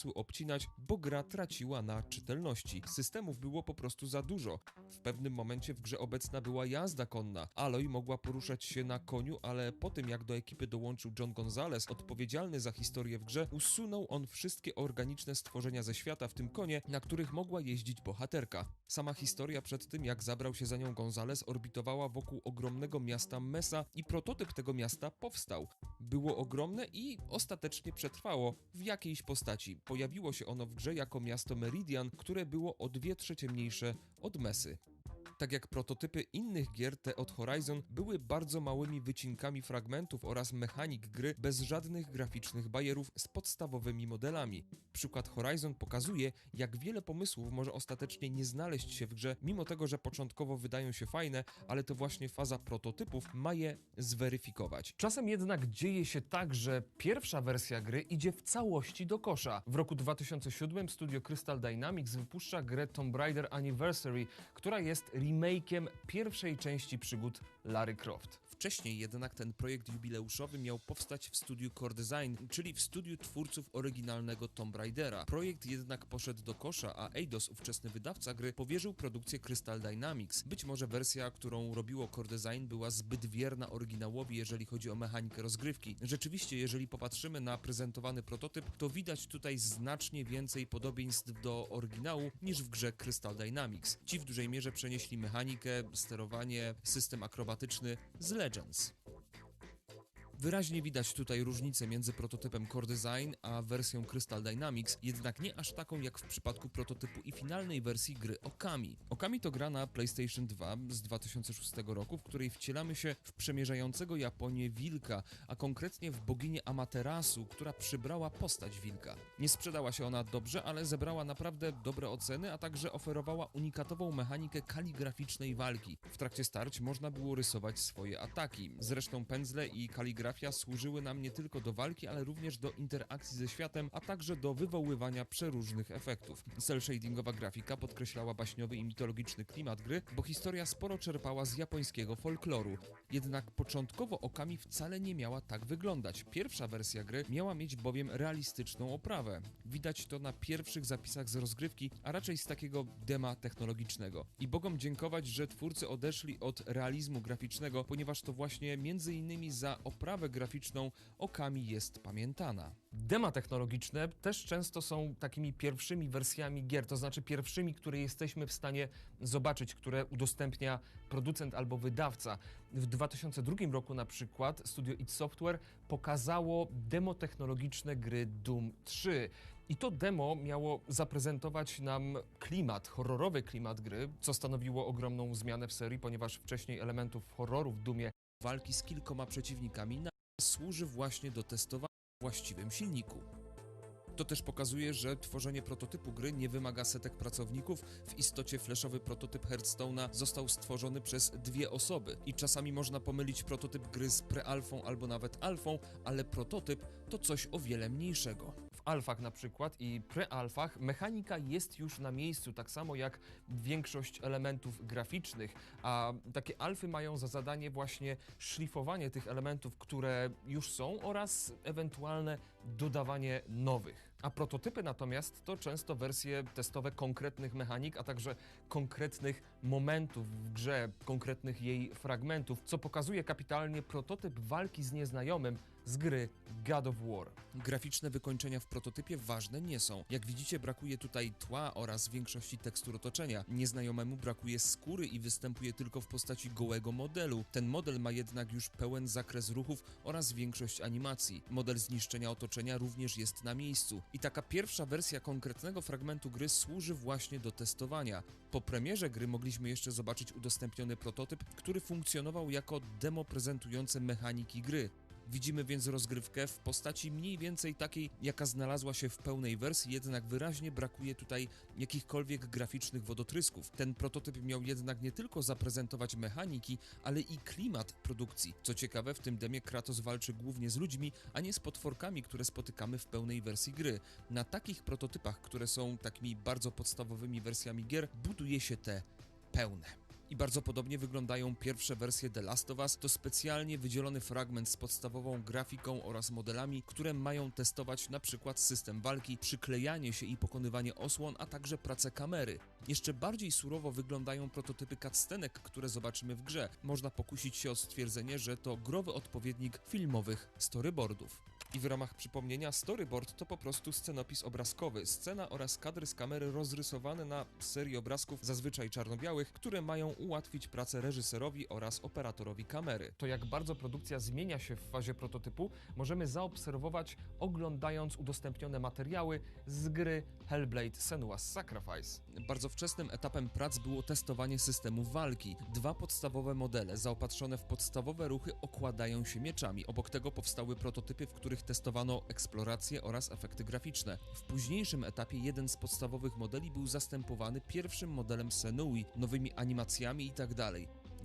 pomysły obcinać, bo gra traciła na czytelności. Systemów było po prostu za dużo. W pewnym momencie w grze obecna była jazda konna. Aloy mogła poruszać się na koniu, ale po tym jak do ekipy dołączył John Gonzalez, odpowiedzialny za historię w grze, usunął on wszystkie organiczne stworzenia ze świata, w tym konie, na których mogła jeździć bohaterka. Sama historia przed tym, jak zabrał się za nią Gonzalez, orbitowała wokół ogromnego miasta Mesa i prototyp tego miasta powstał. Było ogromne i ostatecznie przetrwało w jakiejś postaci. Pojawiło się ono w grze jako miasto Meridian, które było o 2/3 mniejsze od Mesy. Tak jak prototypy innych gier, te od Horizon były bardzo małymi wycinkami fragmentów oraz mechanik gry bez żadnych graficznych bajerów z podstawowymi modelami. Przykład Horizon pokazuje, jak wiele pomysłów może ostatecznie nie znaleźć się w grze, mimo tego, że początkowo wydają się fajne, ale to właśnie faza prototypów ma je zweryfikować. Czasem jednak dzieje się tak, że pierwsza wersja gry idzie w całości do kosza. W roku 2007 studio Crystal Dynamics wypuszcza grę Tomb Raider Anniversary, która jest remake'iem pierwszej części przygód Lara Croft. Wcześniej jednak ten projekt jubileuszowy miał powstać w studiu Core Design, czyli w studiu twórców oryginalnego Tomb Raidera. Projekt jednak poszedł do kosza, a Eidos, ówczesny wydawca gry, powierzył produkcję Crystal Dynamics. Być może wersja, którą robiło Core Design, była zbyt wierna oryginałowi, jeżeli chodzi o mechanikę rozgrywki. Rzeczywiście, jeżeli popatrzymy na prezentowany prototyp, to widać tutaj znacznie więcej podobieństw do oryginału niż w grze Crystal Dynamics. Ci w dużej mierze przenieśli mechanikę, sterowanie, system akrobatyczny z Legends. Wyraźnie widać tutaj różnicę między prototypem Core Design a wersją Crystal Dynamics, jednak nie aż taką jak w przypadku prototypu i finalnej wersji gry Okami. Okami to gra na PlayStation 2 z 2006 roku, w której wcielamy się w przemierzającego Japonię wilka, a konkretnie w boginię Amaterasu, która przybrała postać wilka. Nie sprzedała się ona dobrze, ale zebrała naprawdę dobre oceny, a także oferowała unikatową mechanikę kaligraficznej walki. W trakcie starć można było rysować swoje ataki. Zresztą pędzle i kaligrafia służyły nam nie tylko do walki, ale również do interakcji ze światem, a także do wywoływania przeróżnych efektów. Cel-shadingowa grafika podkreślała baśniowy i mitologiczny klimat gry, bo historia sporo czerpała z japońskiego folkloru. Jednak początkowo Okami wcale nie miała tak wyglądać. Pierwsza wersja gry miała mieć bowiem realistyczną oprawę. Widać to na pierwszych zapisach z rozgrywki, a raczej z takiego dema technologicznego. I Bogom dziękować, że twórcy odeszli od realizmu graficznego, ponieważ to właśnie m.in. za oprawę graficzną Okami jest pamiętana. Dema technologiczne też często są takimi pierwszymi wersjami gier, to znaczy pierwszymi, które jesteśmy w stanie zobaczyć, które udostępnia producent albo wydawca. W 2002 roku na przykład studio id Software pokazało demo technologiczne gry Doom 3. I to demo miało zaprezentować nam klimat, horrorowy klimat gry, co stanowiło ogromną zmianę w serii, ponieważ wcześniej elementów horroru w Doomie, walki z kilkoma przeciwnikami, służy właśnie do testowania w właściwym silniku. To też pokazuje, że tworzenie prototypu gry nie wymaga setek pracowników. W istocie flashowy prototyp Hearthstone'a został stworzony przez 2 osoby i czasami można pomylić prototyp gry z prealfą albo nawet alfą, ale prototyp to coś o wiele mniejszego. W alfach na przykład i prealfach mechanika jest już na miejscu, tak samo jak większość elementów graficznych, a takie alfy mają za zadanie właśnie szlifowanie tych elementów, które już są, oraz ewentualne dodawanie nowych. A prototypy natomiast to często wersje testowe konkretnych mechanik, a także konkretnych momentów w grze, konkretnych jej fragmentów, co pokazuje kapitalnie prototyp walki z nieznajomym z gry God of War. Graficzne wykończenia w prototypie ważne nie są. Jak widzicie, brakuje tutaj tła oraz większości tekstur otoczenia. Nieznajomemu brakuje skóry i występuje tylko w postaci gołego modelu. Ten model ma jednak już pełen zakres ruchów oraz większość animacji. Model zniszczenia otoczenia również jest na miejscu. I taka pierwsza wersja konkretnego fragmentu gry służy właśnie do testowania. Po premierze gry mogliśmy jeszcze zobaczyć udostępniony prototyp, który funkcjonował jako demo prezentujące mechaniki gry. Widzimy więc rozgrywkę w postaci mniej więcej takiej, jaka znalazła się w pełnej wersji, jednak wyraźnie brakuje tutaj jakichkolwiek graficznych wodotrysków. Ten prototyp miał jednak nie tylko zaprezentować mechaniki, ale i klimat produkcji. Co ciekawe, w tym demie Kratos walczy głównie z ludźmi, a nie z potworkami, które spotykamy w pełnej wersji gry. Na takich prototypach, które są takimi bardzo podstawowymi wersjami gier, buduje się te pełne. I bardzo podobnie wyglądają pierwsze wersje The Last of Us. To specjalnie wydzielony fragment z podstawową grafiką oraz modelami, które mają testować na przykład system walki, przyklejanie się i pokonywanie osłon, a także pracę kamery. Jeszcze bardziej surowo wyglądają prototypy cutscenek, które zobaczymy w grze. Można pokusić się o stwierdzenie, że to growy odpowiednik filmowych storyboardów. I w ramach przypomnienia, storyboard to po prostu scenopis obrazkowy, scena oraz kadry z kamery rozrysowane na serii obrazków, zazwyczaj czarno-białych, które mają ułatwić pracę reżyserowi oraz operatorowi kamery. To jak bardzo produkcja zmienia się w fazie prototypu, możemy zaobserwować oglądając udostępnione materiały z gry Hellblade: Senua's Sacrifice. Bardzo wczesnym etapem prac było testowanie systemu walki. Dwa podstawowe modele zaopatrzone w podstawowe ruchy okładają się mieczami. Obok tego powstały prototypy, w których testowano eksplorację oraz efekty graficzne. W późniejszym etapie jeden z podstawowych modeli był zastępowany pierwszym modelem Senui, nowymi animacjami itd.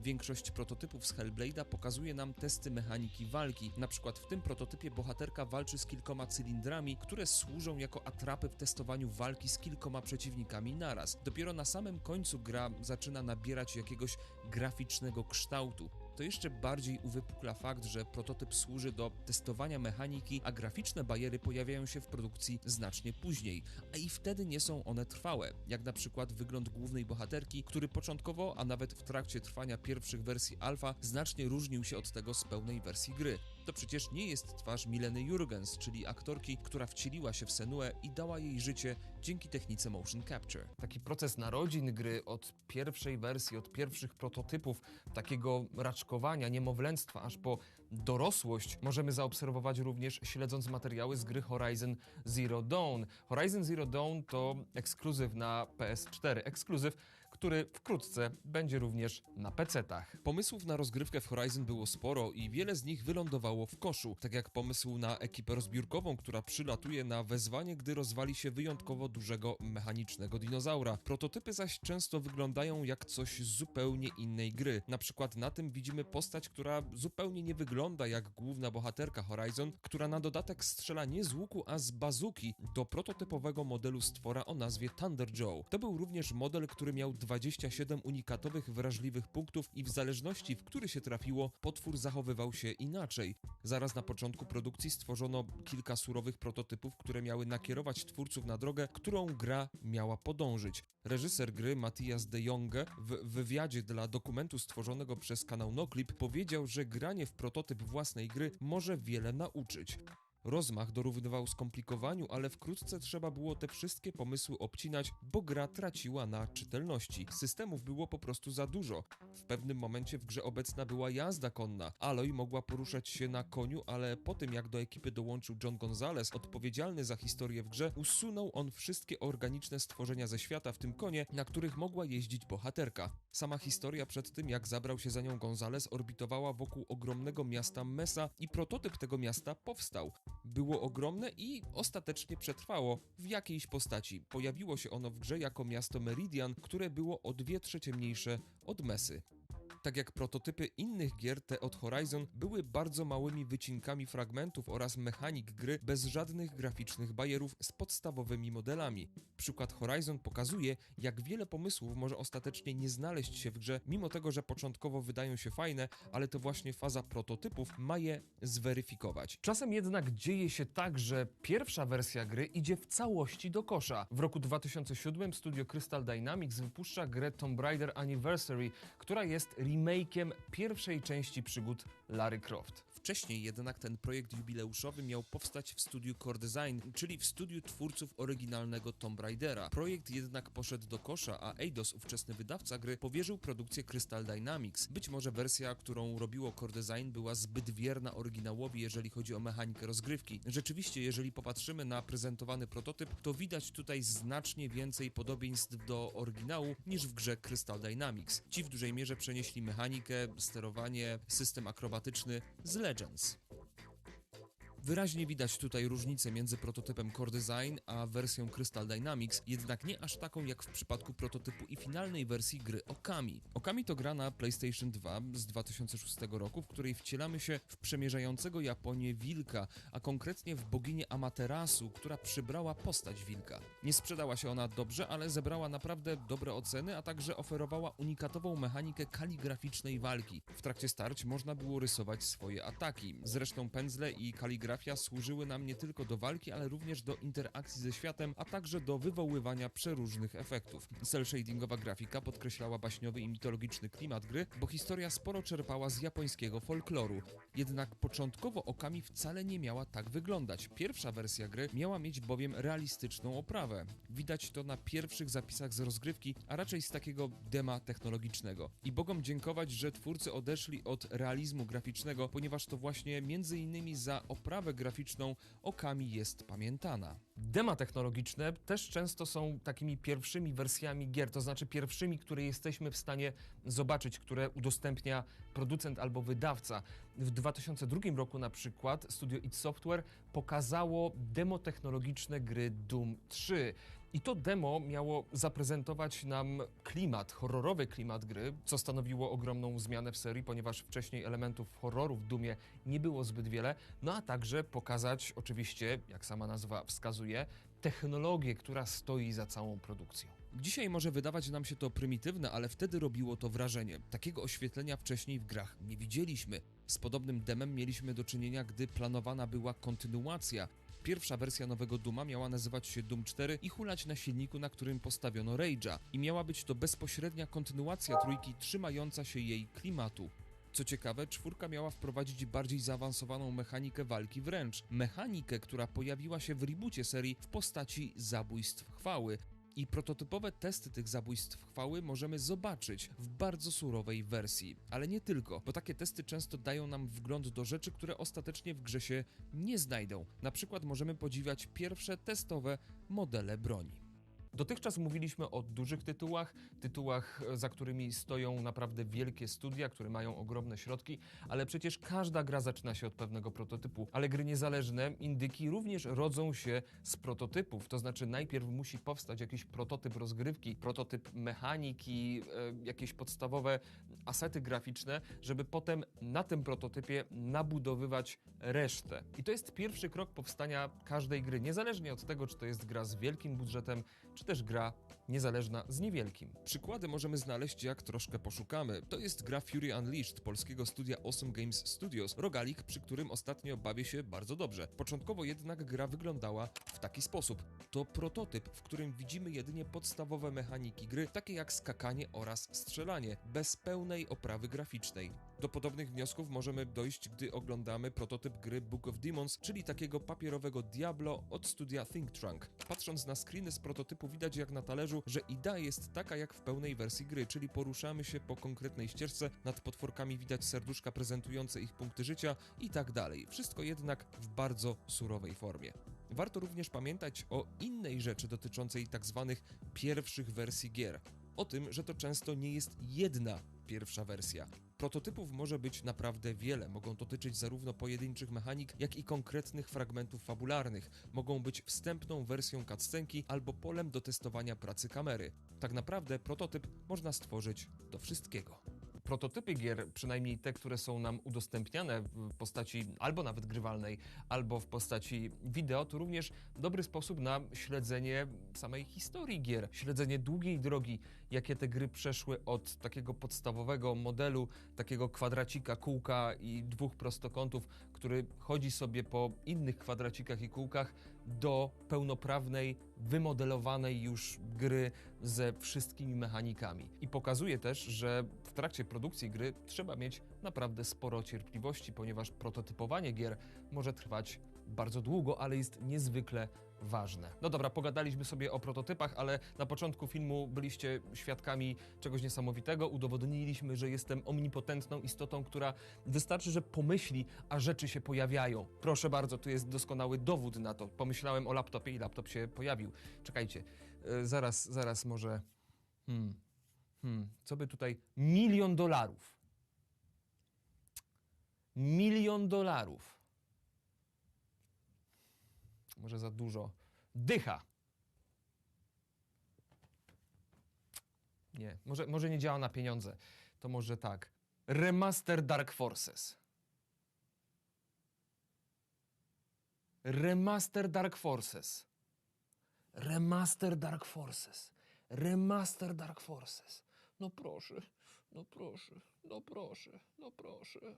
Większość prototypów z Hellblade'a pokazuje nam testy mechaniki walki. Na przykład w tym prototypie bohaterka walczy z kilkoma cylindrami, które służą jako atrapy w testowaniu walki z kilkoma przeciwnikami naraz. Dopiero na samym końcu gra zaczyna nabierać jakiegoś graficznego kształtu. To jeszcze bardziej uwypukla fakt, że prototyp służy do testowania mechaniki, a graficzne bariery pojawiają się w produkcji znacznie później, a i wtedy nie są one trwałe, jak na przykład wygląd głównej bohaterki, który początkowo, a nawet w trakcie trwania pierwszych wersji alfa, znacznie różnił się od tego z pełnej wersji gry. To przecież nie jest twarz Mileny Jurgens, czyli aktorki, która wcieliła się w Senuę i dała jej życie dzięki technice motion capture. Taki proces narodzin gry od pierwszej wersji, od pierwszych prototypów, takiego raczkowania, niemowlęctwa, aż po dorosłość możemy zaobserwować również śledząc materiały z gry Horizon Zero Dawn. Horizon Zero Dawn to ekskluzyw na PS4, ekskluzyw, który wkrótce będzie również na PC-tach. Pomysłów na rozgrywkę w Horizon było sporo i wiele z nich wylądowało w koszu, tak jak pomysł na ekipę rozbiórkową, która przylatuje na wezwanie, gdy rozwali się wyjątkowo dużego mechanicznego dinozaura. Prototypy zaś często wyglądają jak coś z zupełnie innej gry. Na przykład na tym widzimy postać, która zupełnie nie wygląda jak główna bohaterka Horizon, która na dodatek strzela nie z łuku, a z bazuki do prototypowego modelu stwora o nazwie Thunder Joe. To był również model, który miał 27 unikatowych, wrażliwych punktów i w zależności, w który się trafiło, potwór zachowywał się inaczej. Zaraz na początku produkcji stworzono kilka surowych prototypów, które miały nakierować twórców na drogę, którą gra miała podążyć. Reżyser gry Matthias de Jonge w wywiadzie dla dokumentu stworzonego przez kanał Noclip powiedział, że granie w prototyp własnej gry może wiele nauczyć. Rozmach dorównywał skomplikowaniu, ale wkrótce trzeba było te wszystkie pomysły obcinać, bo gra traciła na czytelności. Systemów było po prostu za dużo. W pewnym momencie w grze obecna była jazda konna. Aloy mogła poruszać się na koniu, ale po tym jak do ekipy dołączył John Gonzalez, odpowiedzialny za historię w grze, usunął on wszystkie organiczne stworzenia ze świata, w tym konie, na których mogła jeździć bohaterka. Sama historia przed tym, jak zabrał się za nią Gonzalez, orbitowała wokół ogromnego miasta Mesa i prototyp tego miasta powstał. Było ogromne i ostatecznie przetrwało w jakiejś postaci. Pojawiło się ono w grze jako miasto Meridian, które było o 2/3 mniejsze od Mesy. Tak jak prototypy innych gier, te od Horizon były bardzo małymi wycinkami fragmentów oraz mechanik gry bez żadnych graficznych bajerów z podstawowymi modelami. Przykład Horizon pokazuje, jak wiele pomysłów może ostatecznie nie znaleźć się w grze, mimo tego, że początkowo wydają się fajne, ale to właśnie faza prototypów ma je zweryfikować. Czasem jednak dzieje się tak, że pierwsza wersja gry idzie w całości do kosza. W roku 2007 studio Crystal Dynamics wypuszcza grę Tomb Raider Anniversary, która jest remake'iem pierwszej części przygód Lara Croft. Wcześniej jednak ten projekt jubileuszowy miał powstać w studiu Core Design, czyli w studiu twórców oryginalnego Tomb Raidera. Projekt jednak poszedł do kosza, a Eidos, ówczesny wydawca gry, powierzył produkcję Crystal Dynamics. Być może wersja, którą robiło Core Design, była zbyt wierna oryginałowi, jeżeli chodzi o mechanikę rozgrywki. Rzeczywiście, jeżeli popatrzymy na prezentowany prototyp, to widać tutaj znacznie więcej podobieństw do oryginału niż w grze Crystal Dynamics. Ci w dużej mierze przenieśli mechanikę, sterowanie, system akrobatyczny z Legends. Wyraźnie widać tutaj różnicę między prototypem Core Design a wersją Crystal Dynamics, jednak nie aż taką jak w przypadku prototypu i finalnej wersji gry Okami. Okami to gra na PlayStation 2 z 2006 roku, w której wcielamy się w przemierzającego Japonię wilka, a konkretnie w boginię Amaterasu, która przybrała postać wilka. Nie sprzedała się ona dobrze, ale zebrała naprawdę dobre oceny, a także oferowała unikatową mechanikę kaligraficznej walki. W trakcie starć można było rysować swoje ataki. Zresztą pędzle i kaligrafia służyły nam nie tylko do walki, ale również do interakcji ze światem, a także do wywoływania przeróżnych efektów. Cel-shadingowa grafika podkreślała baśniowy i mitologiczny klimat gry, bo historia sporo czerpała z japońskiego folkloru. Jednak początkowo Okami wcale nie miała tak wyglądać. Pierwsza wersja gry miała mieć bowiem realistyczną oprawę. Widać to na pierwszych zapisach z rozgrywki, a raczej z takiego dema technologicznego. I Bogom dziękować, że twórcy odeszli od realizmu graficznego, ponieważ to właśnie m.in. za oprawę graficzną Okami jest pamiętana. Dema technologiczne też często są takimi pierwszymi wersjami gier, to znaczy pierwszymi, które jesteśmy w stanie zobaczyć, które udostępnia producent albo wydawca. W 2002 roku na przykład studio id Software pokazało demo technologiczne gry Doom 3. I to demo miało zaprezentować nam klimat, horrorowy klimat gry, co stanowiło ogromną zmianę w serii, ponieważ wcześniej elementów horroru w Doomie nie było zbyt wiele, no a także pokazać oczywiście, jak sama nazwa wskazuje, technologię, która stoi za całą produkcją. Dzisiaj może wydawać nam się to prymitywne, ale wtedy robiło to wrażenie. Takiego oświetlenia wcześniej w grach nie widzieliśmy. Z podobnym demem mieliśmy do czynienia, gdy planowana była kontynuacja. Pierwsza wersja nowego Dooma miała nazywać się Doom 4 i hulać na silniku, na którym postawiono Rage'a. I miała być to bezpośrednia kontynuacja trójki, trzymająca się jej klimatu. Co ciekawe, czwórka miała wprowadzić bardziej zaawansowaną mechanikę walki wręcz. Mechanikę, która pojawiła się w reboocie serii w postaci zabójstw chwały. I prototypowe testy tych zabójstw chwały możemy zobaczyć w bardzo surowej wersji. Ale nie tylko, bo takie testy często dają nam wgląd do rzeczy, które ostatecznie w grze się nie znajdą. Na przykład możemy podziwiać pierwsze testowe modele broni. Dotychczas mówiliśmy o dużych tytułach, za którymi stoją naprawdę wielkie studia, które mają ogromne środki, ale przecież każda gra zaczyna się od pewnego prototypu, ale gry niezależne, indyki również rodzą się z prototypów, to znaczy najpierw musi powstać jakiś prototyp rozgrywki, prototyp mechaniki, jakieś podstawowe asety graficzne, żeby potem na tym prototypie nabudowywać resztę. I to jest pierwszy krok powstania każdej gry, niezależnie od tego, czy to jest gra z wielkim budżetem, czy też gra niezależna z niewielkim. Przykłady możemy znaleźć, jak troszkę poszukamy. To jest gra Fury Unleashed polskiego studia Awesome Games Studios, rogalik, przy którym ostatnio bawię się bardzo dobrze. Początkowo jednak gra wyglądała w taki sposób. To prototyp, w którym widzimy jedynie podstawowe mechaniki gry, takie jak skakanie oraz strzelanie, bez pełnej oprawy graficznej. Do podobnych wniosków możemy dojść, gdy oglądamy prototyp gry Book of Demons, czyli takiego papierowego Diablo od studia Think Tank. Patrząc na screeny z prototypu widać jak na talerzu, że idea jest taka jak w pełnej wersji gry, czyli poruszamy się po konkretnej ścieżce, nad potworkami widać serduszka prezentujące ich punkty życia i tak dalej. Wszystko jednak w bardzo surowej formie. Warto również pamiętać o innej rzeczy dotyczącej tak zwanych pierwszych wersji gier. O tym, że to często nie jest jedna pierwsza wersja. Prototypów może być naprawdę wiele, mogą dotyczyć zarówno pojedynczych mechanik, jak i konkretnych fragmentów fabularnych, mogą być wstępną wersją cutscenki albo polem do testowania pracy kamery. Tak naprawdę prototyp można stworzyć do wszystkiego. Prototypy gier, przynajmniej te, które są nam udostępniane w postaci albo nawet grywalnej, albo w postaci wideo, to również dobry sposób na śledzenie samej historii gier, śledzenie długiej drogi, jakie te gry przeszły od takiego podstawowego modelu, takiego kwadracika, kółka i dwóch prostokątów, który chodzi sobie po innych kwadracikach i kółkach, do pełnoprawnej, wymodelowanej już gry ze wszystkimi mechanikami. I pokazuje też, że w trakcie produkcji gry trzeba mieć naprawdę sporo cierpliwości, ponieważ prototypowanie gier może trwać bardzo długo, ale jest niezwykle ważne. No dobra, pogadaliśmy sobie o prototypach, ale na początku filmu byliście świadkami czegoś niesamowitego. Udowodniliśmy, że jestem omnipotentną istotą, która wystarczy, że pomyśli, a rzeczy się pojawiają. Proszę bardzo, tu jest doskonały dowód na to. Pomyślałem o laptopie i laptop się pojawił. Czekajcie, zaraz może... Co by tutaj... $1 000 000. $1 000 000. Może za dużo. Dycha. Nie, może nie działa na pieniądze. To może tak. Remaster Dark Forces. Remaster Dark Forces. Remaster Dark Forces. Remaster Dark Forces. No proszę, no proszę, no proszę, no proszę.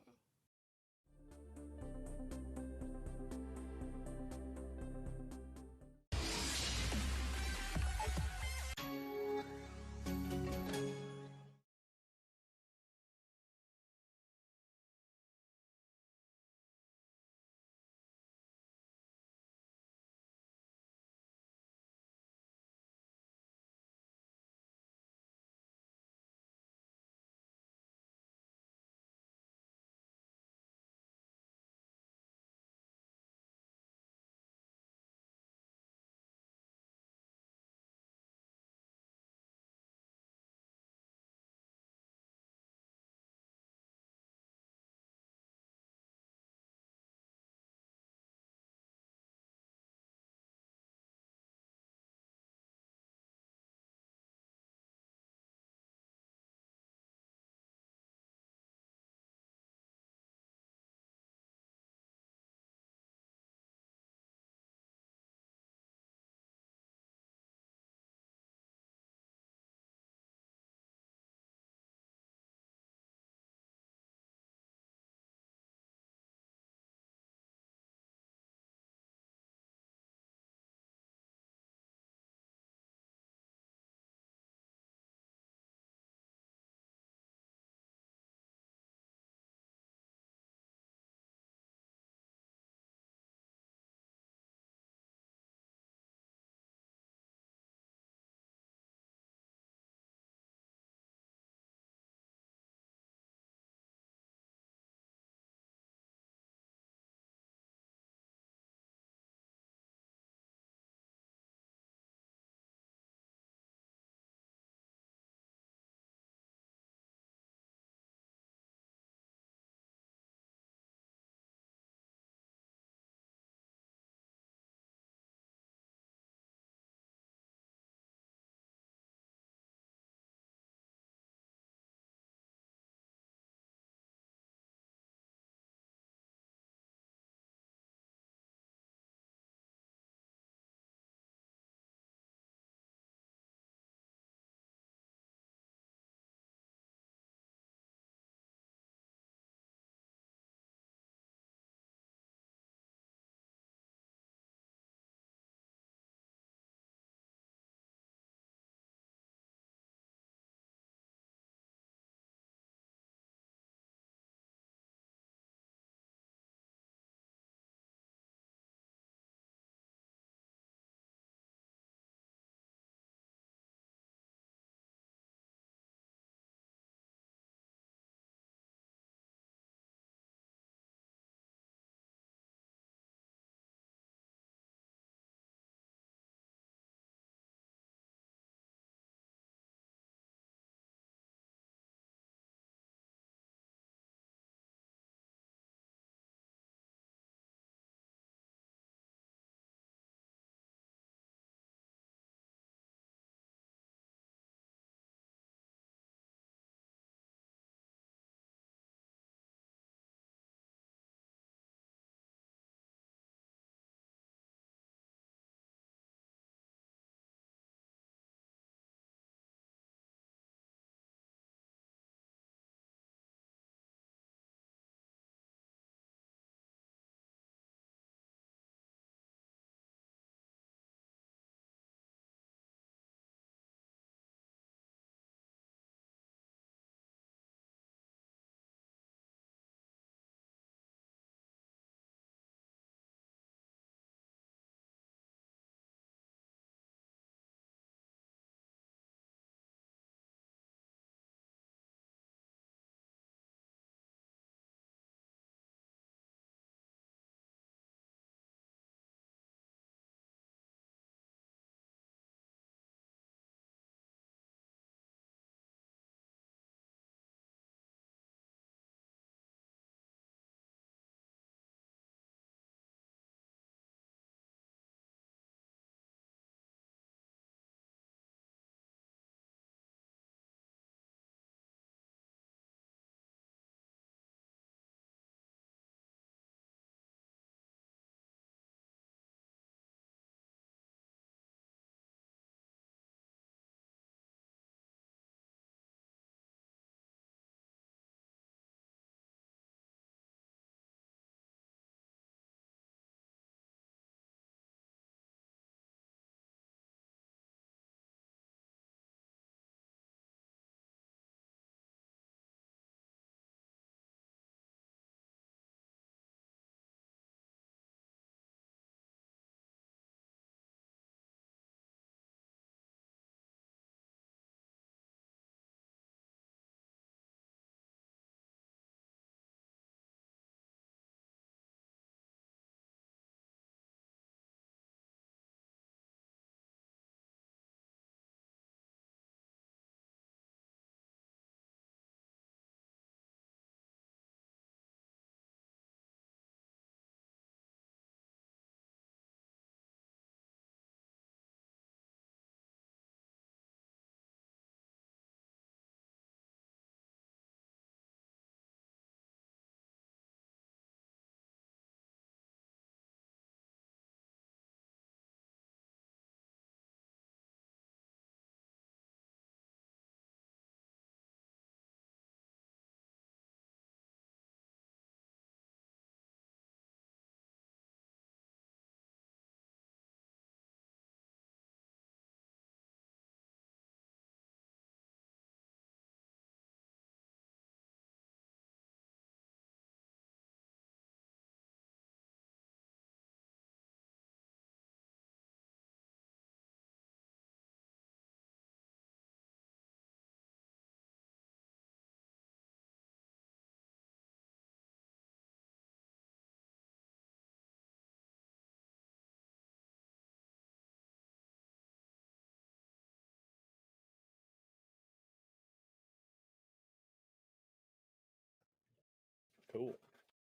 Cool.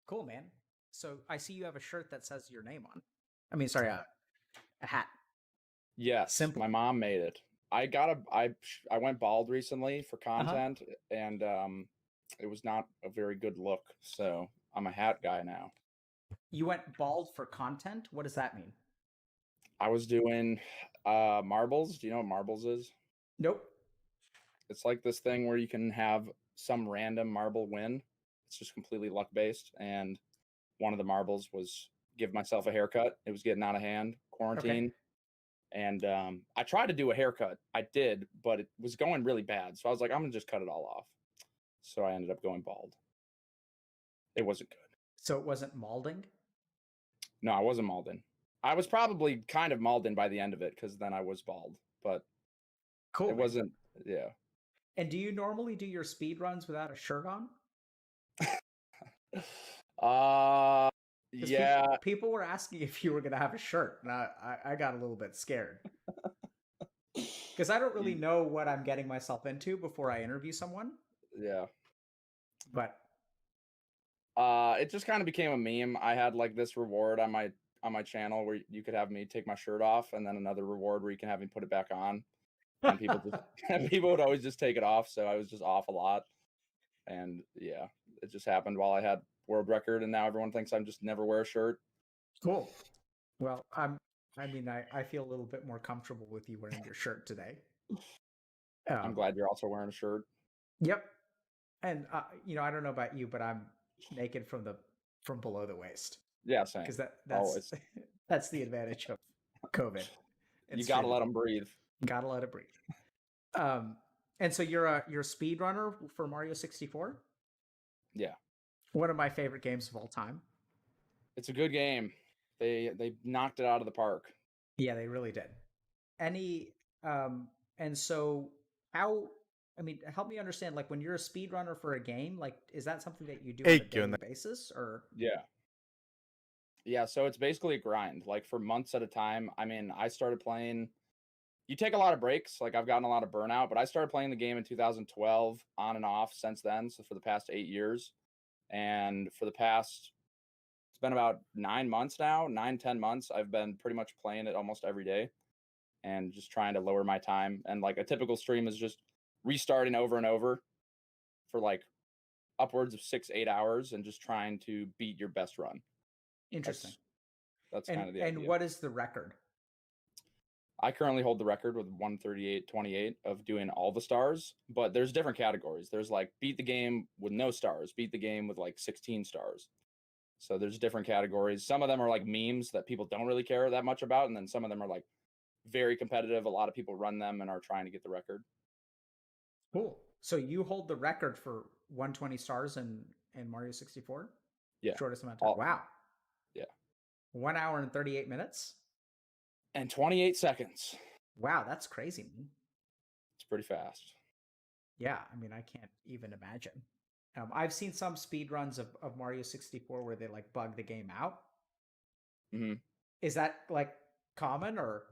Cool, man. So I see you have a shirt that says your name on. I mean, sorry, a hat. Yes, Simple. my mom made it. I went bald recently for content, and it was not a very good look. So I'm a hat guy now. You went bald for content? What does that mean? I was doing marbles. Do you know what marbles is? Nope. It's like this thing where you can have some random marble win. It's just completely luck based. And one of the marbles was give myself a haircut. It was getting out of hand, quarantine. And I tried to do a haircut. I did, but it was going really bad. So I was like, I'm going to just cut it all off. So I ended up going bald. It wasn't good. So it wasn't malding? No, I wasn't Malden. I was probably kind of Malden by the end of it because then I was bald. But Cool. it wasn't, yeah. And do you normally do your speed runs without a shirt on? Yeah. People were asking if you were going to have a shirt, and I got a little bit scared. Because I don't really know what I'm getting myself into before I interview someone. Yeah. But it just kind of became a meme. I had like this reward on my channel where you could have me take my shirt off, and then another reward where you can have me put it back on. And people just people would always just take it off, so I was just off a lot. And yeah, it just happened while I had world record, and now everyone thinks I'm just never wear a shirt. Cool. Well, I feel a little bit more comfortable with you wearing your shirt today. I'm glad you're also wearing a shirt. Yep. And I don't know about you, but I'm naked from below the waist. Yeah, same. Because that's that's the advantage of COVID. You gotta let them breathe. Gotta let it breathe. And so you're a speedrunner for Mario 64? Yeah. One of my favorite games of all time. It's a good game. They knocked it out of the park. Yeah, they really did. And so help me understand, like when you're a speedrunner for a game, like is that something that you do on a daily basis or? Yeah, so it's basically a grind, like for months at a time. I mean, I started playing, you take a lot of breaks, like I've gotten a lot of burnout, but I started playing the game in 2012 on and off since then, so for the past 8 years. And for the past, it's been about 9 months now, 9-10 months, I've been pretty much playing it almost every day and just trying to lower my time. And like a typical stream is just restarting over and over for like upwards of 6-8 hours and just trying to beat your best run. Interesting. That's kind of the idea. And what is the record? I currently hold the record with 138.28 of doing all the stars, but there's different categories. There's like beat the game with no stars, beat the game with like 16 stars. So there's different categories. Some of them are like memes that people don't really care that much about, and then some of them are like very competitive. A lot of people run them and are trying to get the record. Cool. So you hold the record for 120 stars in Mario 64? Yeah. Shortest amount of time. Wow. Yeah. 1 hour and 38 minutes? And 28 seconds. Wow, that's crazy, man. It's pretty fast. Yeah, I mean, I can't even imagine. I've seen some speed runs of Mario 64 where they like bug the game out. Mm-hmm. Is that like common or?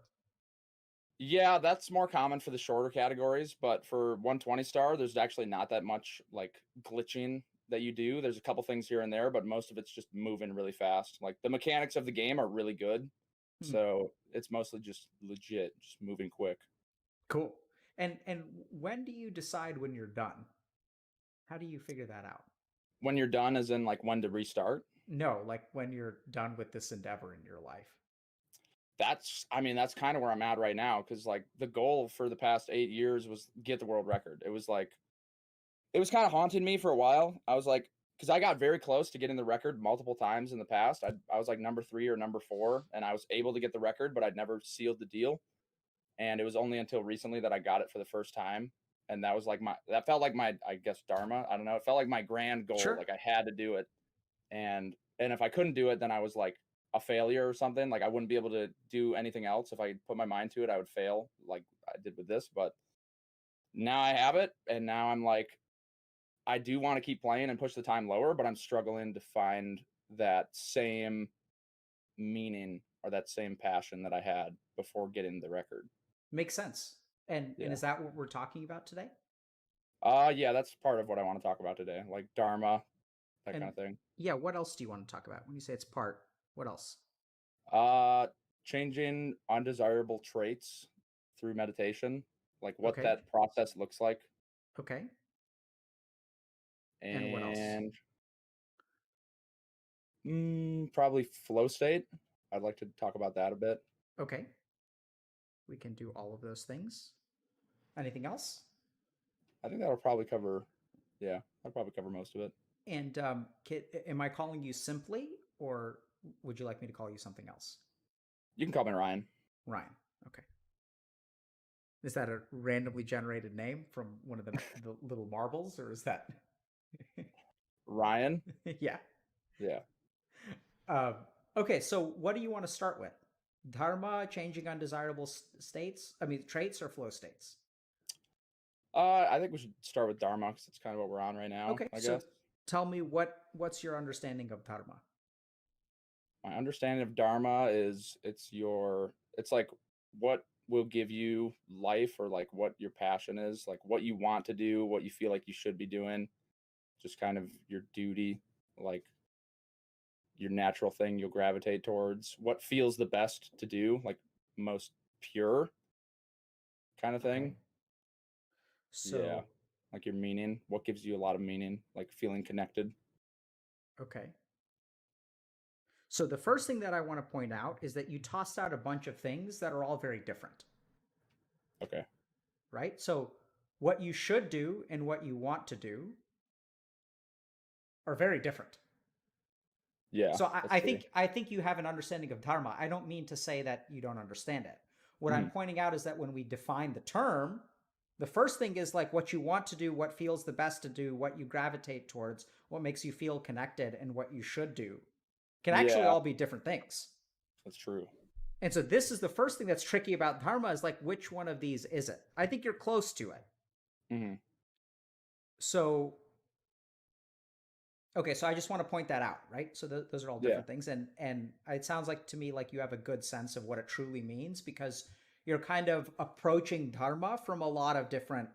Yeah, that's more common for the shorter categories, but for 120 star, there's actually not that much like glitching that you do. There's a couple things here and there, but most of it's just moving really fast. Like the mechanics of the game are really good. So it's mostly just legit, just moving quick. Cool. And when do you decide when you're done? How do you figure that out? When you're done as in like when to restart? No, like when you're done with this endeavor in your life. That's kind of where I'm at right now, because like the goal for the past 8 years was get the world record. It was kind of haunting me for a while. I was like, because I got very close to getting the record multiple times in the past. I was like number 3 or number 4, and I was able to get the record, but I'd never sealed the deal. And it was only until recently that I got it for the first time. And that was like that felt like my, I guess, dharma. I don't know. It felt like my grand goal. Sure. Like I had to do it. And if I couldn't do it, then I was like a failure or something. Like I wouldn't be able to do anything else. If I put my mind to it, I would fail like I did with this. But now I have it. And now I'm like, I do want to keep playing and push the time lower, but I'm struggling to find that same meaning or that same passion that I had before getting the record. Makes sense. And is that what we're talking about today? Yeah, that's part of what I want to talk about today, like dharma that kind of thing. Yeah, what else do you want to talk about when you say it's part? What else? Changing undesirable traits through meditation, like what Okay. that process looks like, Okay. And what else? and probably flow state. I'd like to talk about that a bit. Okay. We can do all of those things. Anything else? I think that'll probably cover. Yeah, I'll probably cover most of it. And am I calling you simply, or would you like me to call you something else? You can call me Ryan. Ryan. Okay. Is that a randomly generated name from one of the little marbles, or is that? Ryan. Yeah. Yeah. Um, okay, so what do you want to start with? Dharma, changing undesirable traits, or flow states? I think we should start with Dharma because it's kind of what we're on right now. Okay, I so guess tell me what's your understanding of Dharma? my understanding of Dharma is it's like what will give you life, or like what your passion is, like what you want to do, what you feel like you should be doing, just kind of your duty, like your natural thing you'll gravitate towards, what feels the best to do, like most pure kind of thing. Okay. Yeah. So, Like your meaning, what gives you a lot of meaning, like feeling connected. okay. So the first thing that I want to point out is that you tossed out a bunch of things that are all very different. Okay. Right? So what you should do and what you want to do are very different. Yeah. So I think you have an understanding of dharma. I don't mean to say that you don't understand it. What I'm pointing out is that when we define the term, the first thing is like what you want to do, what feels the best to do, what you gravitate towards, what makes you feel connected, and what you should do can actually all be different things. That's true. And so this is the first thing that's tricky about dharma, is like, which one of these is it? I think you're close to it. So, okay, so I just want to point that out, right? So those are all different things. And it sounds like to me like you have a good sense of what it truly means, because you're kind of approaching dharma from a lot of different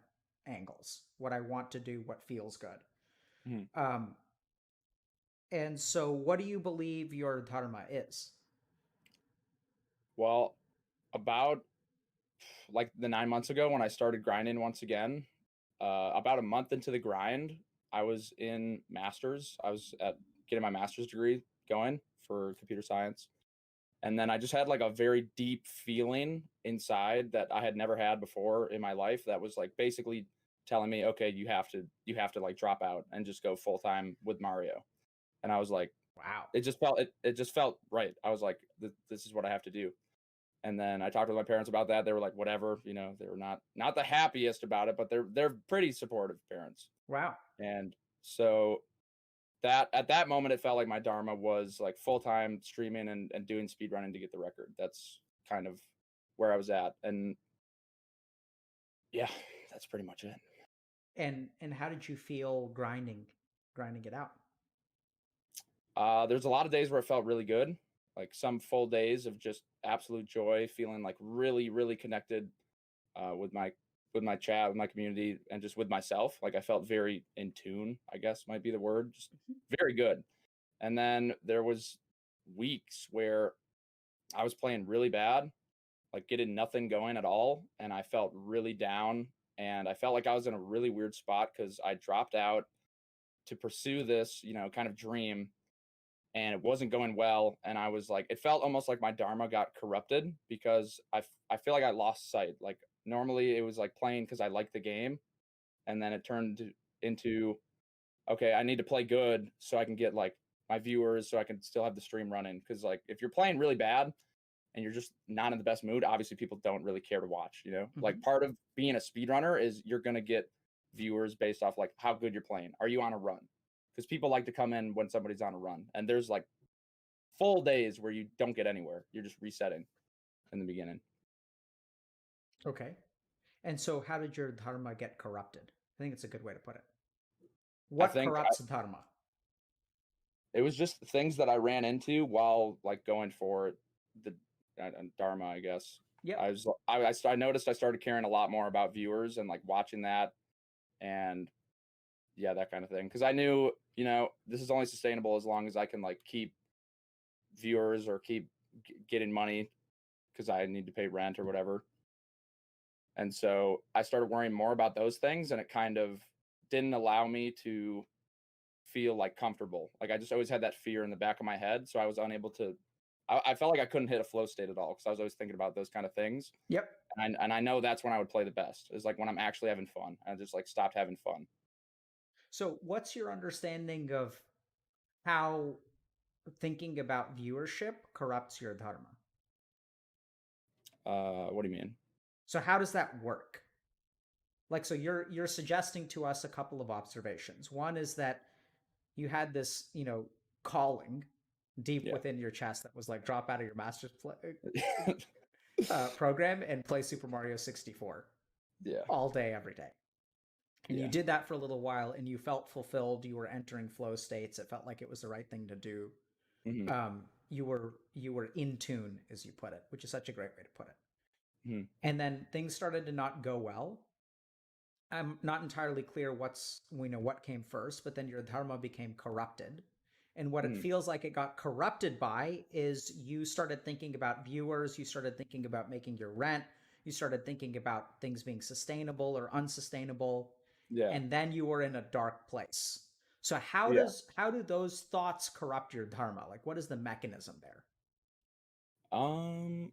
angles. What I want to do, what feels good. And so what do you believe your dharma is? Well, about like the 9 months ago when I started grinding once again, about a month into the grind, I was in masters. I was getting my master's degree going for computer science. And then I just had like a very deep feeling inside that I had never had before in my life, that was like basically telling me, okay, you have to like drop out and just go full time with Mario. And I was like, wow, it just felt right. I was like, this is what I have to do. And then I talked to my parents about that. They were like, whatever, they were not the happiest about it, but they're pretty supportive parents. Wow. And so that at that moment, it felt like my dharma was like full-time streaming and doing speedrunning to get the record. That's kind of where I was at. And yeah, that's pretty much it. And how did you feel grinding it out? There's a lot of days where it felt really good, like some full days of just absolute joy, feeling like really, really connected with my chat, with my community, and just with myself. Like I felt very in tune, I guess might be the word, just very good. And then there was weeks where I was playing really bad, like getting nothing going at all, and I felt really down, and I felt like I was in a really weird spot because I dropped out to pursue this, kind of dream, and it wasn't going well. And I was like, it felt almost like my dharma got corrupted because I feel like I lost sight. Like normally it was like playing because I liked the game, and then it turned into, okay, I need to play good so I can get like my viewers, so I can still have the stream running. Because like if you're playing really bad and you're just not in the best mood, obviously people don't really care to watch. Like part of being a speedrunner is you're gonna get viewers based off like how good you're playing. Are you on a run? Because people like to come in when somebody's on a run, and there's like full days where you don't get anywhere. You're just resetting in the beginning. Okay. And so how did your dharma get corrupted? I think it's a good way to put it. What corrupts dharma? It was just things that I ran into while like going for the dharma, I guess. Yeah. I noticed I started caring a lot more about viewers and like watching that, and yeah, that kind of thing. Because I knew, this is only sustainable as long as I can like keep viewers or keep getting money because I need to pay rent or whatever. And so I started worrying more about those things, and it kind of didn't allow me to feel like comfortable. Like I just always had that fear in the back of my head, so I was unable to. I felt like I couldn't hit a flow state at all because I was always thinking about those kind of things. Yep. And I know that's when I would play the best, is like when I'm actually having fun. I just like stopped having fun. So, what's your understanding of how thinking about viewership corrupts your dharma? What do you mean? So, how does that work? Like, so you're suggesting to us a couple of observations. One is that you had this, calling deep Yeah. within your chest that was like, drop out of your master's program and play Super Mario 64 Yeah. all day, every day. And Yeah. you did that for a little while and you felt fulfilled. You were entering flow states. It felt like it was the right thing to do. Mhm. You were in tune, as you put it, which is such a great way to put it. Mhm. And then things started to not go well. I'm not entirely clear what came first, but then your dharma became corrupted. And what it Mhm. feels like it got corrupted by is you started thinking about viewers, you started thinking about making your rent, you started thinking about things being sustainable or unsustainable, Yeah. and then you were in a dark place. So how Yeah. do those thoughts corrupt your dharma? Like, what is the mechanism there? I'm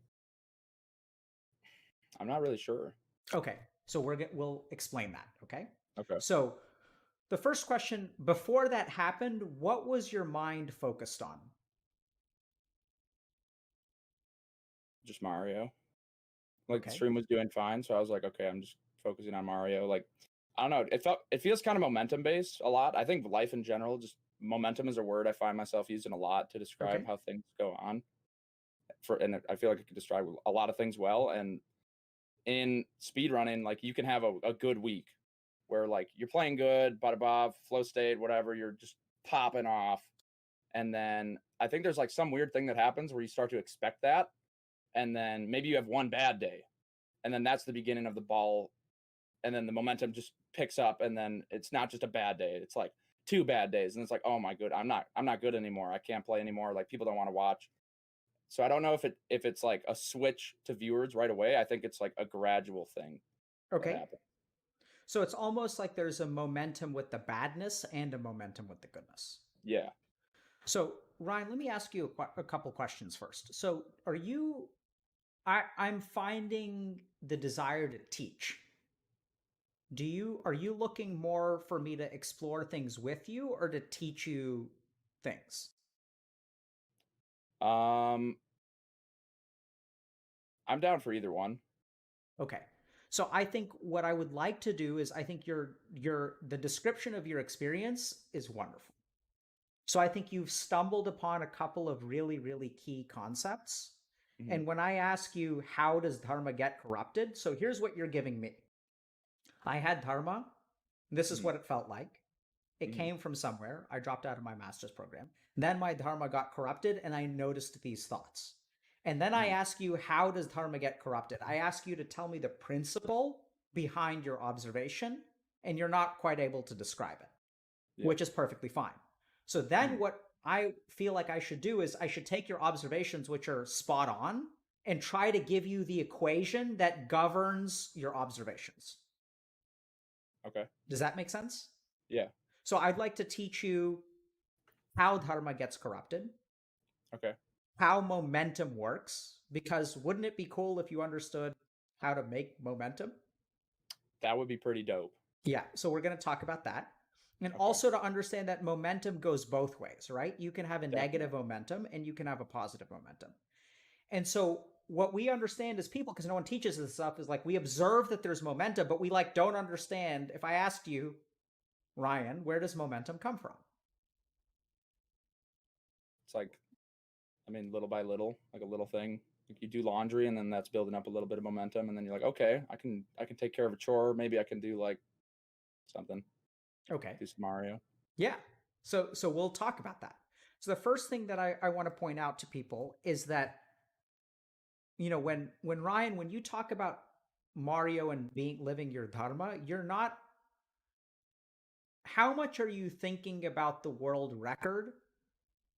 not really sure. Okay, so we'll explain that. Okay. Okay. So the first question, before that happened, what was your mind focused on? Just Mario. Like the Okay. stream was doing fine, so I was like, okay, I'm just focusing on Mario. Like, I don't know. It feels kind of momentum based a lot. I think life in general, just momentum is a word I find myself using a lot to describe Okay. how things go on. And I feel like it could describe a lot of things well. And in speedrunning, like you can have a good week where like you're playing good, bada blah, flow state, whatever, you're just popping off. And then I think there's like some weird thing that happens where you start to expect that. And then maybe you have one bad day. And then that's the beginning of the ball. And then the momentum just picks up. And then it's not just a bad day. It's like 2 bad days. And it's like, oh my good, I'm not good anymore. I can't play anymore. Like people don't want to watch. So I don't know if it's like a switch to viewers right away. I think it's like a gradual thing that Okay. happens. So it's almost like there's a momentum with the badness and a momentum with the goodness. Yeah. So Ryan, let me ask you a couple questions first. So I'm finding the desire to teach. Are you looking more for me to explore things with you or to teach you things? I'm down for either one. Okay. So I think what I would like to do is I think the description of your experience is wonderful. So I think you've stumbled upon a couple of really, really key concepts. Mhm. And when I ask you, how does dharma get corrupted? So here's what you're giving me. I had dharma. This is Mhm. what it felt like. It Mhm. came from somewhere. I dropped out of my master's program. Then my dharma got corrupted and I noticed these thoughts. And then I Mhm. ask you, how does dharma get corrupted? I ask you to tell me the principle behind your observation, and you're not quite able to describe it, Yeah. which is perfectly fine. So then Mhm. what I feel like I should do is I should take your observations, which are spot on, and try to give you the equation that governs your observations. Okay. Does that make sense? Yeah. So I'd like to teach you how dharma gets corrupted, Okay. how momentum works, because wouldn't it be cool if you understood how to make momentum? That would be pretty dope. Yeah, so we're going to talk about that. And Okay. also to understand that momentum goes both ways, right? You can have a negative Definitely. momentum and you can have a positive momentum. And so what we understand as people, because no one teaches this stuff, is like we observe that there's momentum, but we like don't understand. If I asked you, Ryan, where does momentum come from? It's like, I mean, little by little, like a little thing. Like you do laundry and then that's building up a little bit of momentum and then you're like, okay, I can take care of a chore. Maybe I can do like something. Okay. Do some Mario. Yeah. So we'll talk about that. So the first thing that I want to point out to people is that, when Ryan, when you talk about Mario and living your dharma, you're not how much are you thinking about the world record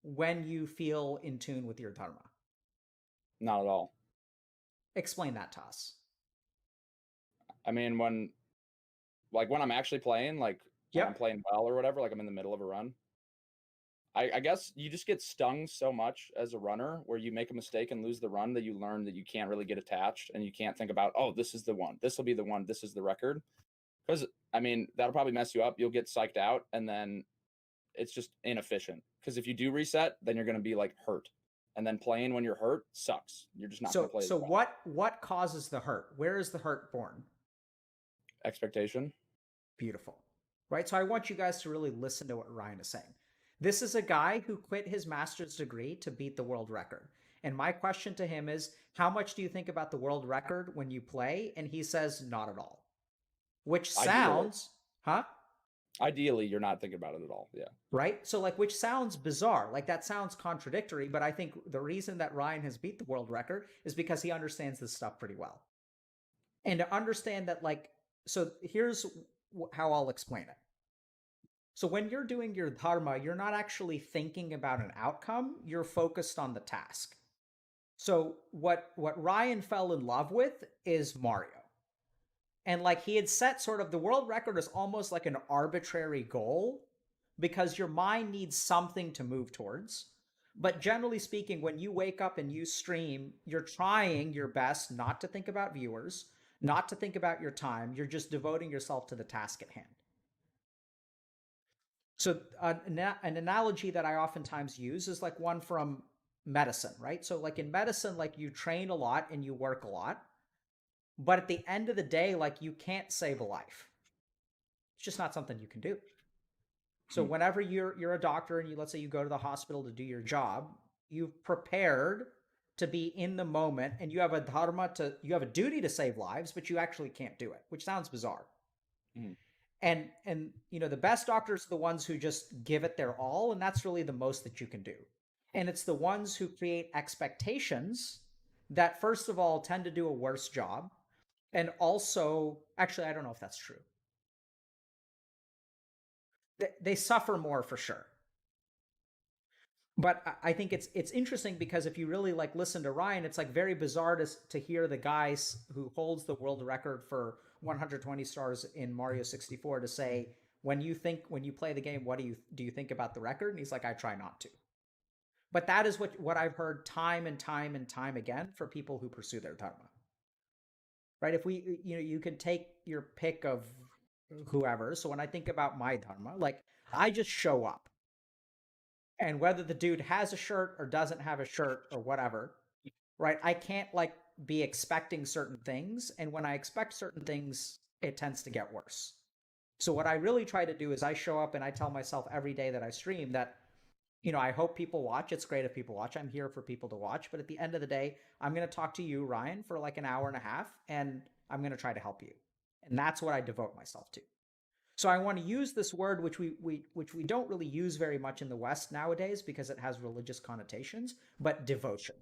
when you feel in tune with your dharma? Not at all. Explain that to us. I mean, when I'm actually playing, like when I'm Yep. playing well or whatever, like I'm in the middle of a run. I guess you just get stung so much as a runner where you make a mistake and lose the run that you learn that you can't really get attached and you can't think about, oh, this is the one. This will be the one. This is the record. Because, I mean, that'll probably mess you up. You'll get psyched out and then it's just inefficient. Because if you do reset, then you're going to be like hurt. And then playing when you're hurt sucks. You're just not going to play. So what causes the hurt? Where is the hurt born? Expectation. Beautiful. Right? So I want you guys to really listen to what Ryan is saying. This is a guy who quit his master's degree to beat the world record. And my question to him is, how much do you think about the world record when you play? And he says, not at all. Which sounds, Ideally, you're not thinking about it at all. Yeah. Right? So like, which sounds bizarre. Like that sounds contradictory, but I think the reason that Ryan has beat the world record is because he understands this stuff pretty well. And to understand that, like, so here's how I'll explain it. So when you're doing your dharma, you're not actually thinking about an outcome. You're focused on the task. So what Ryan fell in love with is Mario. And like he had set sort of the world record as almost like an arbitrary goal because your mind needs something to move towards. But generally speaking, when you wake up and you stream, you're trying your best not to think about viewers, not to think about your time. You're just devoting yourself to the task at hand. So an analogy that I oftentimes use is like one from medicine, right? So like in medicine, like you train a lot and you work a lot, but at the end of the day, like you can't save a life. It's just not something you can do. So whenever you're a doctor and let's say you go to the hospital to do your job, you've prepared to be in the moment and you have a duty to save lives, but you actually can't do it, which sounds bizarre. Mm-hmm. And you know, the best doctors are the ones who just give it their all, and that's really the most that you can do. And it's the ones who create expectations that, first of all, tend to do a worse job. And also, actually, I don't know if that's true. They suffer more for sure. But I think it's interesting because if you really like listen to Ryan, it's like very bizarre to hear the guys who holds the world record for 120 stars in Mario 64 to say, when you play the game, what do you think about the record? And he's like, I try not to. But that is what I've heard time and time and time again for people who pursue their dharma. Right? If you can take your pick of whoever. So when I think about my dharma, like I just show up. And whether the dude has a shirt or doesn't have a shirt or whatever, right? I can't like be expecting certain things. And when I expect certain things, it tends to get worse. So what I really try to do is I show up and I tell myself every day that I stream that, you know, I hope people watch. It's great if people watch. I'm here for people to watch. But at the end of the day, I'm going to talk to you, Ryan, for like an hour and a half, and I'm going to try to help you. And that's what I devote myself to. So I want to use this word, which we don't really use very much in the West nowadays because it has religious connotations, but devotion.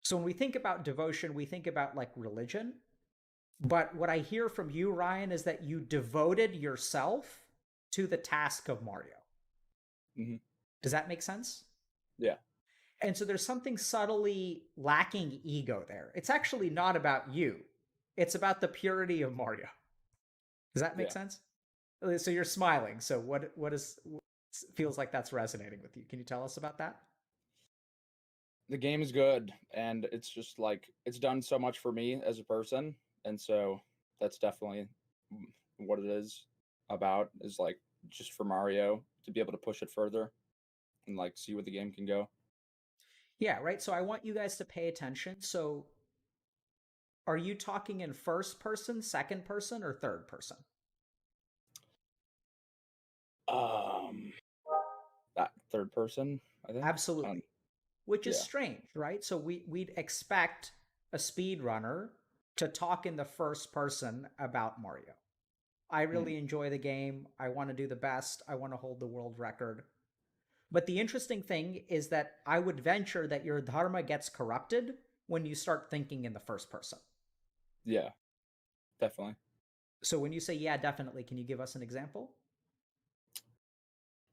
So when we think about devotion, we think about like religion. But what I hear from you, Ryan, is that you devoted yourself to the task of Mario. Mm-hmm. Does that make sense? Yeah. And so there's something subtly lacking ego there. It's actually not about you. It's about the purity of Mario. Does that make sense? So you're smiling. So what feels like that's resonating with you? Can you tell us about that? The game is good, and it's just like it's done so much for me as a person, and so that's definitely what it is about. Is like just for Mario to be able to push it further and like see where the game can go. Yeah, right. So I want you guys to pay attention. So are you talking in first person, second person, or third person? That third person, I think. Absolutely. Which is strange, right? So we'd expect a speedrunner to talk in the first person about Mario. I really enjoy the game. I want to do the best. I want to hold the world record. But the interesting thing is that I would venture that your dharma gets corrupted when you start thinking in the first person. Yeah, definitely. So when you say, yeah, definitely, can you give us an example?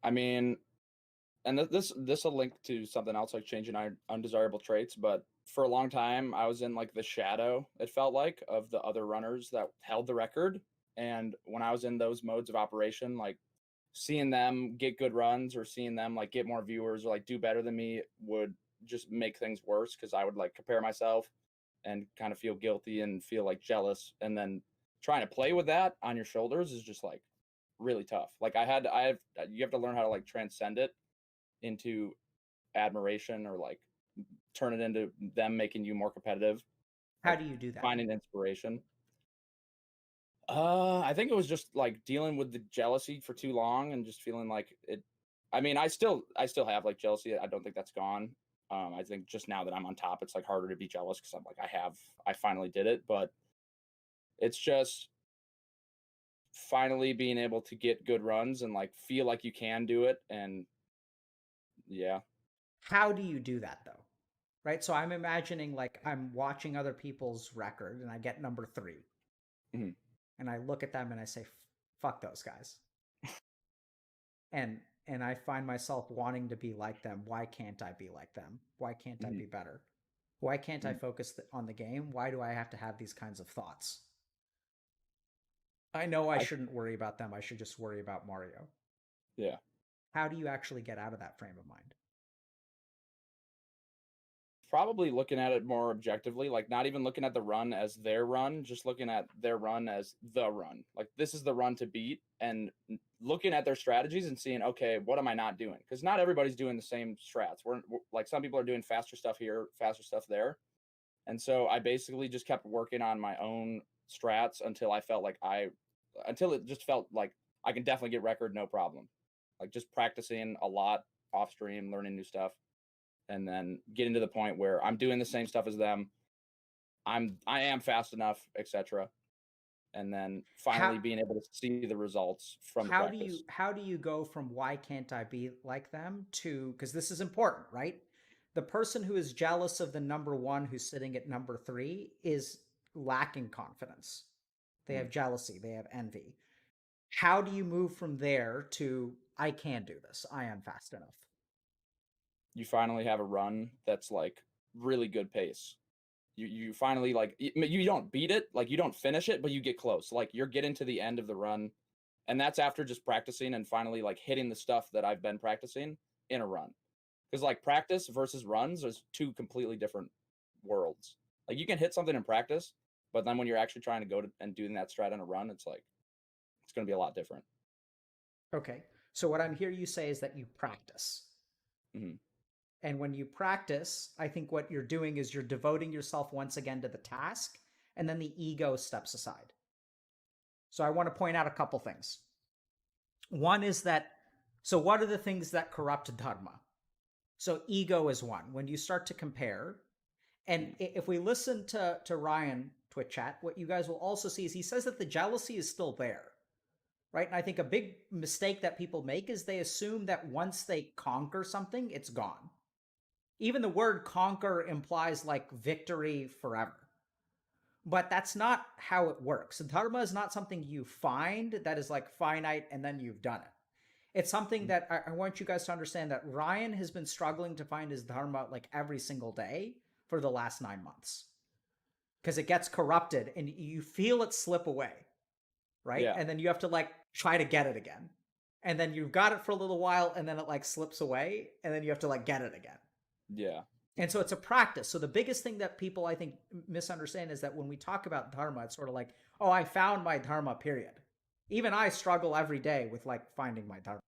I mean, and this will link to something else, like changing our undesirable traits. But for a long time, I was in like the shadow, it felt like, of the other runners that held the record. And when I was in those modes of operation, like seeing them get good runs or seeing them like get more viewers or like do better than me would just make things worse, because I would like compare myself and kind of feel guilty and feel like jealous. And then trying to play with that on your shoulders is just like really tough. Like you have to learn how to like transcend it into admiration, or like turn it into them making you more competitive, How like do you do that? finding inspiration. I think it was just like dealing with the jealousy for too long and just feeling like it. I mean, I still have like jealousy. I don't think that's gone. I think just now that I'm on top, it's like harder to be jealous because I'm like, I finally did it. But it's just finally being able to get good runs and like feel like you can do it. And yeah. How do you do that though? Right? So I'm imagining like I'm watching other people's record and I get number 3. Mhm. And I look at them and I say, fuck those guys. And I find myself wanting to be like them. Why can't I be like them? Why can't I Mhm. be better? Why can't I Mhm. focus on the game? Why do I have to have these kinds of thoughts? I know I I shouldn't worry about them. I should just worry about Mario. Yeah. How do you actually get out of that frame of mind? Probably looking at it more objectively, like not even looking at the run as their run, just looking at their run as the run. Like this is the run to beat, and looking at their strategies and seeing, okay, what am I not doing? Because not everybody's doing the same strats. We're like, some people are doing faster stuff here, faster stuff there. And so I basically just kept working on my own strats until until it just felt like I can definitely get record, no problem. Like just practicing a lot off stream, learning new stuff, and then getting to the point where I'm doing the same stuff as them. I am fast enough, etc. And then How finally being able to see the results from the practice. how do you go from why can't I be like them to, because this is important, right? The person who is jealous of the number 1 who's sitting at number 3 is lacking confidence. They Mhm. have jealousy, they have envy. How do you move from there to I can do this? I am fast enough. You finally have a run that's like really good pace. You finally like you don't beat it, like you don't finish it, but you get close. Like you're getting to the end of the run, and that's after just practicing and finally like hitting the stuff that I've been practicing in a run. Because like practice versus runs is two completely different worlds. Like you can hit something in practice, but then when you're actually trying to go to and doing that strat in a run, it's like it's going to be a lot different. Okay. So what I'm hearing you say is that you practice. Hmm. And when you practice, I think what you're doing is you're devoting yourself once again to the task, and then the ego steps aside. So I want to point out a couple things. One is that, so what are the things that corrupt dharma? So ego is one. When you start to compare, and if we listen to Ryan Twitch chat, what you guys will also see is he says that the jealousy is still there, right? And I think a big mistake that people make is they assume that once they conquer something, it's gone. Even the word conquer implies like victory forever. But that's not how it works. Dharma is not something you find that is like finite and then you've done it. It's something that I want you guys to understand that Ryan has been struggling to find his dharma like every single day for the last 9 months, because it gets corrupted and you feel it slip away, right? Yeah. And then you have to like try to get it again. And then you've got it for a little while and then it like slips away and then you have to like get it again. Yeah. And so it's a practice. So the biggest thing that people I think misunderstand is that when we talk about dharma, it's sort of like, oh, I found my dharma, period. Even I struggle every day with like finding my dharma.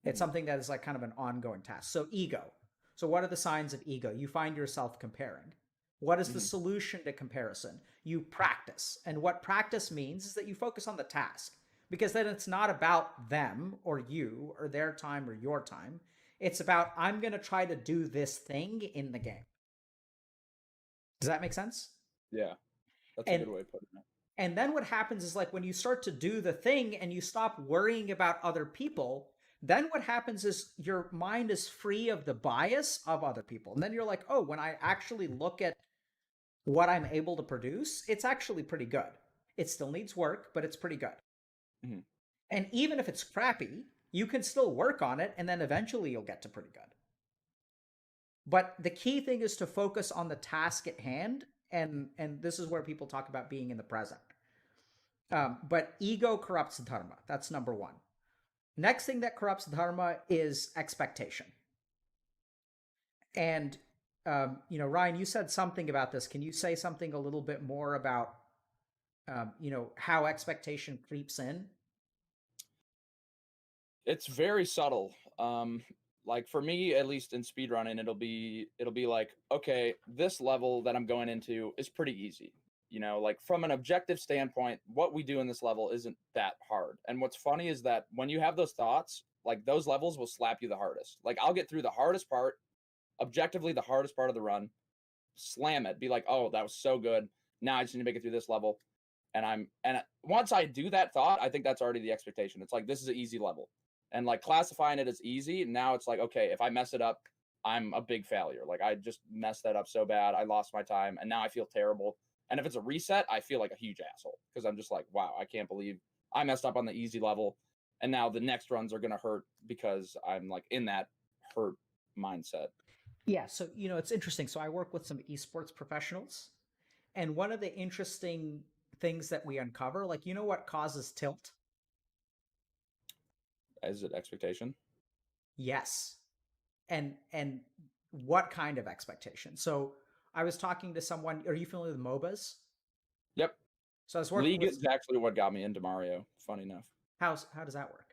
It's something that is like kind of an ongoing task. So ego. So what are the signs of ego? You find yourself comparing. What is the solution to comparison? You practice. And what practice means is that you focus on the task, because then it's not about them or you or their time or your time. It's about, I'm going to try to do this thing in the game. Does that make sense? Yeah. That's a And good way of putting it. and then what happens is like when you start to do the thing and you stop worrying about other people, then what happens is your mind is free of the bias of other people. And then you're like, oh, when I actually look at what I'm able to produce, it's actually pretty good. It still needs work, but it's pretty good. Mhm. And even if it's crappy, You can still work on it, and then eventually you'll get to pretty good. But the key thing is to focus on the task at hand, and this is where people talk about being in the present. But ego corrupts dharma. That's number one. Next thing that corrupts dharma is expectation. And Ryan, you said something about this. Can you say something a little bit more about how expectation creeps in? It's very subtle. Like for me, at least in speedrunning, it'll be like, okay, this level that I'm going into is pretty easy. Like from an objective standpoint, what we do in this level isn't that hard. And what's funny is that when you have those thoughts, like those levels will slap you the hardest. Like I'll get through the hardest part, objectively the hardest part of the run, slam it, be like, oh, that was so good. Now I just need to make it through this level. And once I do that thought, I think that's already the expectation. It's like, this is an easy level. And like classifying it as easy, now it's like, okay, if I mess it up, I'm a big failure. Like I just messed that up so bad. I lost my time and now I feel terrible. And if it's a reset, I feel like a huge asshole because I'm just like, wow, I can't believe I messed up on the easy level. And now the next runs are going to hurt because I'm like in that hurt mindset. Yeah. So, it's interesting. So I work with some esports professionals, and one of the interesting things that we uncover, like, what causes tilt? Is it expectation? Yes. And what kind of expectation? So I was talking to someone. Are you familiar with MOBAs? Yep. So I was working League is actually what got me into Mario. Funny enough. How does that work?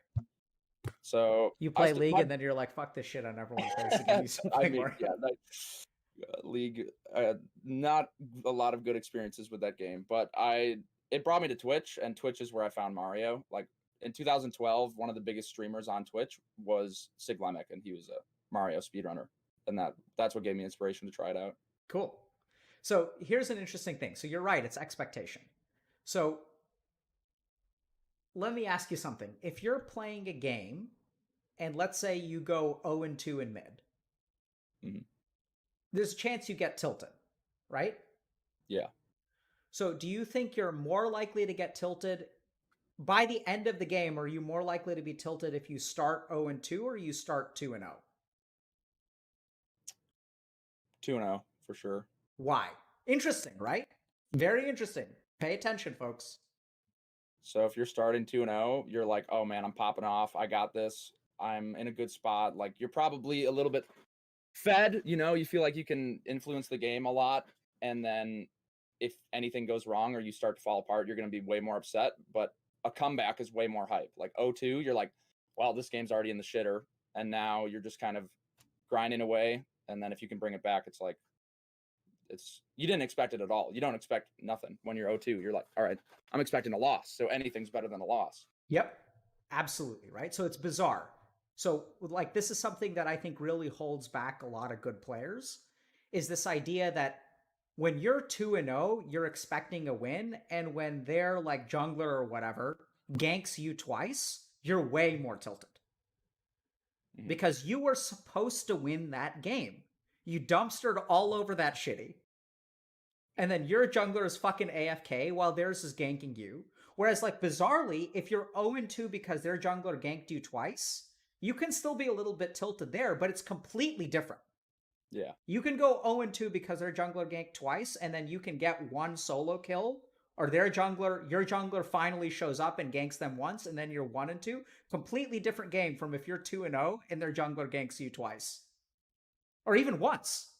So you play League and then you're like, fuck this shit. I never want to play this again. I mean, League, not a lot of good experiences with that game, but it brought me to Twitch, and Twitch is where I found Mario. Like in 2012, one of the biggest streamers on Twitch was Siglemek, and he was a Mario speedrunner, and that's what gave me inspiration to try it out. Cool. So here's an interesting thing. So you're right, it's expectation. So let me ask you something. If you're playing a game, and let's say you go 0-2 in mid, mm-hmm. there's a chance you get tilted, right? Yeah. So do you think you're more likely to get tilted by the end of the game? Are you more likely to be tilted if you start 0-2 or you start 2-0? 2-0 for sure. Why? Interesting, right? Very interesting. Pay attention, folks. So if you're starting 2-0, you're like, oh man, I'm popping off. I got this. I'm in a good spot. Like you're probably a little bit fed, you feel like you can influence the game a lot. And then if anything goes wrong or you start to fall apart, you're going to be way more upset. But a comeback is way more hype. Like 0-2, you're like, well, this game's already in the shitter. And now you're just kind of grinding away. And then if you can bring it back, it's like, you didn't expect it at all. You don't expect nothing when you're 0-2. You're like, all right, I'm expecting a loss. So anything's better than a loss. Yep, absolutely. Right. So it's bizarre. So like, this is something that I think really holds back a lot of good players, is this idea that when you're 2-0, you're expecting a win. And when they're like jungler or whatever ganks you twice, you're way more tilted. Mm-hmm. Because you were supposed to win that game. You dumpstered all over that shitty. And then your jungler is fucking AFK while theirs is ganking you. Whereas like bizarrely, if you're 0-2 because their jungler ganked you twice, you can still be a little bit tilted there, but it's completely different. Yeah. You can go 0-2 because their jungler ganked twice, and then you can get one solo kill, or your jungler finally shows up and ganks them once, and then you're 1-2. Completely different game from if you're 2-0 and their jungler ganks you twice. Or even once.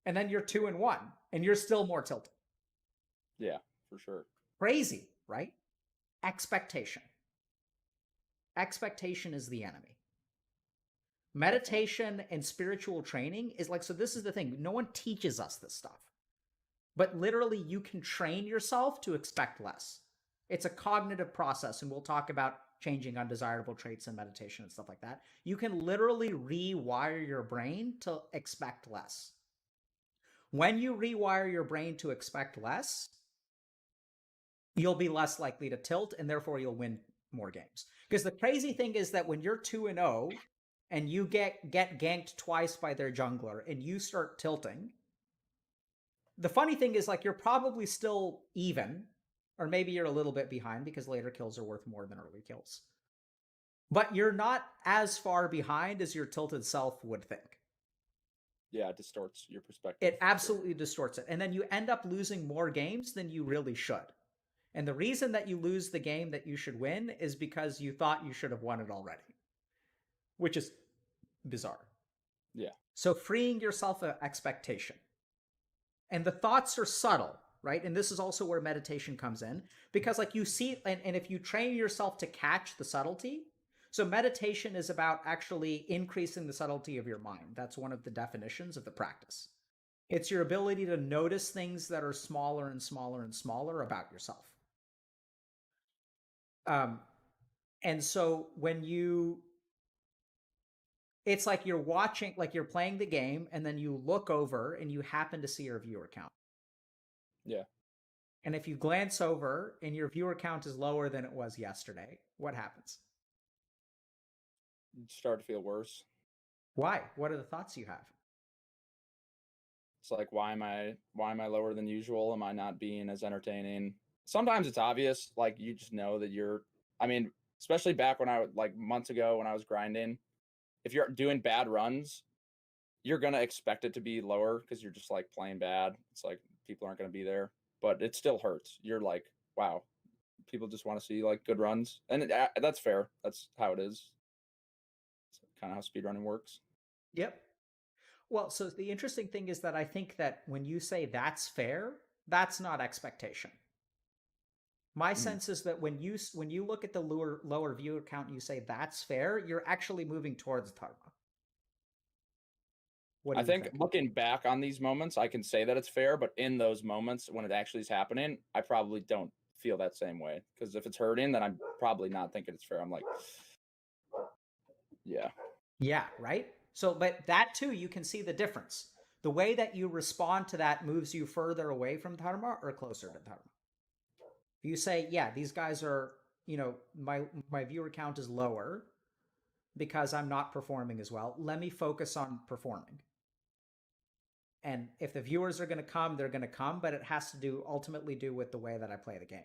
And then you're 2-1, and you're still more tilted. Yeah, for sure. Crazy, right? Expectation. Expectation is the enemy. Meditation and spiritual training is like, so this is the thing. No one teaches us this stuff. But literally, you can train yourself to expect less. It's a cognitive process, and we'll talk about changing undesirable traits in meditation and stuff like that. You can literally rewire your brain to expect less. When you rewire your brain to expect less, you'll be less likely to tilt, and therefore you'll win more games. Because the crazy thing is that when you're 2-0 and you get ganked twice by their jungler and you start tilting, the funny thing is like you're probably still even, or maybe you're a little bit behind because later kills are worth more than early kills. But you're not as far behind as your tilted self would think. Yeah, it distorts your perspective. It absolutely distorts it. And then you end up losing more games than you really should. And the reason that you lose the game that you should win is because you thought you should have won it already, which is bizarre. Yeah. So freeing yourself of expectation. And the thoughts are subtle, right? And this is also where meditation comes in, because like you see, and if you train yourself to catch the subtlety, so meditation is about actually increasing the subtlety of your mind. That's one of the definitions of the practice. It's your ability to notice things that are smaller and smaller and smaller about yourself. And so when it's like you're watching, like you're playing the game, and then you look over and you happen to see your viewer count. Yeah. And if you glance over and your viewer count is lower than it was yesterday, what happens? You start to feel worse. Why? What are the thoughts you have? It's like, why am I lower than usual? Am I not being as entertaining? Sometimes it's obvious, like you just know that I mean, especially back when like months ago when I was grinding, if you're doing bad runs, you're going to expect it to be lower because you're just like playing bad. It's like people aren't going to be there, but it still hurts. You're like, wow, people just want to see like good runs. And that's fair. That's how it is. It's kind of how speedrunning works. Yep. Well, so the interesting thing is that I think that when you say that's fair, that's not expectation. My sense is that when you look at the lower viewer count and you say that's fair, you're actually moving towards dharma. I think looking back on these moments, I can say that it's fair, but in those moments when it actually is happening, I probably don't feel that same way. Because if it's hurting, then I'm probably not thinking it's fair. I'm like, yeah. Yeah, right? So, but that too, you can see the difference. The way that you respond to that moves you further away from dharma or closer to dharma. If you say, yeah, these guys are, my viewer count is lower because I'm not performing as well. Let me focus on performing. And if the viewers are going to come, they're going to come, but it has to ultimately do with the way that I play the game.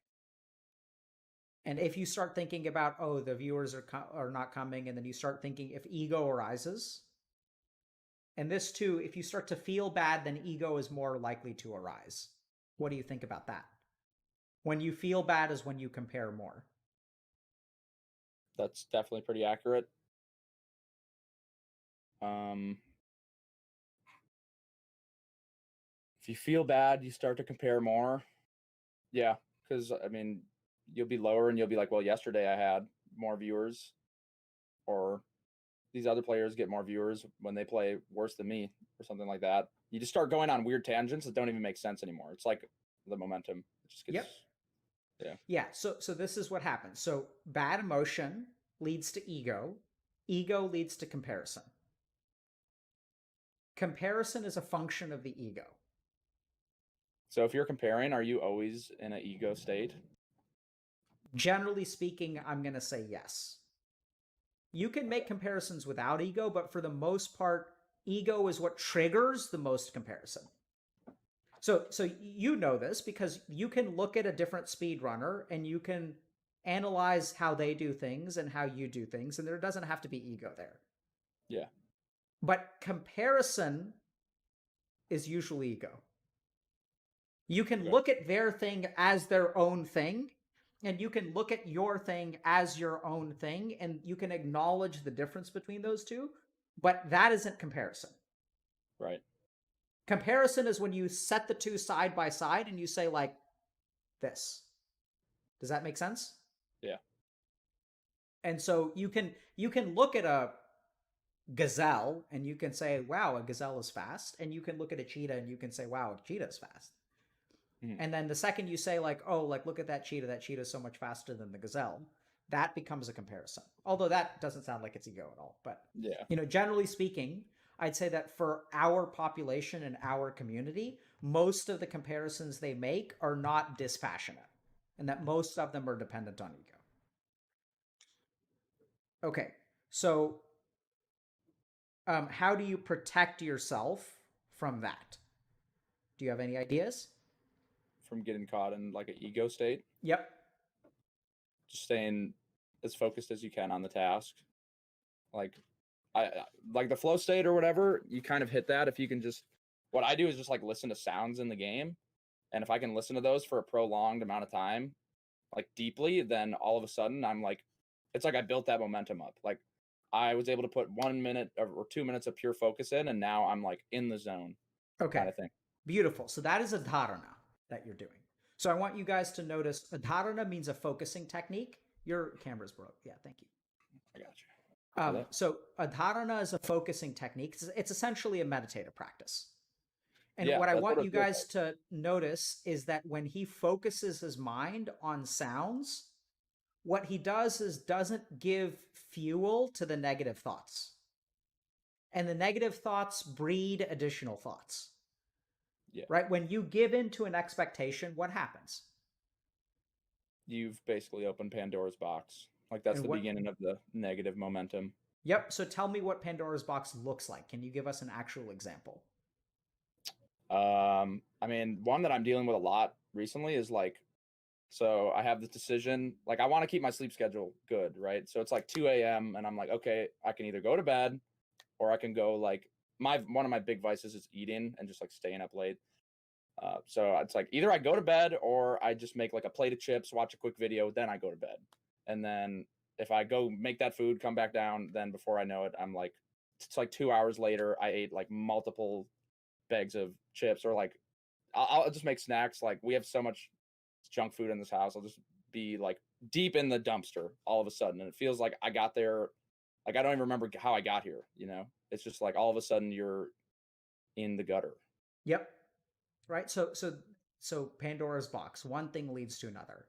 And if you start thinking about, oh, the viewers are not coming, and then you start thinking if ego arises, and this too, if you start to feel bad, then ego is more likely to arise. What do you think about that? When you feel bad is when you compare more. That's definitely pretty accurate. If you feel bad, you start to compare more. Yeah, because I mean, you'll be lower and you'll be like, well, yesterday I had more viewers, or these other players get more viewers when they play worse than me, or something like that. You just start going on weird tangents that don't even make sense anymore. It's like the momentum. It just gets, yeah. Yeah. So this is what happens. So bad emotion leads to ego. Ego leads to comparison. Comparison is a function of the ego. So if you're comparing, are you always in an ego state? Generally speaking, I'm going to say yes. You can make comparisons without ego, but for the most part, ego is what triggers the most comparison. So you know this because you can look at a different speedrunner and you can analyze how they do things and how you do things, and there doesn't have to be ego there. Yeah. But comparison is usually ego. You can look at their thing as their own thing, and you can look at your thing as your own thing, and you can acknowledge the difference between those two, but that isn't comparison. Right. Comparison is when you set the two side by side and you say like this. Does that make sense? Yeah. And so you can look at a gazelle and you can say, wow, a gazelle is fast. And you can look at a cheetah and you can say, wow, a cheetah is fast. Mm-hmm. And then the second you say like, oh, like look at that cheetah is so much faster than the gazelle, that becomes a comparison. Although that doesn't sound like it's ego at all. But yeah, generally speaking, I'd say that for our population and our community, most of the comparisons they make are not dispassionate, and that most of them are dependent on ego. Okay, so how do you protect yourself from that? Do you have any ideas? From getting caught in like an ego state? Yep. Just staying as focused as you can on the task. Like like the flow state or whatever, you kind of hit that if you can just, what I do is just like listen to sounds in the game. And if I can listen to those for a prolonged amount of time, like deeply, then all of a sudden I'm like, it's like I built that momentum up. Like I was able to put 1 minute or 2 minutes of pure focus in, and now I'm like in the zone Okay. kind of thing. Beautiful. So that is a dharana that you're doing. So I want you guys to notice a dharana means a focusing technique. Your camera's broke. Yeah, thank you. I got you. So a dharana is a focusing technique. It's essentially a meditative practice. And Yeah, what I that's want what it you feels guys to notice is that when he focuses his mind on sounds, what he does is doesn't give fuel to the negative thoughts. And the negative thoughts breed additional thoughts. Yeah. Right? When you give in to an expectation, what happens? You've basically opened Pandora's box. Like that's And the what- beginning of the negative momentum. Yep. So tell me what Pandora's box looks like. Can you give us an actual example? I mean, one that I'm dealing with a lot recently is like, so I have this decision, like I want to keep my sleep schedule good, right? So it's like 2 a.m. and I'm like, okay, I can either go to bed or I can go like one of my big vices is eating and just like staying up late. So it's like either I go to bed or I just make like a plate of chips, watch a quick video, then I go to bed. And then if I go make that food, come back down, then before I know it, I'm like, it's like 2 hours later, I ate like multiple bags of chips, or like I'll just make snacks. Like we have so much junk food in this house, I'll just be like deep in the dumpster all of a sudden, and it feels like I got there, like I don't even remember how I got here. It's just like all of a sudden you're in the gutter. Yep. Right. So Pandora's box. One thing leads to another.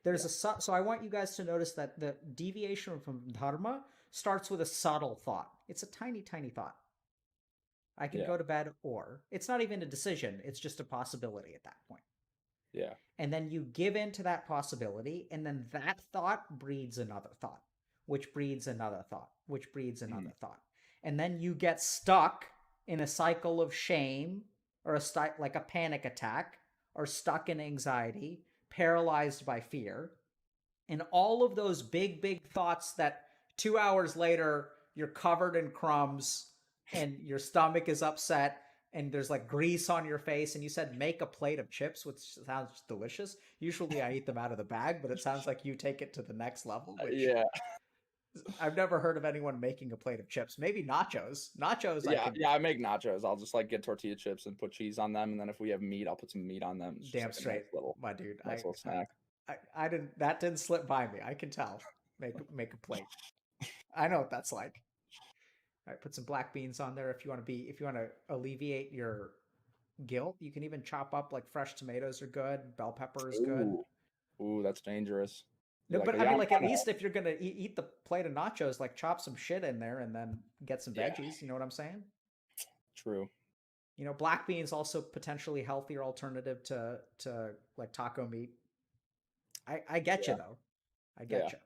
There's so I want you guys to notice that the deviation from dharma starts with a subtle thought. It's a tiny, tiny thought. I can go to bed, or it's not even a decision. It's just a possibility at that point. Yeah. And then you give in to that possibility, and then that thought breeds another thought, which breeds another thought, which breeds another thought. And then you get stuck in a cycle of shame, or like a panic attack, or stuck in anxiety, paralyzed by fear. And all of those big, big thoughts that 2 hours later, you're covered in crumbs and your stomach is upset and there's like grease on your face, and you said make a plate of chips, which sounds delicious. Usually I eat them out of the bag, but it sounds like you take it to the next level. Which Yeah. I've never heard of anyone making a plate of chips. Maybe nachos. Nachos. Yeah, I make nachos. I'll just like get tortilla chips and put cheese on them, and then if we have meat, I'll put some meat on them. It's just, Damn like, straight, my dude. nice little snack. I didn't. That didn't slip by me. I can tell. Make a plate. I know what that's like. All right, put some black beans on there if you want to alleviate your guilt. You can even chop up like fresh tomatoes are good. Bell pepper is good. Ooh, that's dangerous. No, You're but like, I mean, "Yeah, like I'm at kinda-" least if you're gonna eat the plate of nachos, like chop some shit in there and then get some veggies. You know what I'm saying? True. Black beans also potentially healthier alternative to like taco meat. I get you though. I get you.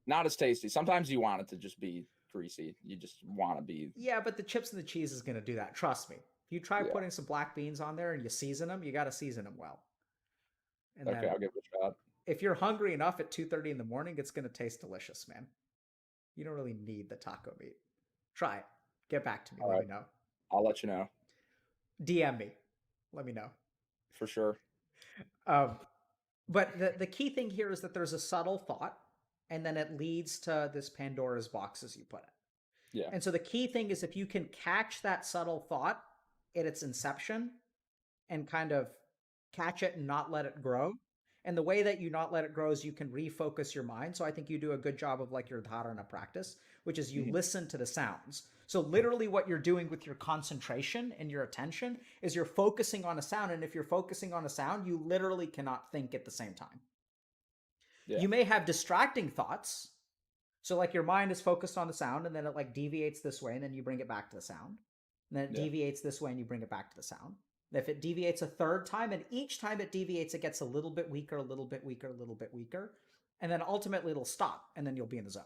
Not as tasty. Sometimes you want it to just be greasy. You just want to be. Yeah, but the chips and the cheese is going to do that. Trust me. If you try putting some black beans on there and you season them, you got to season them well. And Okay, I'll give it a shot. If you're hungry enough at 2:30 in the morning, it's going to taste delicious, man. You don't really need the taco meat. Try it. Get back to me. Let me know. I'll let you know. DM me. Let me know. For sure. But the key thing here is that there's a subtle thought, and then it leads to this Pandora's box, as you put it. Yeah. And so the key thing is if you can catch that subtle thought at its inception and kind of catch it and not let it grow. And the way that you not let it grow is you can refocus your mind. So I think you do a good job of like your dharana practice, which is you listen to the sounds. So literally what you're doing with your concentration and your attention is you're focusing on a sound. And if you're focusing on a sound, you literally cannot think at the same time. Yeah. You may have distracting thoughts. So like your mind is focused on the sound and then it like deviates this way and then you bring it back to the sound. And then it deviates this way and you bring it back to the sound. If it deviates a third time, and each time it deviates, it gets a little bit weaker, a little bit weaker, a little bit weaker. And then ultimately it'll stop, and then you'll be in the zone.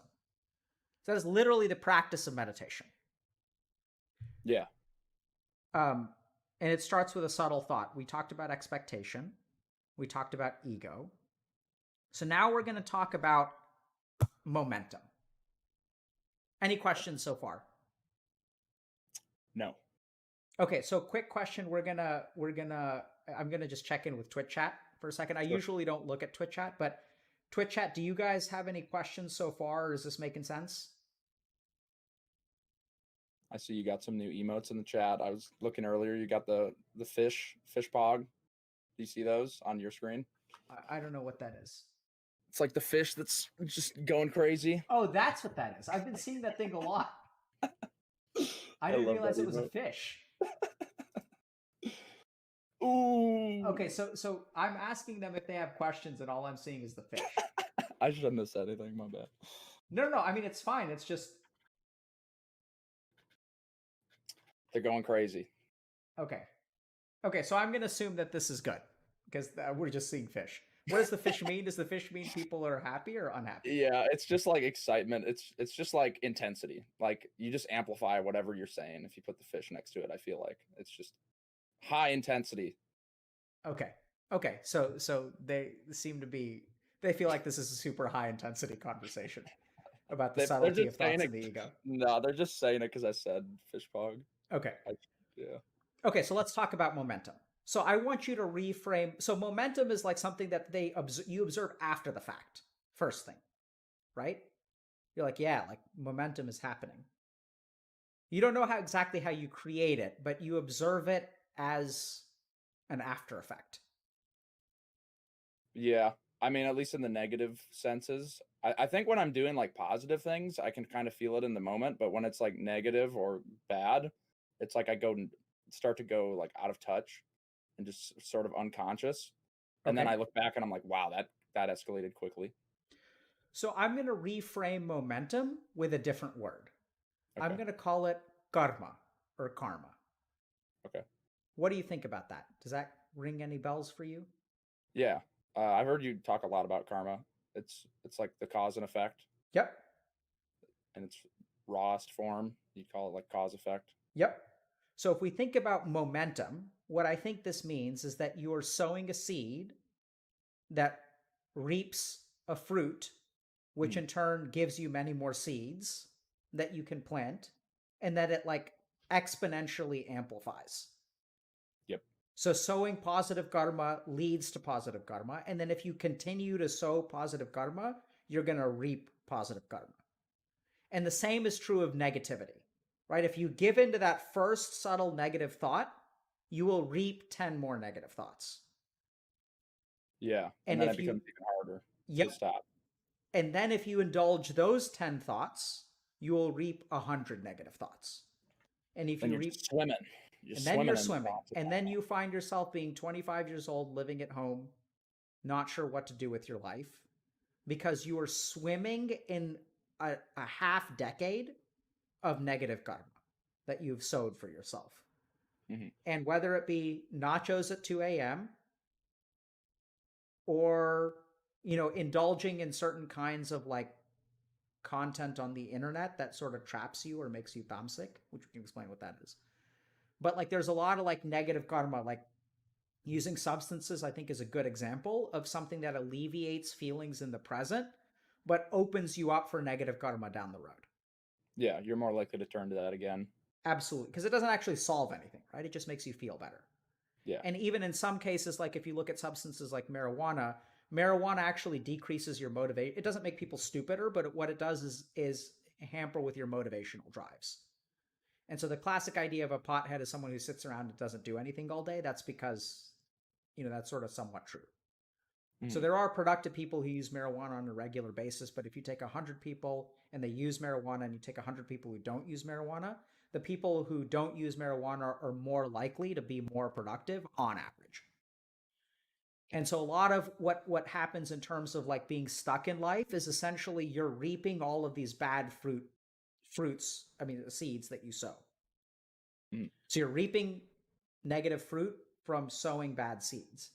So that is literally the practice of meditation. Yeah. And it starts with a subtle thought. We talked about expectation. We talked about ego. So now we're going to talk about momentum. Any questions so far? No. Okay, so quick question. I'm gonna just check in with Twitch chat for a second. I usually don't look at Twitch chat, but Twitch chat, do you guys have any questions so far? Or is this making sense? I see you got some new emotes in the chat. I was looking earlier. You got the fish pog. Do you see those on your screen? I don't know what that is. It's like the fish that's just going crazy. Oh, that's what that is. I've been seeing that thing a lot. I didn't realize it was a fish. Ooh. Okay, so I'm asking them if they have questions, and all I'm seeing is the fish. I shouldn't have said anything. My bad. No. I mean, it's fine. It's just they're going crazy. Okay. So I'm gonna assume that this is good because we're just seeing fish. What does the fish mean? Does the fish mean people are happy or unhappy? Yeah, it's just like excitement. It's just like intensity. Like you just amplify whatever you're saying if you put the fish next to it. I feel like it's just high intensity. Okay. So they seem to be. They feel like this is a super high intensity conversation about the subtlety of thoughts of the ego. No, they're just saying it because I said fish pog. Okay. Yeah. Okay, so let's talk about momentum. So I want you to reframe. So momentum is like something that you observe after the fact. First thing, right? You're like, yeah, like momentum is happening. You don't know exactly how you create it, but you observe it as an after effect. Yeah. I mean, at least in the negative senses. I think when I'm doing like positive things, I can kind of feel it in the moment. But when it's like negative or bad, it's like I start to go like out of touch and just sort of unconscious. And then I look back and I'm like, wow, that escalated quickly. So I'm going to reframe momentum with a different word. Okay. I'm going to call it karma or karma. Okay. What do you think about that? Does that ring any bells for you? Yeah. I've heard you talk a lot about karma. It's like the cause and effect. Yep. And its rawest form, you call it like cause effect. Yep. So if we think about momentum, what I think this means is that you are sowing a seed that reaps a fruit, which in turn gives you many more seeds that you can plant, and that it like exponentially amplifies. Yep. So sowing positive karma leads to positive karma. And then if you continue to sow positive karma, you're going to reap positive karma. And the same is true of negativity, right? If you give into that first subtle negative thought, you will reap 10 more negative thoughts. Yeah. And then it becomes even harder to stop. And then if you indulge those 10 thoughts, you will reap 100 negative thoughts. And if you reap swimming. You're swimming. And then you find yourself being 25 years old, living at home, not sure what to do with your life, because you are swimming in a half decade of negative karma that you've sowed for yourself. Mm-hmm. And whether it be nachos at 2 a.m. or, indulging in certain kinds of like content on the internet that sort of traps you or makes you tamasic, which we can explain what that is. But like there's a lot of like negative karma, like using substances, I think is a good example of something that alleviates feelings in the present, but opens you up for negative karma down the road. Yeah, you're more likely to turn to that again. Absolutely, because it doesn't actually solve anything, right? It just makes you feel better. Yeah. And even in some cases, like if you look at substances like marijuana actually decreases your motivation. It doesn't make people stupider, but what it does is hamper with your motivational drives. And so the classic idea of a pothead is someone who sits around and doesn't do anything all day. That's because, that's sort of somewhat true. Mm. So there are productive people who use marijuana on a regular basis, but if you take 100 people and they use marijuana and you take 100 people who don't use marijuana, the people who don't use marijuana are more likely to be more productive on average. And so a lot of what happens in terms of like being stuck in life is essentially you're reaping all of these bad seeds that you sow. Mm. So you're reaping negative fruit from sowing bad seeds.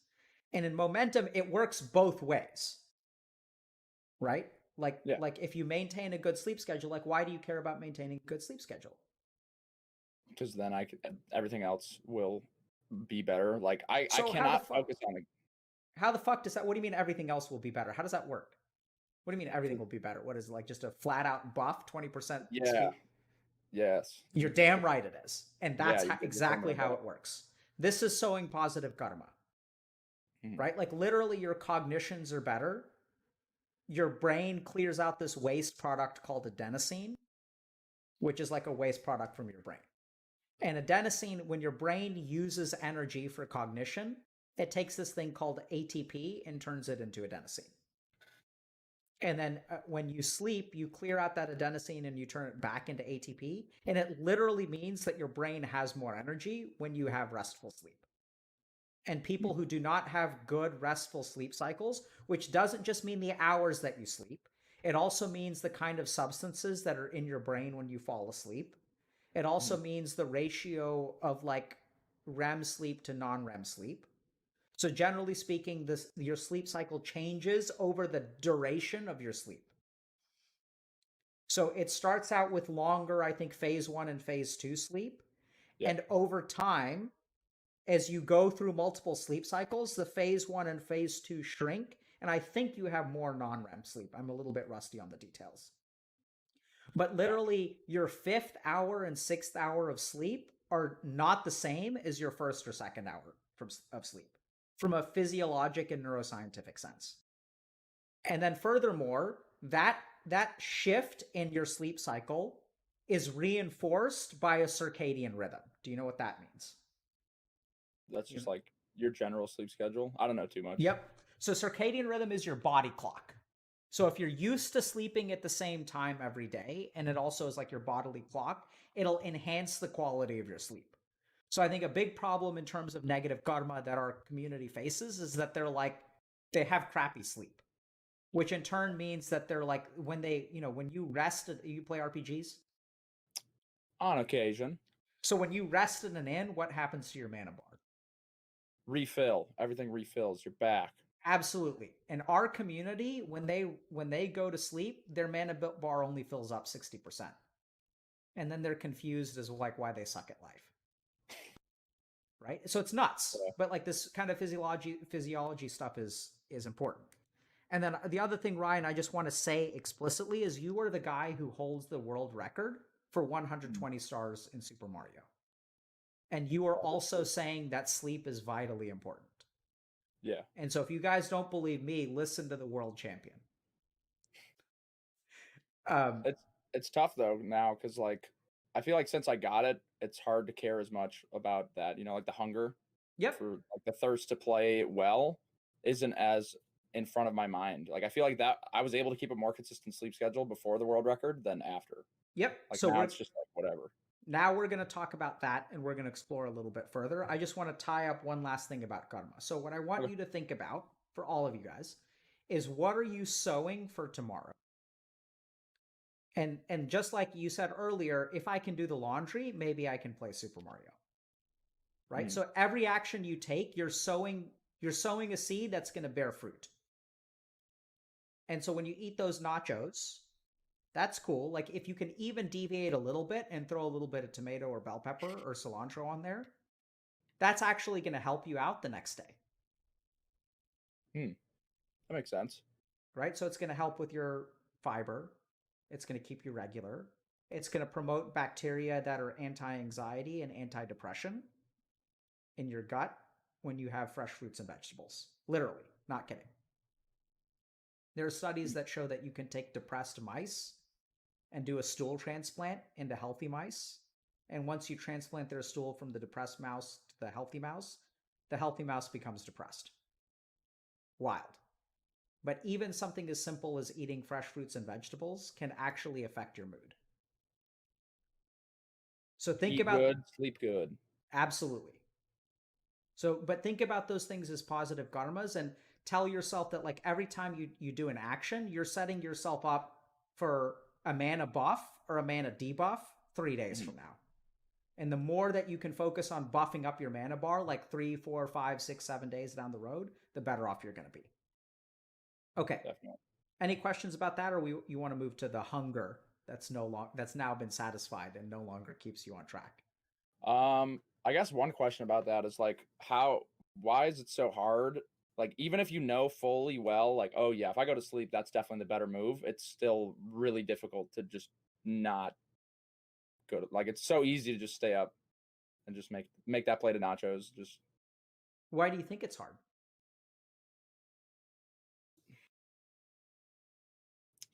And in momentum, it works both ways, right? Like if you maintain a good sleep schedule, like why do you care about maintaining a good sleep schedule? Because then everything else will be better. Like I cannot focus on it. How the fuck does that, what do you mean everything else will be better? How does that work? What do you mean everything will be better? What is it, like just a flat out buff 20% Yeah. speed? Yes. You're damn right it is. And that's you get your exactly stamina how back. it works. This is sowing positive karma, Mhm. right? Like literally your cognitions are better. Your brain clears out this waste product called adenosine, which is like a waste product from your brain. And adenosine, when your brain uses energy for cognition, it takes this thing called ATP and turns it into adenosine. And then when you sleep, you clear out that adenosine and you turn it back into ATP. And it literally means that your brain has more energy when you have restful sleep. And people who do not have good restful sleep cycles, which doesn't just mean the hours that you sleep, it also means the kind of substances that are in your brain when you fall asleep. It also means the ratio of like REM sleep to non-REM sleep. So generally speaking, your sleep cycle changes over the duration of your sleep. So it starts out with longer, I think, phase 1 and phase 2 sleep. Yeah. And over time, as you go through multiple sleep cycles, the phase 1 and phase 2 shrink. And I think you have more non-REM sleep. I'm a little bit rusty on the details. But literally, your 5th hour and 6th hour of sleep are not the same as your 1st or 2nd hour of sleep from a physiologic and neuroscientific sense. And then furthermore, that shift in your sleep cycle is reinforced by a circadian rhythm. Do you know what that means? That's just like your general sleep schedule. I don't know too much. Yep. So circadian rhythm is your body clock. So if you're used to sleeping at the same time every day, and it also is like your bodily clock, it'll enhance the quality of your sleep. So I think a big problem in terms of negative karma that our community faces is that they have crappy sleep, which in turn means that they're like, when you rest, you play RPGs? On occasion. So when you rest in an inn, what happens to your mana bar? Refill. Everything refills. You're back. Absolutely. In our community, when they go to sleep, their mana bar only fills up 60%. And then they're confused as like why they suck at life. Right? So it's nuts. Yeah. But like this kind of physiology stuff is important. And then the other thing, Ryan, I just want to say explicitly is you are the guy who holds the world record for 120 stars in Super Mario. And you are also saying that sleep is vitally important. Yeah. And so if you guys don't believe me, listen to the world champion. It's tough though now because like I feel like since I got it, it's hard to care as much about that. You know, like the hunger for like the thirst to play well isn't as in front of my mind. Like I feel like that I was able to keep a more consistent sleep schedule before the world record than after. Yep. Like So now it's just like whatever. Now we're going to talk about that and we're going to explore a little bit further. I just want to tie up one last thing about karma. So what I want you to think about for all of you guys is what are you sowing for tomorrow? And just like you said earlier, if I can do the laundry, maybe I can play Super Mario. Right? So every action you take, you're sowing a seed that's going to bear fruit. And so when you eat those nachos, that's cool. Like if you can even deviate a little bit and throw a little bit of tomato or bell pepper or cilantro on there, that's actually going to help you out the next day. That makes sense. Right? So it's going to help with your fiber. It's going to keep you regular. It's going to promote bacteria that are anti-anxiety and anti-depression in your gut when you have fresh fruits and vegetables. Literally, not kidding. There are studies that show that you can take depressed mice and do a stool transplant into healthy mice. And once you transplant their stool from the depressed mouse to the healthy mouse becomes depressed. Wild. But even something as simple as eating fresh fruits and vegetables can actually affect your mood. So think Eat about good, sleep good. Absolutely. So, but think about those things as positive karmas and tell yourself that like every time you do an action, you're setting yourself up for a mana buff or a mana debuff 3 days from now. And the more that you can focus on buffing up your mana bar, like 3, 4, 5, 6, 7 days down the road, the better off you're going to be. Okay. Definitely. Any questions about that, or you want to move to the hunger that's now been satisfied and no longer keeps you on track? I guess one question about that is like why is it so hard? Like, even if you know fully well, like, oh yeah, if I go to sleep, that's definitely the better move, it's still really difficult to just not go to, like, it's so easy to just stay up and just make that plate of nachos. Just Why do you think it's hard?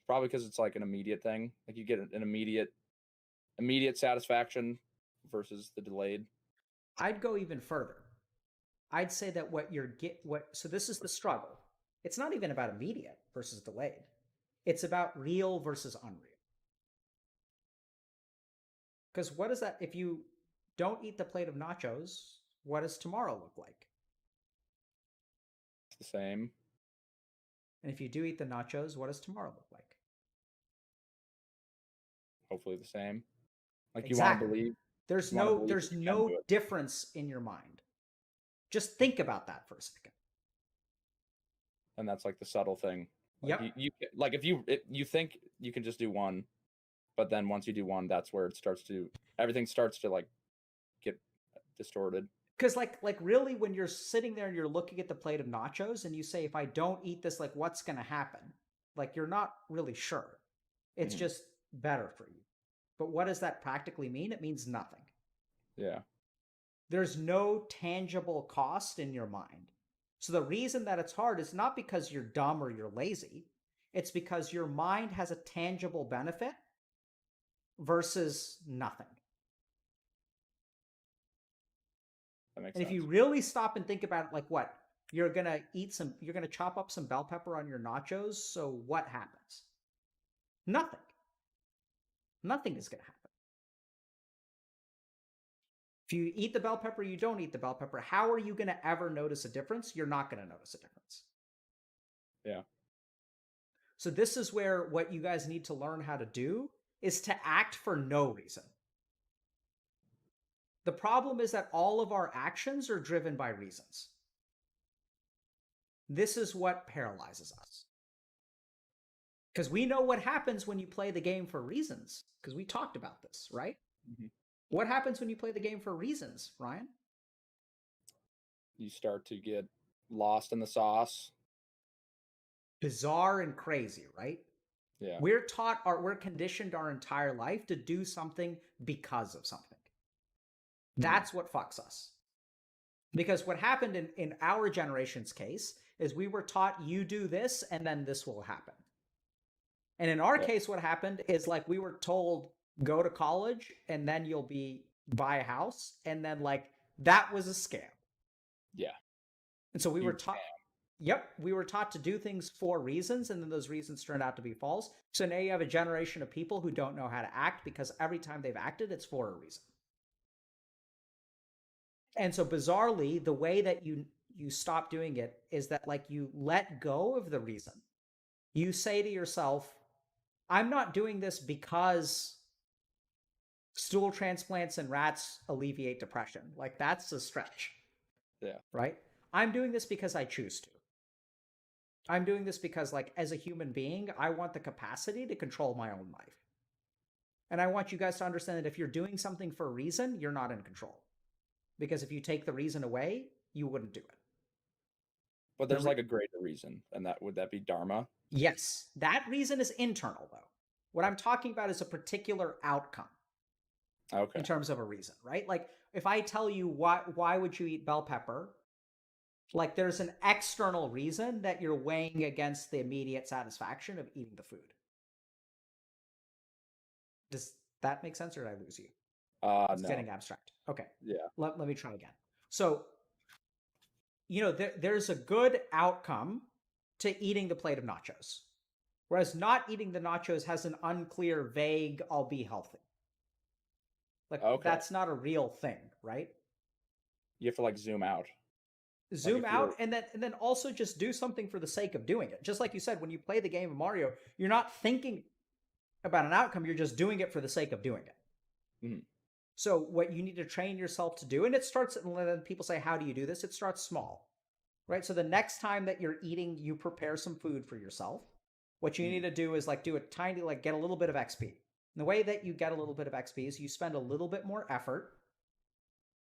probably because it's like an immediate thing. Like, you get an immediate satisfaction versus the delayed. I'd go even further. I'd say that so this is the struggle. It's not even about immediate versus delayed. It's about real versus unreal. Because what is that? If you don't eat the plate of nachos, what does tomorrow look like? It's the same. And if you do eat the nachos, what does tomorrow look like? Hopefully the same. Like, Exactly. you want to believe. There's you wanna no believe there's that you can no do it. difference in your mind. Just think about that for a second. And that's like the subtle thing. Like, Yep. you like, if you think you can just do one, but then once you do one, that's where everything starts to like get distorted. Because like really, when you're sitting there and you're looking at the plate of nachos and you say, if I don't eat this, like what's gonna happen? Like you're not really sure. It's Mhm. just better for you. But what does that practically mean? It means nothing. Yeah. There's no tangible cost in your mind. So the reason that it's hard is not because you're dumb or you're lazy. It's because your mind has a tangible benefit versus nothing. That makes And sense. if you really stop and think about it, like what? You're going to chop up some bell pepper on your nachos. So what happens? Nothing. Nothing is going to happen. If you eat the bell pepper, you don't eat the bell pepper, how are you going to ever notice a difference? You're not going to notice a difference. Yeah. So this is where what you guys need to learn how to do is to act for no reason. The problem is that all of our actions are driven by reasons. This is what paralyzes us. Because we know what happens when you play the game for reasons, because we talked about this, right? Mm-hmm. What happens when you play the game for reasons, Ryan? You start to get lost in the sauce. Bizarre and crazy, right? Yeah. We're conditioned our entire life to do something because of something. That's what fucks us. Because what happened in our generation's case is we were taught you do this and then this will happen. And in our case, what happened is like we were told go to college and then you'll buy a house. And then like that was a scam. Yeah. And so we were taught, we were taught to do things for reasons. And then those reasons turned out to be false. So now you have a generation of people who don't know how to act because every time they've acted, it's for a reason. And so bizarrely, the way that you stop doing it is that like you let go of the reason. You say to yourself, I'm not doing this because stool transplants and rats alleviate depression. Like that's a stretch. Yeah. Right? I'm doing this because I choose to. I'm doing this because like as a human being, I want the capacity to control my own life. And I want you guys to understand that if you're doing something for a reason, you're not in control. Because if you take the reason away, you wouldn't do it. But there's like a greater reason, and would that be Dharma? Yes. That reason is internal, though. What I'm talking about is a particular outcome. Okay. In terms of a reason, right? Like if I tell you why would you eat bell pepper? Like there's an external reason that you're weighing against the immediate satisfaction of eating the food. Does that make sense, or did I lose you? It's No. getting abstract. Okay. Yeah. Let me try again. So, there's a good outcome to eating the plate of nachos, whereas not eating the nachos has an unclear, vague, I'll be healthy. Like that's not a real thing, right? You have to like zoom out. Zoom out and then also just do something for the sake of doing it. Just like you said, when you play the game of Mario, you're not thinking about an outcome, you're just doing it for the sake of doing it. Mm-hmm. So what you need to train yourself to do, and it starts, and then people say, how do you do this? It starts small, right? So the next time that you're eating, you prepare some food for yourself. What you need to do is like do a tiny, like get a little bit of XP. And the way that you get a little bit of XP is you spend a little bit more effort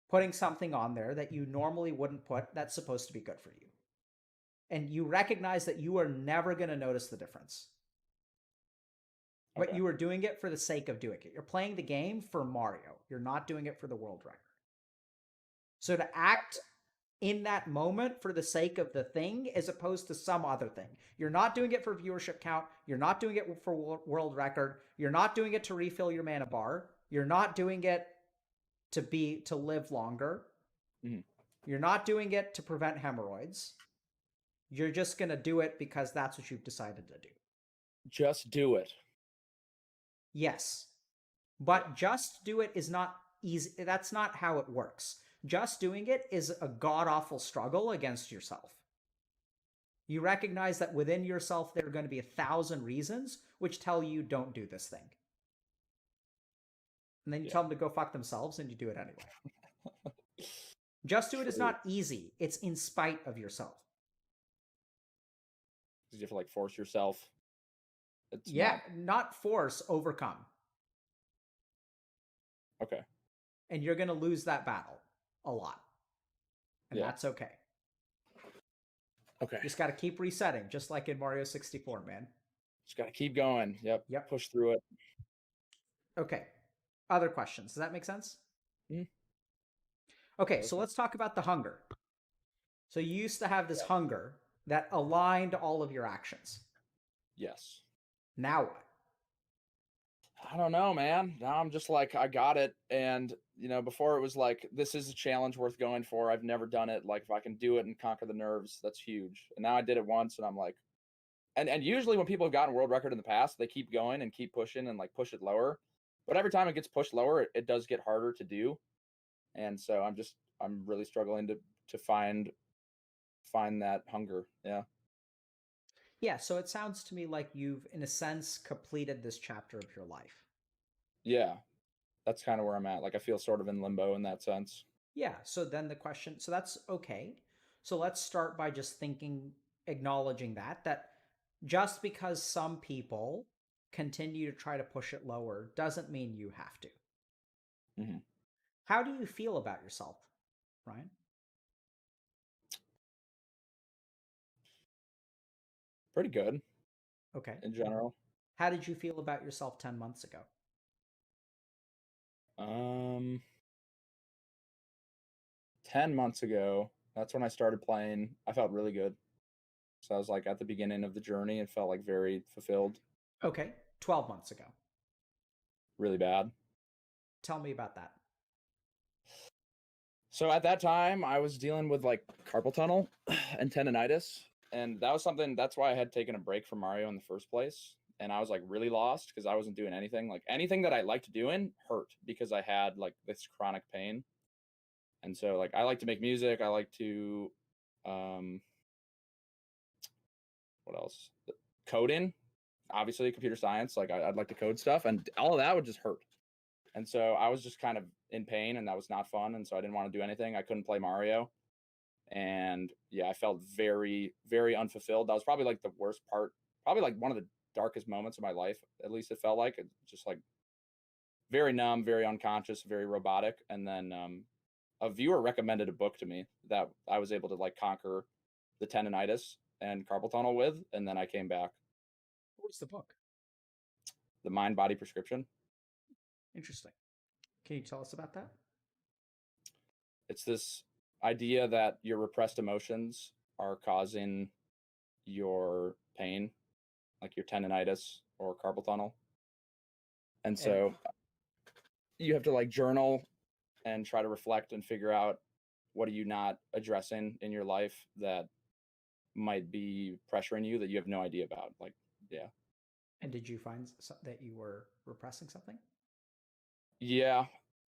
putting something on there that you normally wouldn't put that's supposed to be good for you. and you recognize that you are never going to notice the difference. But Okay. you are doing it for the sake of doing it. You're playing the game for Mario. You're not doing it for the world record. So to act in that moment for the sake of the thing as opposed to some other thing. You're not doing it for viewership count. You're not doing it for world record. You're not doing it to refill your mana bar. You're not doing it to live longer. Mhm. You're not doing it to prevent hemorrhoids. You're just going to do it because that's what you've decided to do. Just do it. Yes. But just do it is not easy. That's not how it works. Just doing it is a god-awful struggle against yourself. You recognize that within yourself there are going to be 1,000 reasons which tell you don't do this thing. And then you tell them to go fuck themselves and you do it anyway. Just do it is not easy. It's in spite of yourself. You have to like force yourself. It's not force, overcome. Okay. And you're going to lose that battle a lot. And that's okay. Okay. You just got to keep resetting, just like in Mario 64, man. Just got to keep going. Yep. Push through it. Okay. Other questions? Does that make sense? Mm-hmm. Okay, so let's talk about the hunger. So you used to have this hunger that aligned all of your actions. Yes. Now what? I don't know, man. Now I'm just like, I got it. And, before it was like, this is a challenge worth going for. I've never done it. Like, if I can do it and conquer the nerves, that's huge. And now I did it once and I'm like, and usually when people have gotten world record in the past, they keep going and keep pushing and like push it lower. But every time it gets pushed lower, it does get harder to do. And so I'm really struggling to find that hunger. Yeah. Yeah, so it sounds to me like you've, in a sense, completed this chapter of your life. Yeah, that's kind of where I'm at. Like, I feel sort of in limbo in that sense. Yeah, so then the question, so that's okay. So let's start by just acknowledging that just because some people continue to try to push it lower doesn't mean you have to. Mm-hmm. How do you feel about yourself, Ryan? Pretty good. Okay. In general. How did you feel about yourself 10 months ago? 10 months ago, that's when I started playing. I felt really good. So I was like at the beginning of the journey and felt like very fulfilled. Okay. 12 months ago. Really bad. Tell me about that. So at that time, I was dealing with like carpal tunnel and tendonitis. And that's why I had taken a break from Mario in the first place. And I was like really lost because I wasn't doing anything. Like anything that I liked doing hurt because I had like this chronic pain. And so like I like to make music. I like to what else? Coding, obviously computer science. Like I'd like to code stuff, and all of that would just hurt. And so I was just kind of in pain, and that was not fun. And so I didn't want to do anything. I couldn't play Mario. And yeah, I felt very, very unfulfilled. That was probably like the worst part, probably like one of the darkest moments of my life. At least it felt like it, just like very numb, very unconscious, very robotic. And then a viewer recommended a book to me that I was able to like conquer the tendonitis and carpal tunnel with. And then I came back. What was the book? The Mind Body Prescription. Interesting. Can you tell us about that? It's this idea that your repressed emotions are causing your pain, like your tendonitis or carpal tunnel. And so you have to like journal and try to reflect and figure out what are you not addressing in your life that might be pressuring you that you have no idea about. Like, yeah. And did you find that you were repressing something? Yeah,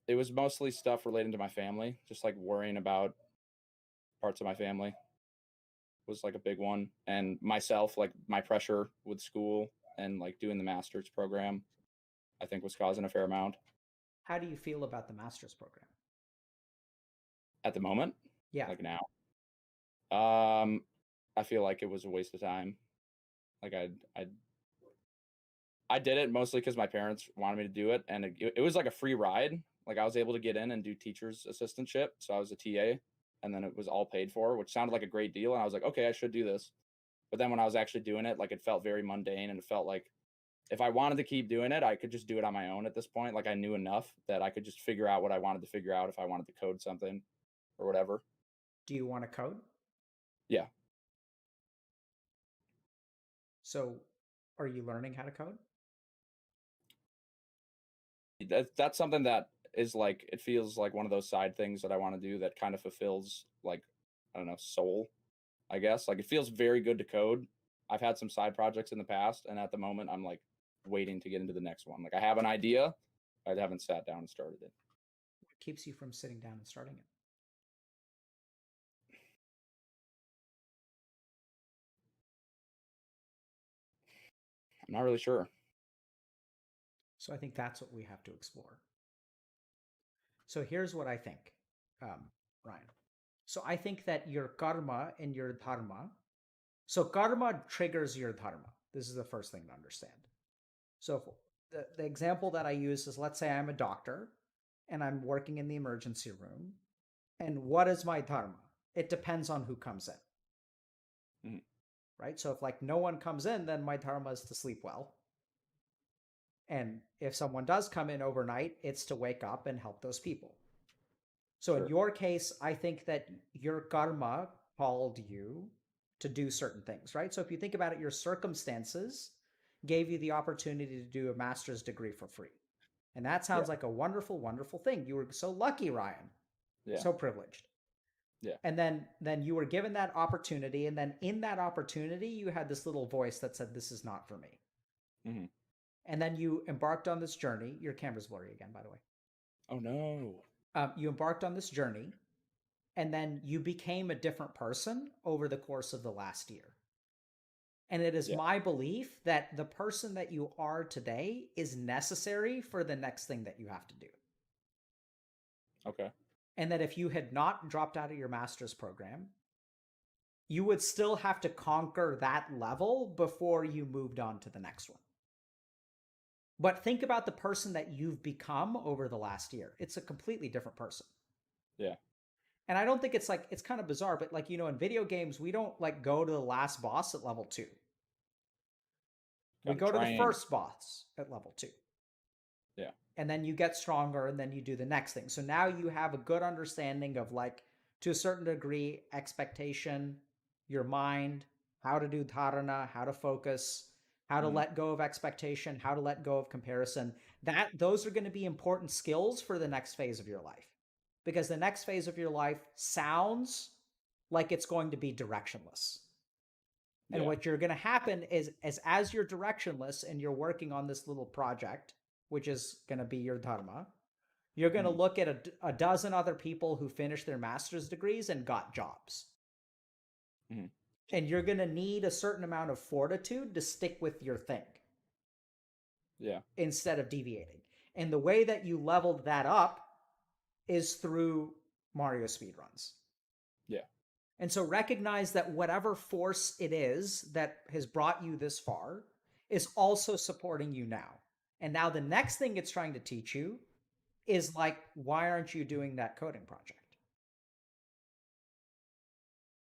it was mostly stuff relating to my family, just like worrying about parts of my family was like a big one. And myself, like my pressure with school and like doing the master's program, I think was causing a fair amount. How do you feel about the master's program? At the moment? Yeah. Like now? I feel like it was a waste of time. Like I did it mostly because my parents wanted me to do it, and it was like a free ride. Like I was able to get in and do teacher's assistantship, so I was a TA, and then it was all paid for, which sounded like a great deal. And I was like, okay, I should do this. But then when I was actually doing it, like it felt very mundane, and it felt like if I wanted to keep doing it, I could just do it on my own at this point. Like I knew enough that I could just figure out what I wanted to figure out if I wanted to code something or whatever. Do you want to code? Yeah. So are you learning how to code? That's something that is like, it feels like one of those side things that I want to do that kind of fulfills, like, I don't know, soul, I guess. Like it feels very good to code. I've had some side projects in the past, and at the moment I'm like waiting to get into the next one. Like I have an idea, I haven't sat down and started it. What keeps you from sitting down and starting it? I'm not really sure. So I think that's what we have to explore. So here's what I think, Ryan. So I think that your karma and your dharma. So karma triggers your dharma. This is the first thing to understand. So the example that I use is, let's say I'm a doctor and I'm working in the emergency room. And what is my dharma? It depends on who comes in. Mm-hmm. Right? So if like no one comes in, then my dharma is to sleep well. And if someone does come in overnight, it's to wake up and help those people. So Sure. in your case, I think that your karma called you to do certain things, right? So if you think about it, your circumstances gave you the opportunity to do a master's degree for free. And that sounds like a wonderful, wonderful thing. You were so lucky, Ryan. Yeah. So privileged. Yeah. And then you were given that opportunity. And then in that opportunity, you had this little voice that said, this is not for me. Mm-hmm. And then you embarked on this journey. Your camera's blurry again, by the way. Oh, no. You embarked on this journey, and then you became a different person over the course of the last year. And it is my belief that the person that you are today is necessary for the next thing that you have to do. Okay. And that if you had not dropped out of your master's program, you would still have to conquer that level before you moved on to the next one. But think about the person that you've become over the last year. It's a completely different person. Yeah. And I don't think it's like, it's kind of bizarre, but like, you know, in video games, we don't like go to the last boss at level 2. We go to the first boss at level 2. Yeah. And then you get stronger, and then you do the next thing. So now you have a good understanding of, like, to a certain degree, expectation, your mind, how to do dharana, how to focus, how to let go of expectation, how to let go of comparison. Those are going to be important skills for the next phase of your life. Because the next phase of your life sounds like it's going to be directionless. And what you're going to happen is as you're directionless and you're working on this little project, which is going to be your dharma, you're going to look at a dozen other people who finished their master's degrees and got jobs. Mm-hmm. And you're going to need a certain amount of fortitude to stick with your thing. Yeah. Instead of deviating. And the way that you leveled that up is through Mario speedruns. Yeah. And so recognize that whatever force it is that has brought you this far is also supporting you now. And now the next thing it's trying to teach you is like, why aren't you doing that coding project?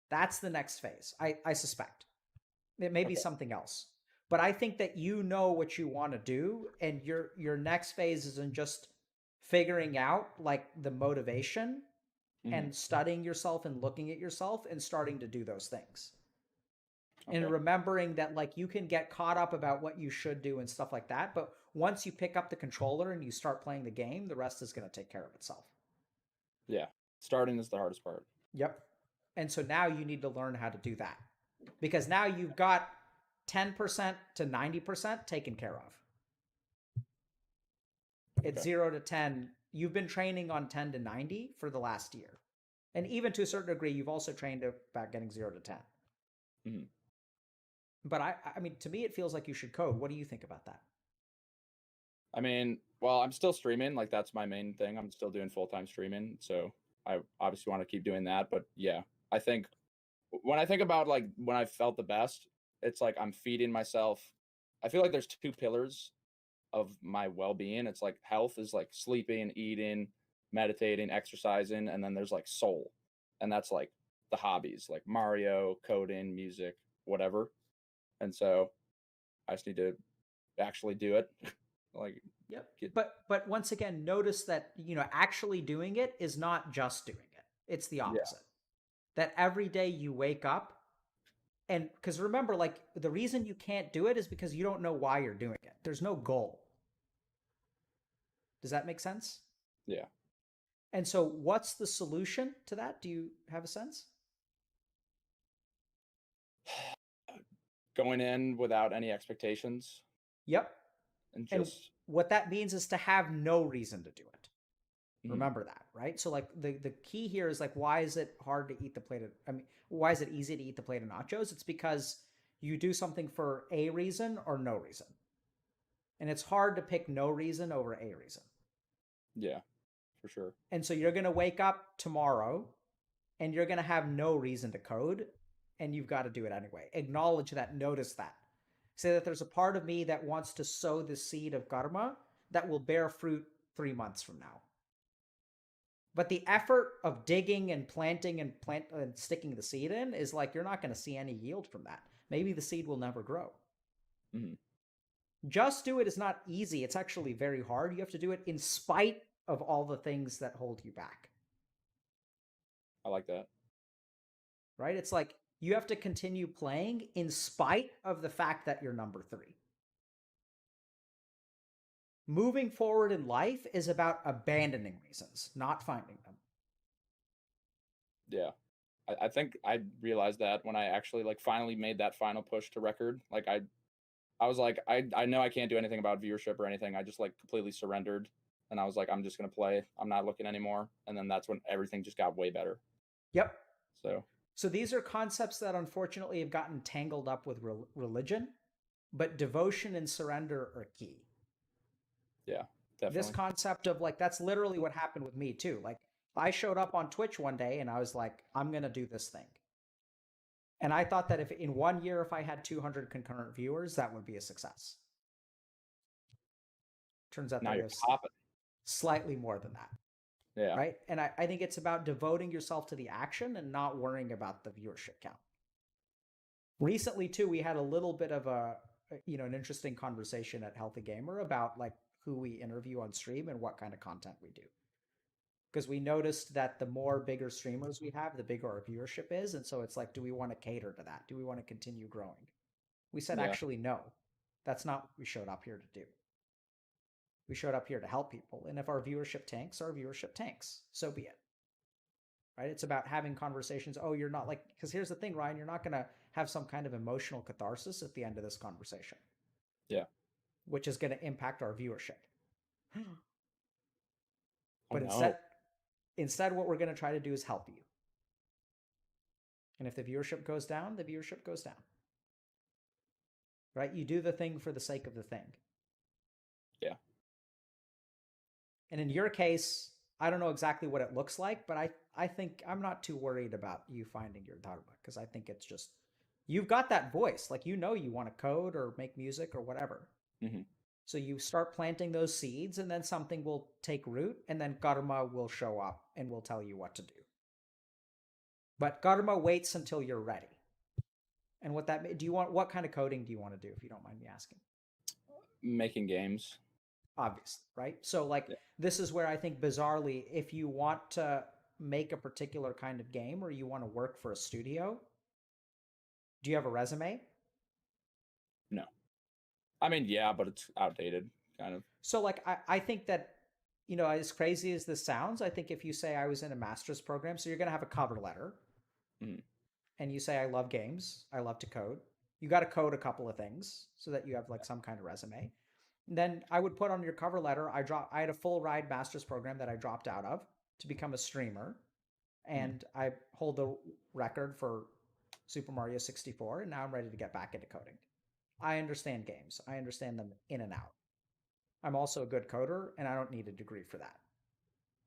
That's the next phase, I suspect. It may be something else. But I think that you know what you want to do, and your next phase isn't just figuring out like the motivation and studying yourself and looking at yourself and starting to do those things. Okay. And remembering that like you can get caught up about what you should do and stuff like that, but once you pick up the controller and you start playing the game, the rest is going to take care of itself. Yeah. Starting is the hardest part. Yep. And so now you need to learn how to do that. Because now you've got 10% to 90% taken care of. It's 0 to 10. You've been training on 10 to 90 for the last year. And even to a certain degree, you've also trained about getting 0 to 10. Mm-hmm. But I mean, to me, it feels like you should code. What do you think about that? I mean, well, I'm still streaming. Like, that's my main thing. I'm still doing full-time streaming. So I obviously want to keep doing that. But yeah, I think when I think about like when I felt the best, it's like I'm feeding myself. I feel like there's 2 pillars of my well-being. It's like health is like sleeping, eating, meditating, exercising, and then there's like soul. and that's like the hobbies, like Mario, coding, music, whatever. And so I just need to actually do it. Like, Yep. get, But once again, notice that, actually doing it is not just doing it. It's the yeah, opposite. That every day you wake up, and because remember, like, the reason you can't do it is because you don't know why you're doing it. There's no goal. Does that make sense? yeah. And so what's the solution to that? Do you have a sense? Going in without any expectations Yep. and And just what that means is to have no reason to do it. mhm, Remember that, right? So like the key here is like, why is it hard to eat the plate of, why is it easy to eat the plate of nachos? It's because you do something for a reason or no reason. And it's hard to pick no reason over a reason. yeah, for sure. And so you're going to wake up tomorrow and you're going to have no reason to code, and you've got to do it anyway. Acknowledge that, notice that. Say that there's a part of me that wants to sow the seed of karma that will bear fruit 3 months from now. But the effort of digging and planting and sticking the seed in is like, you're not going to see any yield from that. Maybe the seed will never grow. Mm-hmm. Just do it is not easy. It's actually very hard. You have to do it in spite of all the things that hold you back. I like that. Right? It's like you have to continue playing in spite of the fact that you're number 3. Moving forward in life is about abandoning reasons, not finding them. Yeah. I think I realized that when I actually like finally made that final push to record. Like I was like, I know I can't do anything about viewership or anything. I just like completely surrendered. And I was like, I'm just gonna play. I'm not looking anymore. And then that's when everything just got way better. Yep. So these are concepts that unfortunately have gotten tangled up with religion, but devotion and surrender are key. yeah, definitely. This concept of like, that's literally what happened with me too. Like, I showed up on Twitch one day and I was like, I'm going to do this thing. And I thought that if in 1 year, if I had 200 concurrent viewers, that would be a success. Turns out Now that you're was popping. slightly more than that. Yeah. Right. And I think it's about devoting yourself to the action and not worrying about the viewership count. Recently, too, we had a little bit of an interesting conversation at Healthy Gamer about like who we interview on stream and what kind of content we do. Because we noticed that the more bigger streamers we have, the bigger our viewership is. And so it's like, do we want to cater to that? Do we want to continue growing? We said, Yeah. actually, no. That's not what we showed up here to do. We showed up here to help people. And if our viewership tanks, our viewership tanks. So be it. Right? It's about having conversations. Oh, you're not like, because here's the thing, Ryan, you're not going to have some kind of emotional catharsis at the end of this conversation. Yeah. Which is going to impact our viewership. Oh, But no. instead, what we're going to try to do is help you. And if the viewership goes down, the viewership goes down. Right? You do the thing for the sake of the thing. Yeah. And in your case, I don't know exactly what it looks like, but I think I'm not too worried about you finding your dharma, because I think it's just, you've got that voice. Like, you want to code or make music or whatever. Mm-hmm. So you start planting those seeds, and then something will take root, and then karma will show up and will tell you what to do. But karma waits until you're ready. And what kind of coding do you want to do, if you don't mind me asking? Making games. Obviously, right? So like, This is where I think bizarrely, if you want to make a particular kind of game or you want to work for a studio, do you have a resume? No. I mean, yeah, but it's outdated, kind of. So like, I think that, as crazy as this sounds, I think if you say I was in a master's program, so you're going to have a cover letter, and you say, I love games, I love to code. You got to code a couple of things so that you have like some kind of resume. And then I would put on your cover letter, I had a full ride master's program that I dropped out of to become a streamer. And I hold the record for Super Mario 64, and now I'm ready to get back into coding. I understand games. I understand them in and out. I'm also a good coder, and I don't need a degree for that.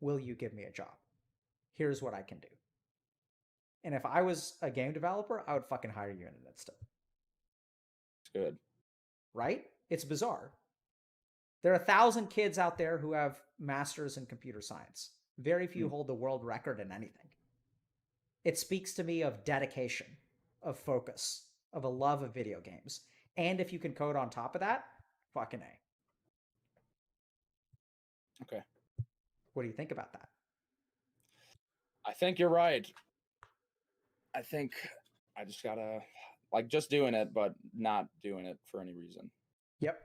Will you give me a job? Here's what I can do. And if I was a game developer, I would fucking hire you in an instant. It's good. Right? It's bizarre. There are 1,000 kids out there who have masters in computer science. Very few hold the world record in anything. It speaks to me of dedication, of focus, of a love of video games. And if you can code on top of that, fucking A. Okay. What do you think about that? I think you're right. I think I just gotta like just doing it, but not doing it for any reason. Yep.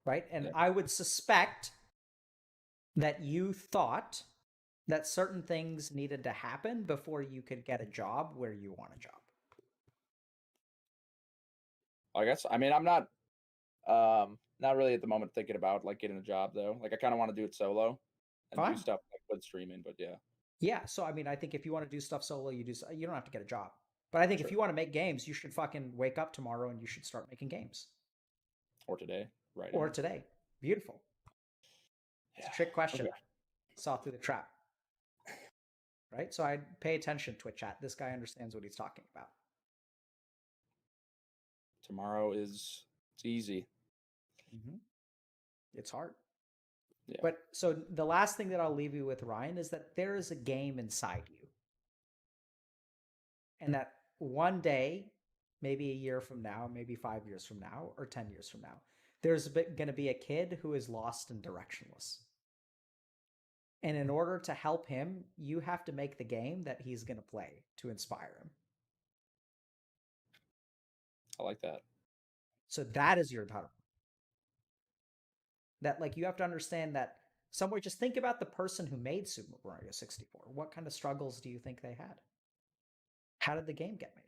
Right? And Yeah. I would suspect that you thought that certain things needed to happen before you could get a job where you want a job. I guess I mean I'm not really at the moment thinking about like getting a job though. Like I kind of want to do it solo and do Fine. stuff like with streaming, but yeah. Yeah, so I mean, I think if you want to do stuff solo, you don't have to get a job. But I think if Sure. you want to make games, you should fucking wake up tomorrow and you should start making games. Or today, right? Or today. Beautiful. It's a trick question. Okay. Saw through the trap. Right? So I pay attention, Twitch chat. This guy understands what he's talking about. Tomorrow it's easy. Mm-hmm. It's hard. Yeah. But so the last thing that I'll leave you with, Ryan, is that there is a game inside you. And that one day, maybe a year from now, maybe 5 years from now, or 10 years from now, there's going to be a kid who is lost and directionless. And in order to help him, you have to make the game that he's going to play to inspire him. I like that. So that is your dharma. That, like, you have to understand that somewhere, just think about the person who made Super Mario 64. What kind of struggles do you think they had? How did the game get made?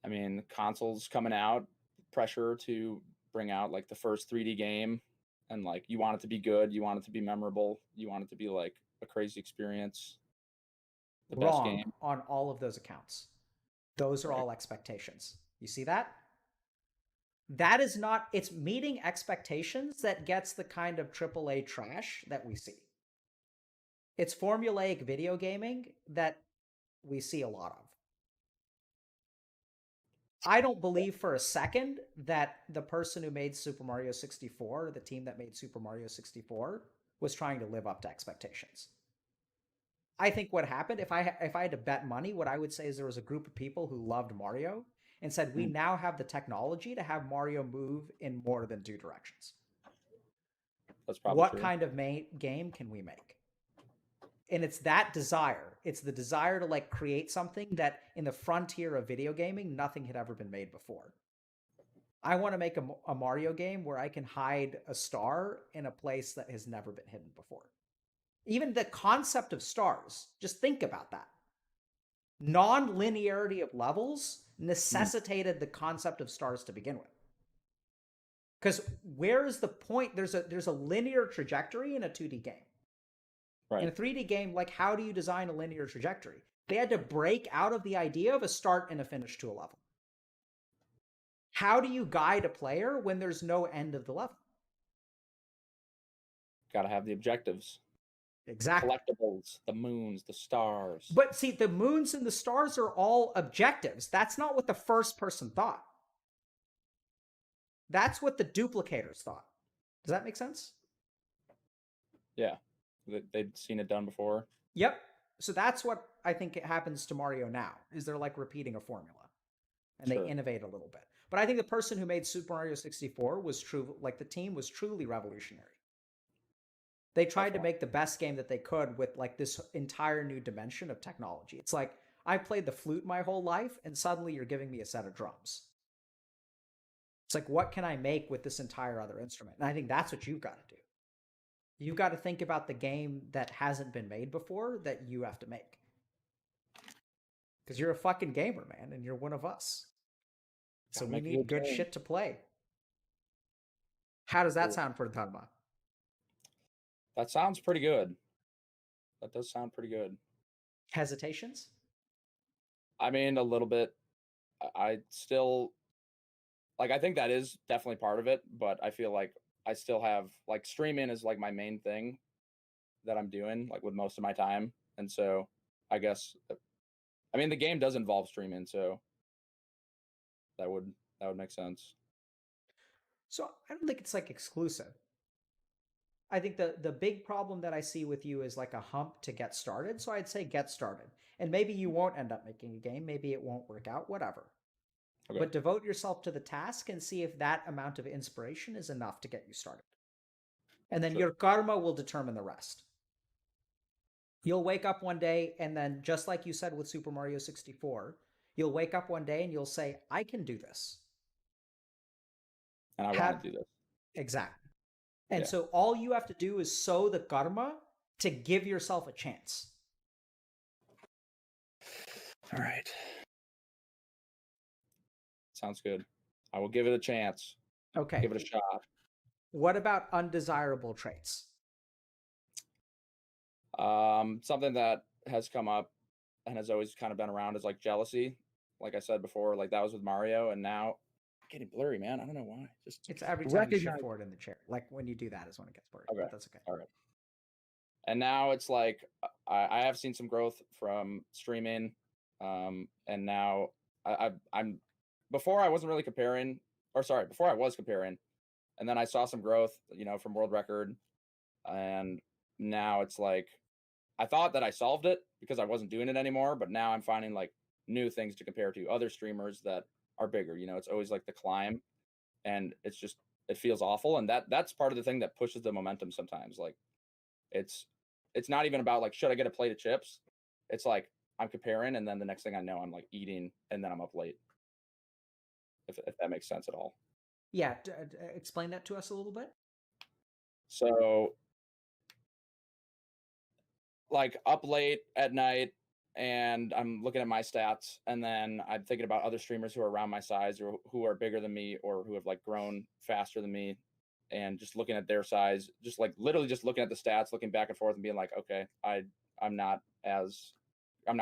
I mean, consoles coming out, pressure to bring out like the first 3D game, and like you want it to be good, you want it to be memorable, you want it to be like a crazy experience. The best game on all of those accounts. Those are Right. all expectations. You see that? That is not, it's meeting expectations that gets the kind of AAA trash that we see. It's formulaic video gaming that we see a lot of. I don't believe for a second that the person who made Super Mario 64, the team that made Super Mario 64, was trying to live up to expectations. I think what happened, if I had to bet money, what I would say is there was a group of people who loved Mario and said, we now have the technology to have Mario move in more than 2 directions. That's probably what true. kind of game can we make? And it's that desire. It's the desire to like create something that in the frontier of video gaming, nothing had ever been made before. I want to make a Mario game where I can hide a star in a place that has never been hidden before. Even the concept of stars, just think about that. Non-linearity of levels necessitated the concept of stars to begin with. Because where is the point? There's a linear trajectory in a 2D game. Right. In a 3D game, like, how do you design a linear trajectory? They had to break out of the idea of a start and a finish to a level. How do you guide a player when there's no end of the level? Got to have the objectives. Exactly. Collectibles, the moons, the stars. But see, the moons and the stars are all objectives. That's not what the first person thought. That's what the duplicators thought. Does that make sense? Yeah. They'd seen it done before. Yep. So that's what I think it happens to Mario now, is they're like repeating a formula. And Sure. they innovate a little bit. But I think the person who made Super Mario 64 was true, like the team was truly revolutionary. They tried to make the best game that they could with like this entire new dimension of technology. It's like, I played the flute my whole life, and suddenly you're giving me a set of drums. It's like, what can I make with this entire other instrument? And I think that's what you've got to do. You've got to think about the game that hasn't been made before that you have to make. Because you're a fucking gamer, man, and you're one of us. So we need good shit to play. How does that sound for Dharma? That sounds pretty good. That does sound pretty good. Hesitations? I mean, a little bit. I still, like, I think that is definitely part of it, but I feel like I still have, like, streaming is, like, my main thing that I'm doing, like, with most of my time. And so I guess, I mean, the game does involve streaming, so that would make sense. So I don't think it's, like, exclusive. I think the big problem that I see with you is like a hump to get started. So I'd say get started. And maybe you won't end up making a game. Maybe it won't work out, whatever. Okay. But devote yourself to the task and see if that amount of inspiration is enough to get you started. And then Sure. your karma will determine the rest. You'll wake up one day and then, just like you said with Super Mario 64, you'll wake up one day and you'll say, I can do this. And I want to do this. Exactly. And Yeah. so all you have to do is sow the karma to give yourself a chance. All right. Sounds good. I will give it a chance. Okay. Give it a shot. What about undesirable traits? Something that has come up and has always kind of been around is like jealousy. Like I said before, like that was with Mario, and now I'm getting blurry, man. I don't know why. Just It's every time you shift forward in the chair. Like when you do that is when it gets blurry. Okay. But that's okay. All right. And now it's like I have seen some growth from streaming, and now I'm before I wasn't really comparing, or sorry, before I was comparing, and then I saw some growth, you know, from world record, and now it's like I thought that I solved it because I wasn't doing it anymore, but now I'm finding like new things to compare to other streamers that are bigger. You know, it's always like the climb, and it's just it feels awful, and that's part of the thing that pushes the momentum sometimes. Like it's not even about like should I get a plate of chips? It's like I'm comparing, and then the next thing I know, I'm like eating, and then I'm up late. If that makes sense at all. Yeah, explain that to us a little bit. So, like up late at night, and I'm looking at my stats, and then I'm thinking about other streamers who are around my size or who are bigger than me or who have like grown faster than me, and just looking at their size, just like literally just looking at the stats, looking back and forth and being like, okay, I'm not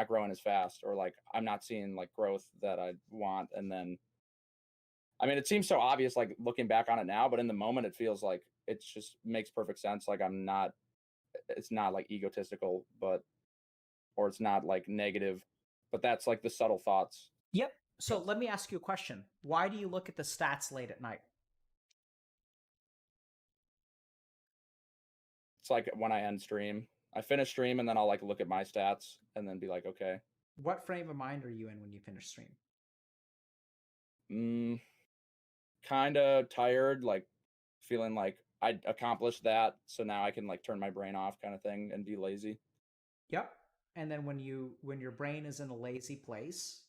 growing as fast, or like I'm not seeing like growth that I want. And then I mean, it seems so obvious like looking back on it now, but in the moment it feels like it just makes perfect sense. Like it's not like egotistical, or it's not like negative, but that's like the subtle thoughts. Yep. So let me ask you a question. Why do you look at the stats late at night? It's like when I end stream, I finish stream, and then I'll like look at my stats and then be like, okay. What frame of mind are you in when you finish stream? Kind of tired, like feeling like I accomplished that, so now I can like turn my brain off, kind of thing, and be lazy. Yep. And then when your brain is in a lazy place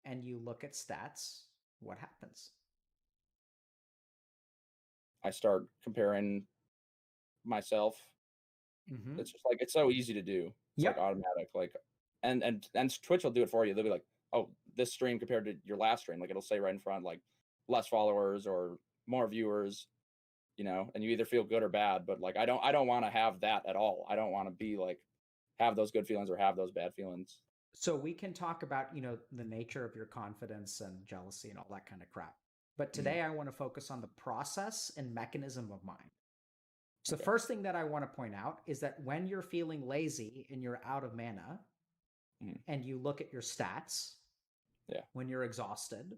and you look at stats, what happens? I start comparing myself. Mm-hmm. It's just like it's so easy to do. It's like automatic. Like and Twitch will do it for you. They'll be like, oh, this stream compared to your last stream, like it'll say right in front, like less followers or more viewers, you know, and you either feel good or bad. But like I don't want to have that at all. I don't want to be like have those good feelings or have those bad feelings. So we can talk about, you know, the nature of your confidence and jealousy and all that kind of crap. But today I want to focus on the process and mechanism of mind. So the first thing that I want to point out is that when you're feeling lazy and you're out of mana and you look at your stats, when you're exhausted,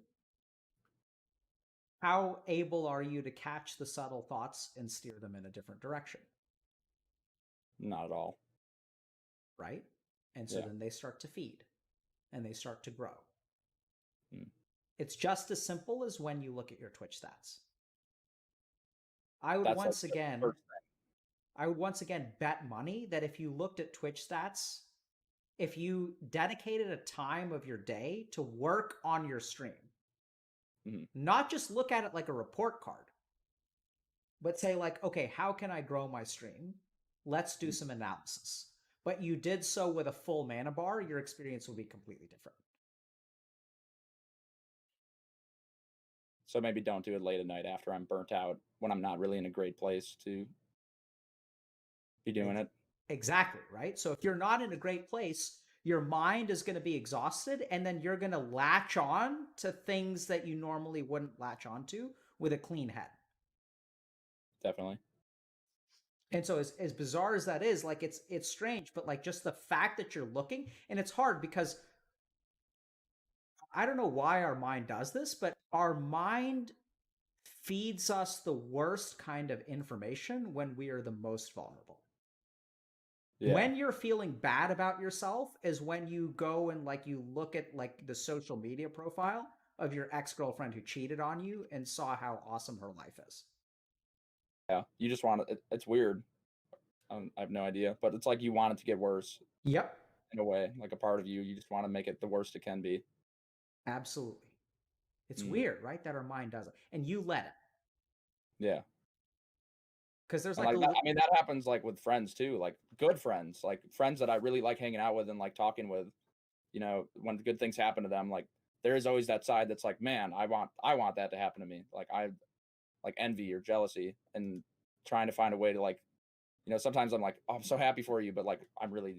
how able are you to catch the subtle thoughts and steer them in a different direction? Not at all. Right? And so then they start to feed and they start to grow. It's just as simple as when you look at your Twitch stats. I would once again bet money that if you looked at Twitch stats, if you dedicated a time of your day to work on your stream, not just look at it like a report card, but say like, okay, how can I grow my stream? Let's do some analysis. But you did so with a full mana bar, your experience will be completely different. So maybe don't do it late at night after I'm burnt out, when I'm not really in a great place to be doing it. Exactly, right? So if you're not in a great place, your mind is going to be exhausted, and then you're going to latch on to things that you normally wouldn't latch onto with a clean head. Definitely. And so as bizarre as that is, like it's strange, but like just the fact that you're looking, and it's hard because I don't know why our mind does this, but our mind feeds us the worst kind of information when we are the most vulnerable. Yeah. When you're feeling bad about yourself is when you go and like you look at like the social media profile of your ex-girlfriend who cheated on you and saw how awesome her life is. Yeah. You just want it. It's weird. I have no idea, but it's like you want it to get worse Yep. in a way, like a part of you. You just want to make it the worst it can be. Absolutely. It's Mm. weird, right? That our mind does it. And you let it. Yeah. Because there's And like that, I mean, that happens like with friends too, like good friends, like friends that I really like hanging out with and like talking with. You know, when good things happen to them, like there is always that side that's like, man, I want that to happen to me. Like I like envy or jealousy and trying to find a way to like, you know, sometimes I'm like, oh, I'm so happy for you, but like I'm really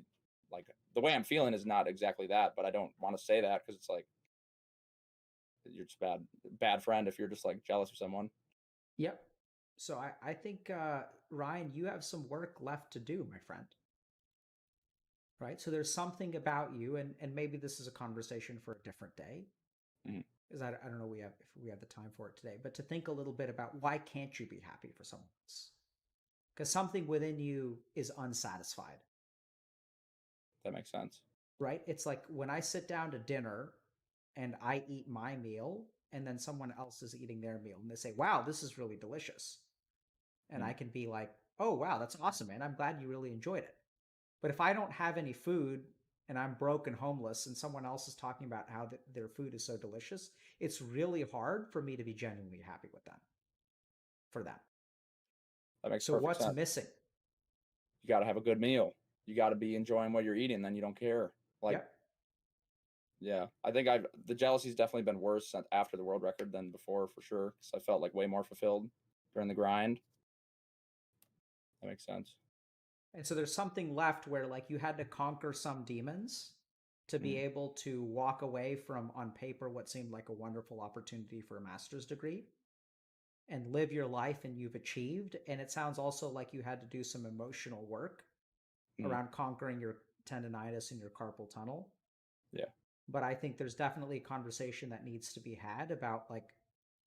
like the way I'm feeling is not exactly that, but I don't want to say that because it's like you're just bad friend if you're just like jealous of someone. Yep. So I think Ryan, you have some work left to do, my friend. Right? So there's something about you, and maybe this is a conversation for a different day. Mhm. Because I don't know if we have the time for it today, but to think a little bit about why can't you be happy for someone else? Because something within you is unsatisfied. That makes sense. Right? It's like when I sit down to dinner and I eat my meal, and then someone else is eating their meal, and they say, "Wow, this is really delicious," and I can be like, "Oh, wow, that's awesome, man! I'm glad you really enjoyed it." But if I don't have any food and I'm broke and homeless, and someone else is talking about how their food is so delicious, it's really hard for me to be genuinely happy with them. For them. That makes So perfect what's sense. missing? You got to have a good meal. You got to be enjoying what you're eating, then you don't care. Like, Yep. yeah, I think the jealousy's definitely been worse after the world record than before for sure. Because I felt like way more fulfilled during the grind. That makes sense. And so there's something left where like you had to conquer some demons to be able to walk away from on paper what seemed like a wonderful opportunity for a master's degree and live your life, and you've achieved. And it sounds also like you had to do some emotional work around conquering your tendonitis and your carpal tunnel. Yeah. But I think there's definitely a conversation that needs to be had about like,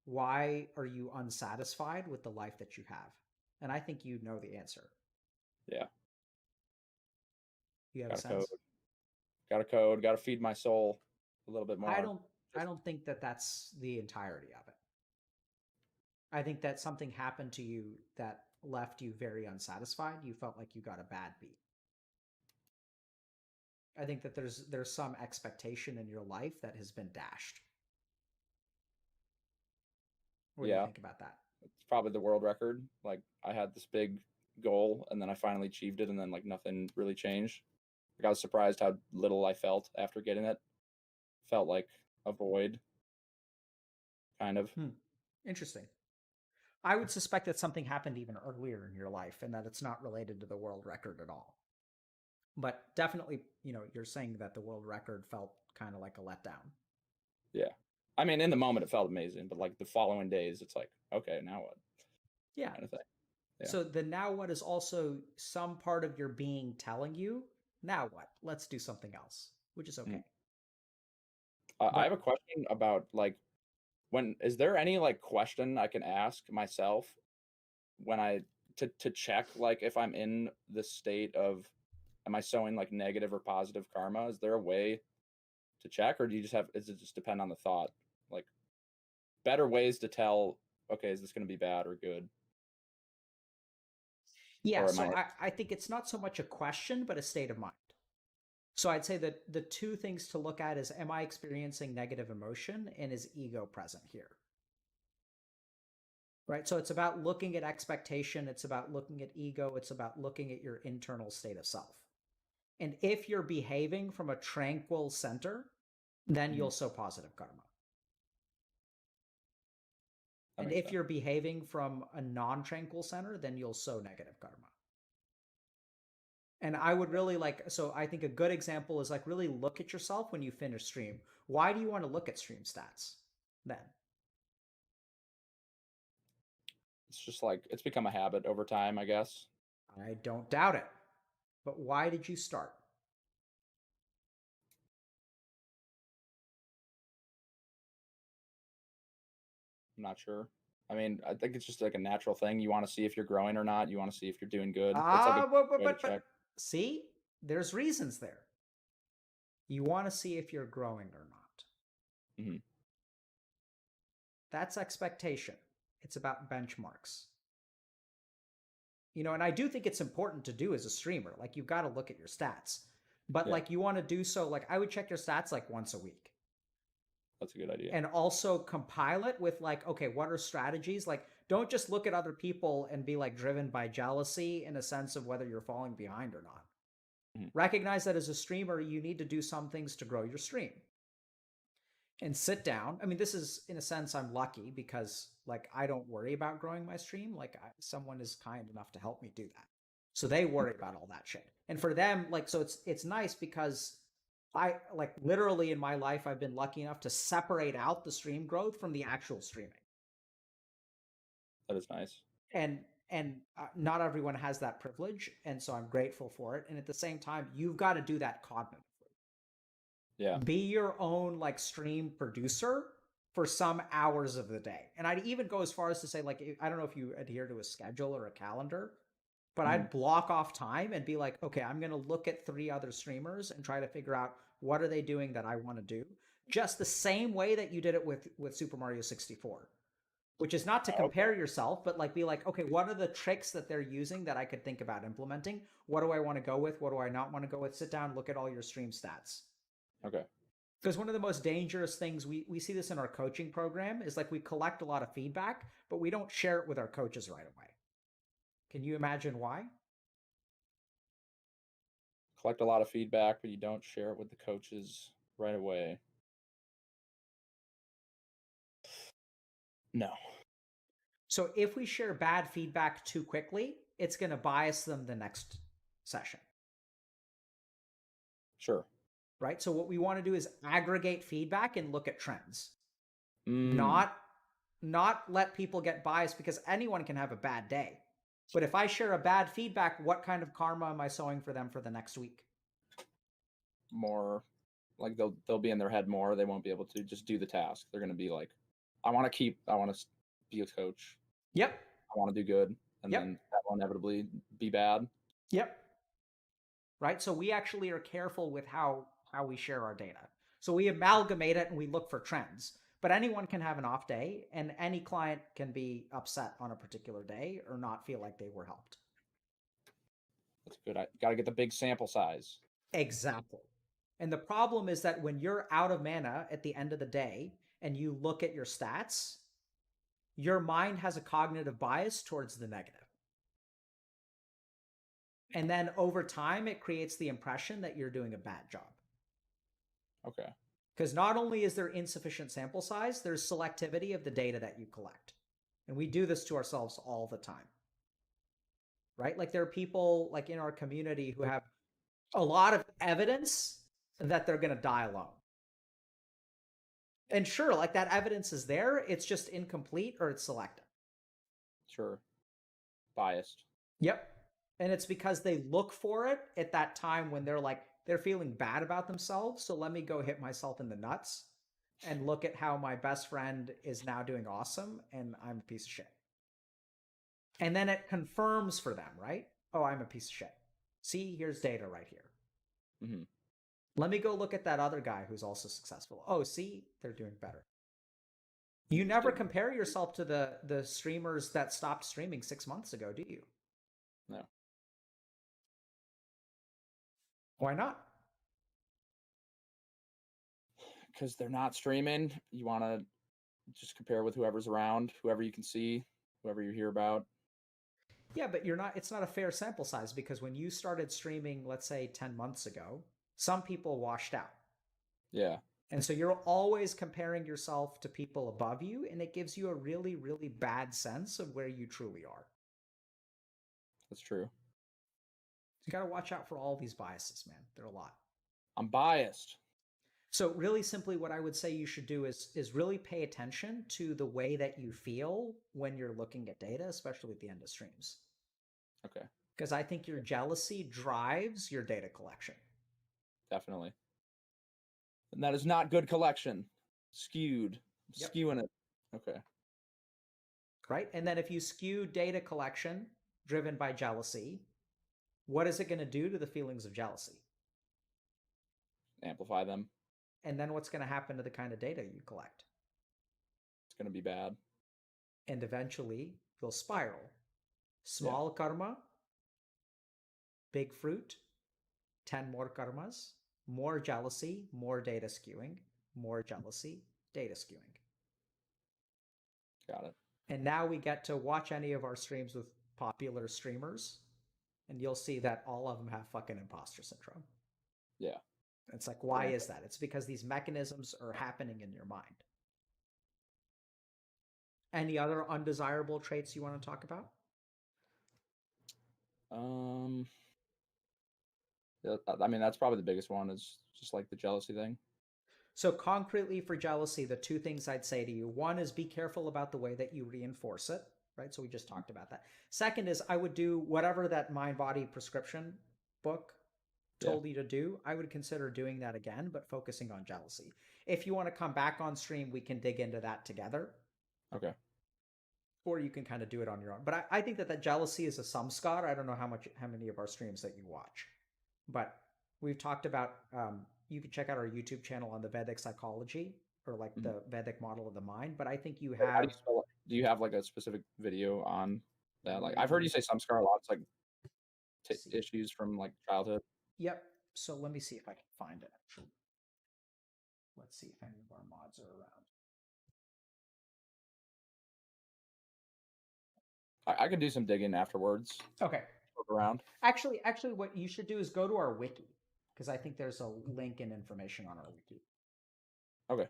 why are you unsatisfied with the life that you have? And I think you know the answer. Yeah. You have a Got a code. sense? Got a code. Got to feed my soul a little bit more. I don't think that that's the entirety of it. I think that something happened to you that left you very unsatisfied. You felt like you got a bad beat. I think that there's some expectation in your life that has been dashed. What do you think about that? It's probably the world record. Like I had this big goal and then I finally achieved it and then like nothing really changed. Like I was surprised how little I felt after getting it. Felt like a void. Kind of. Interesting. I would suspect that something happened even earlier in your life and that it's not related to the world record at all. But definitely, you're saying that the world record felt kind of like a letdown. Yeah. I mean, in the moment, it felt amazing, but like the following days, it's like, okay, now what? Yeah. Kind of thing. Yeah. So the now what is also some part of your being telling you, now what? Let's do something else, which is okay. I have a question about like, is there any like question I can ask myself when to check like if I'm in the state of, am I sowing like negative or positive karma? Is there a way to check, or does it just depend on the thought? Like better ways to tell, okay, is this going to be bad or good? Yeah, so I think it's not so much a question, but a state of mind. So I'd say that the two things to look at is, am I experiencing negative emotion, and is ego present here? Right? So it's about looking at expectation, it's about looking at ego, it's about looking at your internal state of self. And if you're behaving from a tranquil center, then you'll sow positive karma. And if you're behaving from a non-tranquil center, then you'll sow negative karma. And I would really so I think a good example is like really look at yourself when you finish stream. Why do you want to look at stream stats then? It's just like, it's become a habit over time, I guess. I don't doubt it. But why did you start? I'm not sure. I mean, I think it's just like a natural thing. You want to see if you're growing or not. You want to see if you're doing good. It's like a way to check. But see, there's reasons there. You want to see if you're growing or not. Mm-hmm. That's expectation. It's about benchmarks. You know, and I do think it's important to do as a streamer. Like, you've got to look at your stats. But Yeah. like, you want to do so, like, I would check your stats like once a week. That's a good idea. And also compile it with like, okay, what are strategies? Like, don't just look at other people and be like driven by jealousy in a sense of whether you're falling behind or not. Mhm. Recognize that as a streamer, you need to do some things to grow your stream. And sit down. I mean, this is, in a sense, I'm lucky because like I don't worry about growing my stream. Like, someone is kind enough to help me do that. So they worry about all that shit. And for them, like, so it's nice because I, like, literally in my life, I've been lucky enough to separate out the stream growth from the actual streaming. That is nice. And not everyone has that privilege, and so I'm grateful for it. And at the same time, you've got to do that cognitively. Yeah. Be your own like stream producer for some hours of the day. And I'd even go as far as to say, like, I don't know if you adhere to a schedule or a calendar, but I'd block off time and be like, okay, I'm going to look at 3 other streamers and try to figure out what are they doing that I want to do. Just the same way that you did it with Super Mario 64, which is not to compare yourself, but like be like, okay, what are the tricks that they're using that I could think about implementing? What do I want to go with? What do I not want to go with? Sit down, look at all your stream stats. Okay. Because one of the most dangerous things, we see this in our coaching program, is like we collect a lot of feedback, but we don't share it with our coaches right away. Can you imagine why? Collect a lot of feedback, but you don't share it with the coaches right away. No. So if we share bad feedback too quickly, it's going to bias them the next session. Sure. Right? So what we want to do is aggregate feedback and look at trends. Not let people get biased, because anyone can have a bad day. But if I share a bad feedback, what kind of karma am I sowing for them for the next week? More like they'll be in their head more. They won't be able to just do the task. They're going to be like, I want to be a coach. Yep. I want to do good. And then that will inevitably be bad. Yep. Right? So we actually are careful with how we share our data. So we amalgamate it and we look for trends. But anyone can have an off day, and any client can be upset on a particular day or not feel like they were helped. That's good. I got to get the big sample size. Exactly. And the problem is that when you're out of mana at the end of the day and you look at your stats, your mind has a cognitive bias towards the negative. And then over time, it creates the impression that you're doing a bad job. Okay. Because not only is there insufficient sample size, there's selectivity of the data that you collect. And we do this to ourselves all the time. Right? Like, there are people like in our community who have a lot of evidence that they're going to die alone. And sure, like, that evidence is there, it's just incomplete or it's selective. Sure. Biased. Yep. And it's because they look for it at that time when they're feeling bad about themselves. So let me go hit myself in the nuts and look at how my best friend is now doing awesome and I'm a piece of shit. And then it confirms for them, right? Oh, I'm a piece of shit. See, here's data right here. Mm-hmm. Let me go look at that other guy who's also successful. Oh, see, they're doing better. You never compare yourself to the streamers that stopped streaming 6 months ago, do you? No. Why not? Because they're not streaming. You want to just compare with whoever's around, whoever you can see, whoever you hear about. Yeah, but it's not a fair sample size, because when you started streaming, let's say 10 months ago, some people washed out. Yeah. And so you're always comparing yourself to people above you, and it gives you a really, really bad sense of where you truly are. That's true. You got to watch out for all these biases, man. There are a lot. I'm biased. So really simply what I would say you should do is really pay attention to the way that you feel when you're looking at data, especially at the end of streams. Okay. Because I think your jealousy drives your data collection. Definitely. And that is not good collection. Skewed. Yep. Skewing it. Okay. right? And then if you skew data collection driven by jealousy, what is it going to do to the feelings of jealousy? Amplify them. And then what's going to happen to the kind of data you collect? It's going to be bad. And eventually you'll spiral. Small karma, big fruit, 10 more karmas, more jealousy, more data skewing, more jealousy, data skewing. Got it. And now we get to watch any of our streams with popular streamers, and you'll see that all of them have fucking imposter syndrome. Yeah. It's like, why is that? It's because these mechanisms are happening in your mind. Any other undesirable traits you want to talk about? I mean, that's probably the biggest one, is just like the jealousy thing. So concretely for jealousy, the two things I'd say to you, one is be careful about the way that you reinforce it, right? So we just talked about that. Second is I would do whatever that mind body prescription book told you to do. I would consider doing that again, but focusing on jealousy. If you want to come back on stream, we can dig into that together. Okay. Or you can kind of do it on your own. But I think that jealousy is a samskar. I don't know how many of our streams that you watch, but we've talked about, you can check out our YouTube channel on the Vedic psychology, or like the Vedic model of the mind. But I think you have. How do you spell it? Do you have like a specific video on that? Like, I've heard you say samskar a lot. It's like issues from like childhood. Yep. So let me see if I can find it. Let's see if any of our mods are around. I can do some digging afterwards. Okay. Look around. Actually, what you should do is go to our wiki, because I think there's a link and information on our wiki. Okay.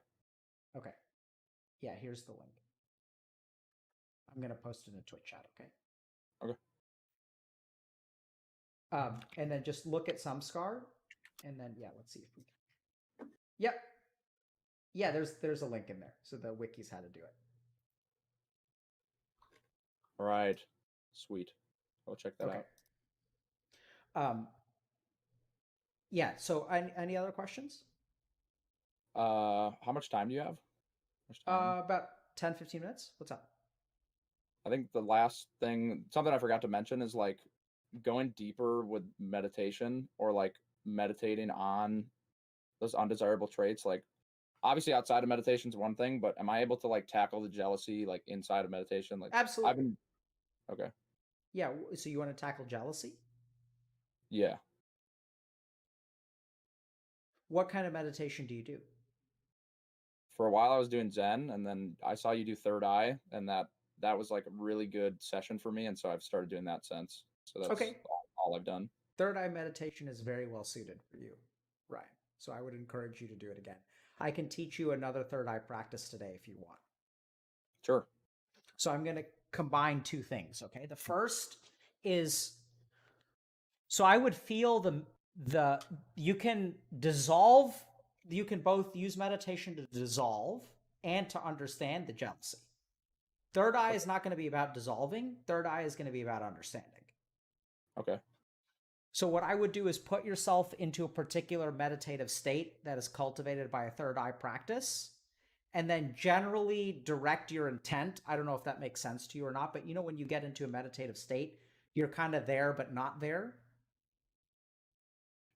Okay. Yeah, here's the link. I'm gonna post it in the Twitch chat. Okay. Okay. And then just look at samskar, and then let's see if we can. Yep. Yeah, there's a link in there, so the wiki's how to do it. All right. Sweet. I'll check that out. Yeah. So, any other questions? How much time do you have? About 10-15 minutes. What's up? I think the last thing, something I forgot to mention, is like going deeper with meditation, or like meditating on those undesirable traits. Like, obviously outside of meditation is one thing, but am I able to like tackle the jealousy like inside of meditation? Like, absolutely. Okay. Yeah. So you want to tackle jealousy? Yeah. What kind of meditation do you do? For a while I was doing Zen, and then I saw you do Third Eye, and that was like a really good session for me, and so I've started doing that since. So that's okay. all I've done. Third Eye meditation is very well suited for you, Ryan. So I would encourage you to do it again. I can teach you another Third Eye practice today if you want. Sure. So I'm going to combine two things, okay? The first is, so I would feel you can dissolve, you can both use meditation to dissolve and to understand the jealousy. Third Eye is not going to be about dissolving. Third Eye is going to be about understanding. Okay. So what I would do is put yourself into a particular meditative state that is cultivated by a Third Eye practice, and then generally direct your intent. I don't know if that makes sense to you or not, but you know, when you get into a meditative state, you're kind of there, but not there.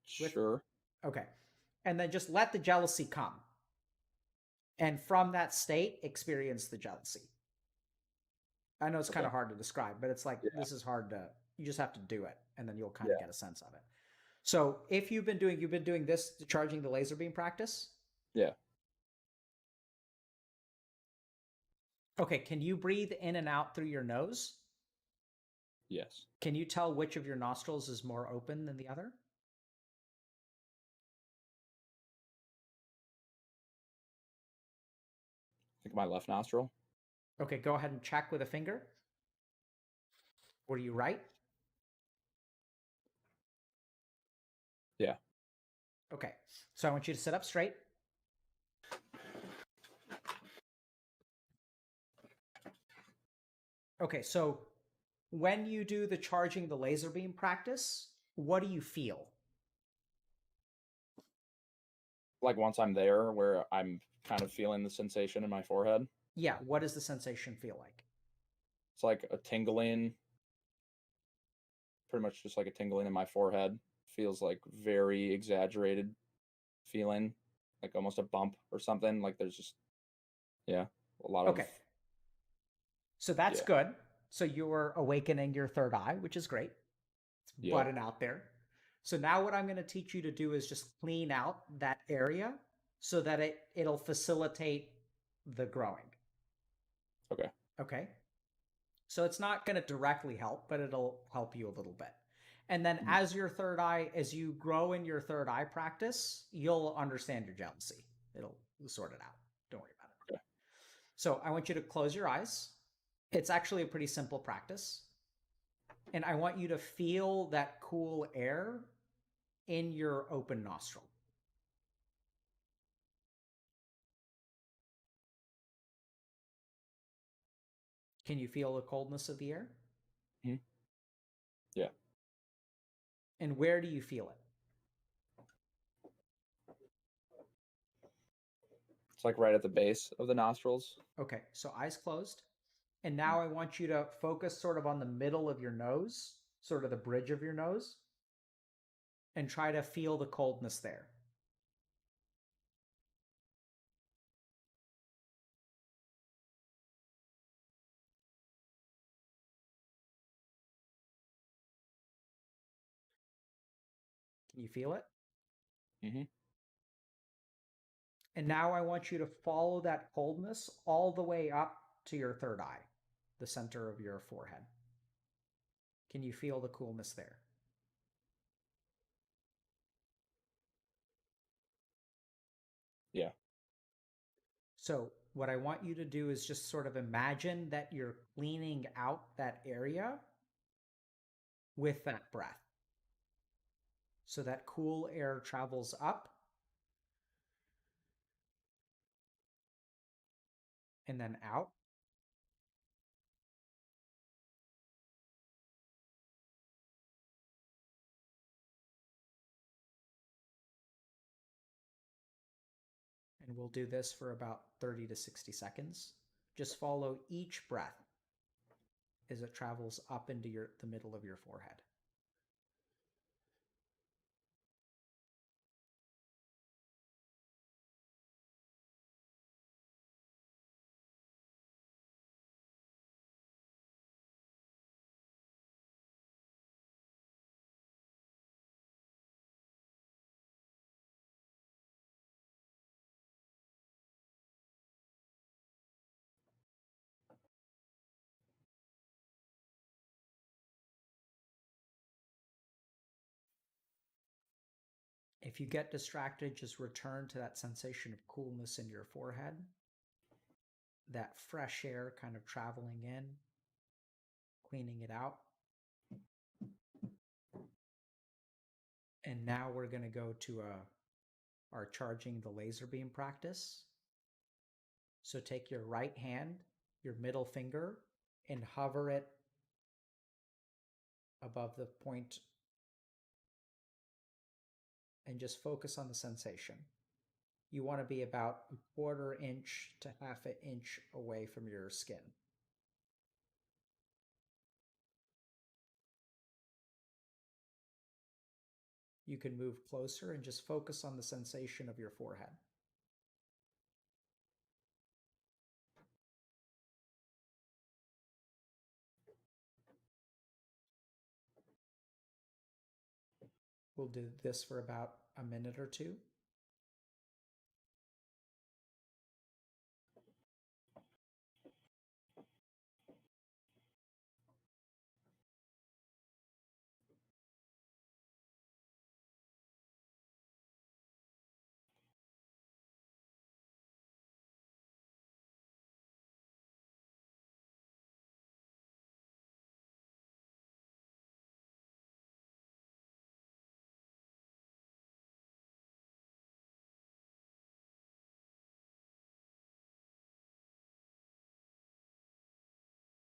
Sure. Okay. And then just let the jealousy come. And from that state, experience the jealousy. I know it's kind of hard to describe, but it's like, this is hard to, you just have to do it, and then you'll kind of get a sense of it. So if you've been doing this, charging the laser beam practice? Yeah. Okay, can you breathe in and out through your nose? Yes. Can you tell which of your nostrils is more open than the other? I think my left nostril. Okay, go ahead and check with a finger. Were you right? Yeah. Okay, so I want you to sit up straight. Okay, so when you do the charging the laser beam practice, what do you feel? Like once I'm there, where I'm kind of feeling the sensation in my forehead. Yeah, what does the sensation feel like? It's like a tingling, pretty much just like a tingling in my forehead. Feels like very exaggerated feeling, like almost a bump or something. Like there's just, yeah, a lot of, Okay. So that's yeah. good. So you're awakening your third eye, which is great. It's Yeah. budding out there. So now what I'm going to teach you to do is just clean out that area so that it'll facilitate the growing. Okay. Okay. So it's not going to directly help, but it'll help you a little bit. And then as you grow in your third eye practice, you'll understand your jealousy. It'll sort it out. Don't worry about it. Okay. So I want you to close your eyes. It's actually a pretty simple practice. And I want you to feel that cool air in your open nostril. Can you feel the coldness of the air? Mm-hmm. Yeah. And where do you feel it? It's like right at the base of the nostrils. Okay, so eyes closed. And now I want you to focus sort of on the middle of your nose, sort of the bridge of your nose, and try to feel the coldness there. Can you feel it? Mm-hmm. And now I want you to follow that coldness all the way up to your third eye, the center of your forehead. Can you feel the coolness there? Yeah. So what I want you to do is just sort of imagine that you're cleaning out that area with that breath. So that cool air travels up and then out. And we'll do this for about 30 to 60 seconds. Just follow each breath as it travels up into the middle of your forehead. If you get distracted, just return to that sensation of coolness in your forehead, that fresh air kind of traveling in, cleaning it out. And now we're going to go to our charging the laser beam practice. So take your right hand, your middle finger, and hover it above the point and just focus on the sensation. You want to be about a quarter inch to half an inch away from your skin. You can move closer and just focus on the sensation of your forehead. We'll do this for about a minute or two.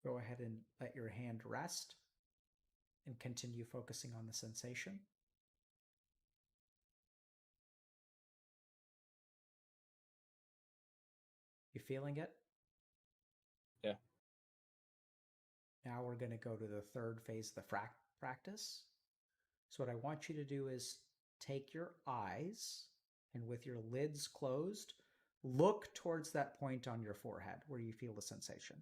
Go ahead and let your hand rest and continue focusing on the sensation. You feeling it? Yeah. now we're going to go to the third phase of the practice. So what I want you to do is take your eyes and with your lids closed, look towards that point on your forehead where you feel the sensation.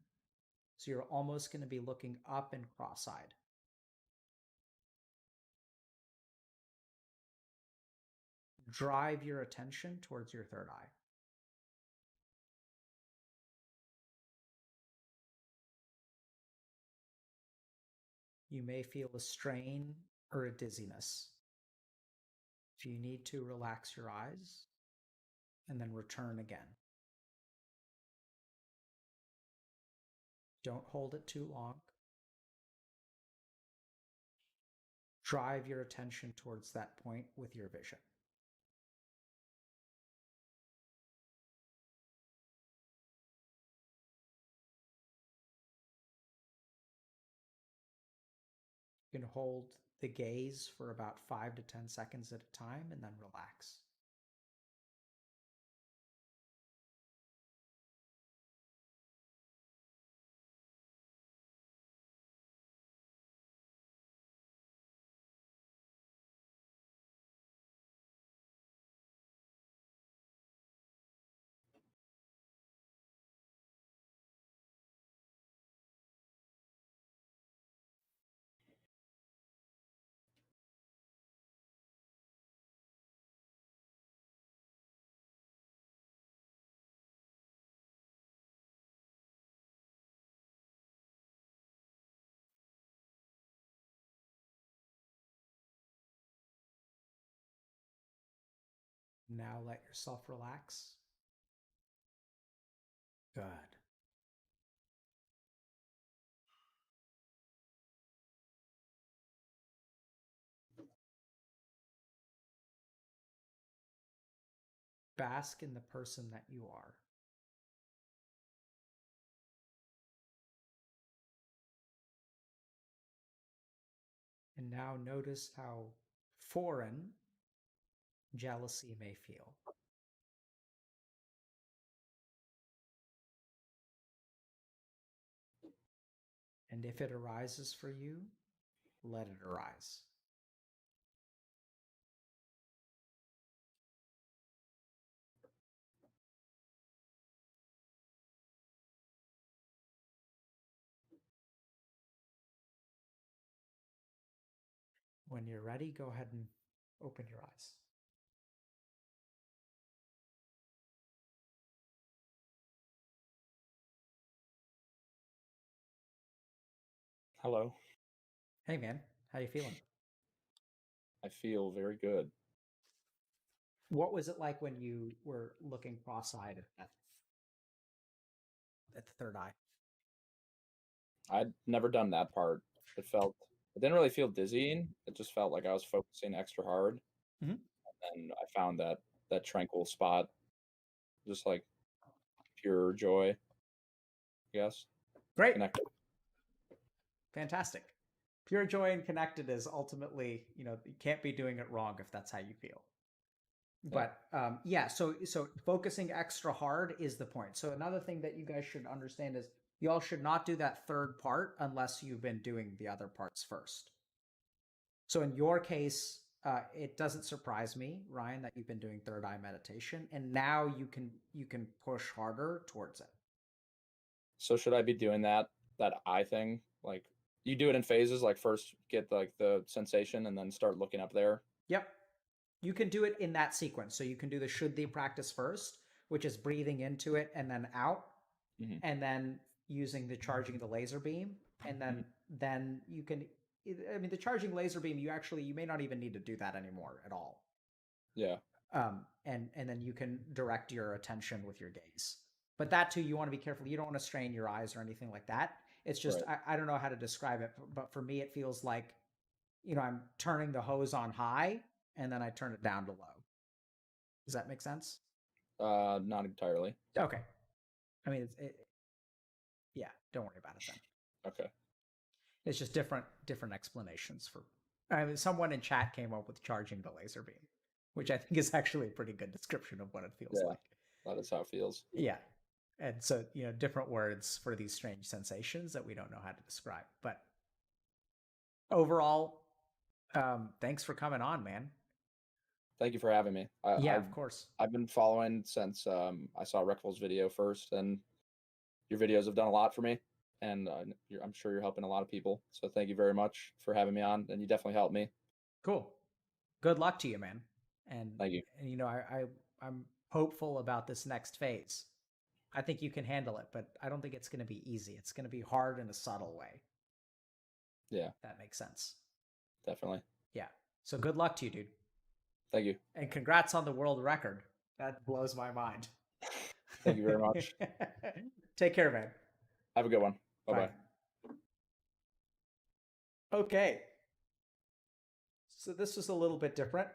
So you're almost going to be looking up and cross-eyed. Drive your attention towards your third eye. You may feel a strain or a dizziness. If you need to, relax your eyes and then return again. Don't hold it too long. Drive your attention towards that point with your vision. You can hold the gaze for about 5 to 10 seconds at a time and then relax. Now let yourself relax. Good. Bask in the person that you are. And now notice how foreign jealousy may feel. And if it arises for you, let it arise. When you're ready, go ahead and open your eyes. Hello. Hey man, how you feeling? I feel very good. What was it like when you were looking cross-eyed at the third eye? I'd never done that part. It didn't really feel dizzying. It just felt like I was focusing extra hard. Mhm. And I found that tranquil spot, just like pure joy, I guess. Great. Connected. Fantastic. Pure joy and connected is ultimately, you can't be doing it wrong if that's how you feel. But so focusing extra hard is the point. So another thing that you guys should understand is y'all should not do that third part unless you've been doing the other parts first. So in your case, it doesn't surprise me, Ryan, that you've been doing third eye meditation, and now you can push harder towards it. So should I be doing that eye thing? Like you do it in phases, like first get like the sensation and then start looking up there. Yep. You can do it in that sequence. So you can do the Shuddhi practice first, which is breathing into it and then out, and then using the charging the laser beam, and then you can. I mean, the charging laser beam, you may not even need to do that anymore at all. Yeah. And then you can direct your attention with your gaze. But that too, you want to be careful. You don't want to strain your eyes or anything like that. It's just Right. I don't know how to describe it, but for me, it feels like I'm turning the hose on high and then I turn it down to low. Does that make sense? Not entirely. Okay. I mean, yeah, don't worry about it then. Okay. It's just different explanations for. I mean, someone in chat came up with charging the laser beam, which I think is actually a pretty good description of what it feels like. That is how it feels. Yeah. And so, different words for these strange sensations that we don't know how to describe. But overall, thanks for coming on, man. Thank you for having me. Yeah, of course. I've been following since I saw Reckful's video first, and your videos have done a lot for me, and I'm sure you're helping a lot of people. So thank you very much for having me on, and you definitely helped me. Cool. Good luck to you, man. And Thank you. And I'm hopeful about this next phase. I think you can handle it, but I don't think it's going to be easy. It's going to be hard in a subtle way. Yeah, That makes sense. definitely. Yeah. So good luck to you, dude. Thank you. And congrats on the world record. That blows my mind. Thank you very much. Take care, man. Have a good one. Bye-bye. Bye. Okay. So this was a little bit different.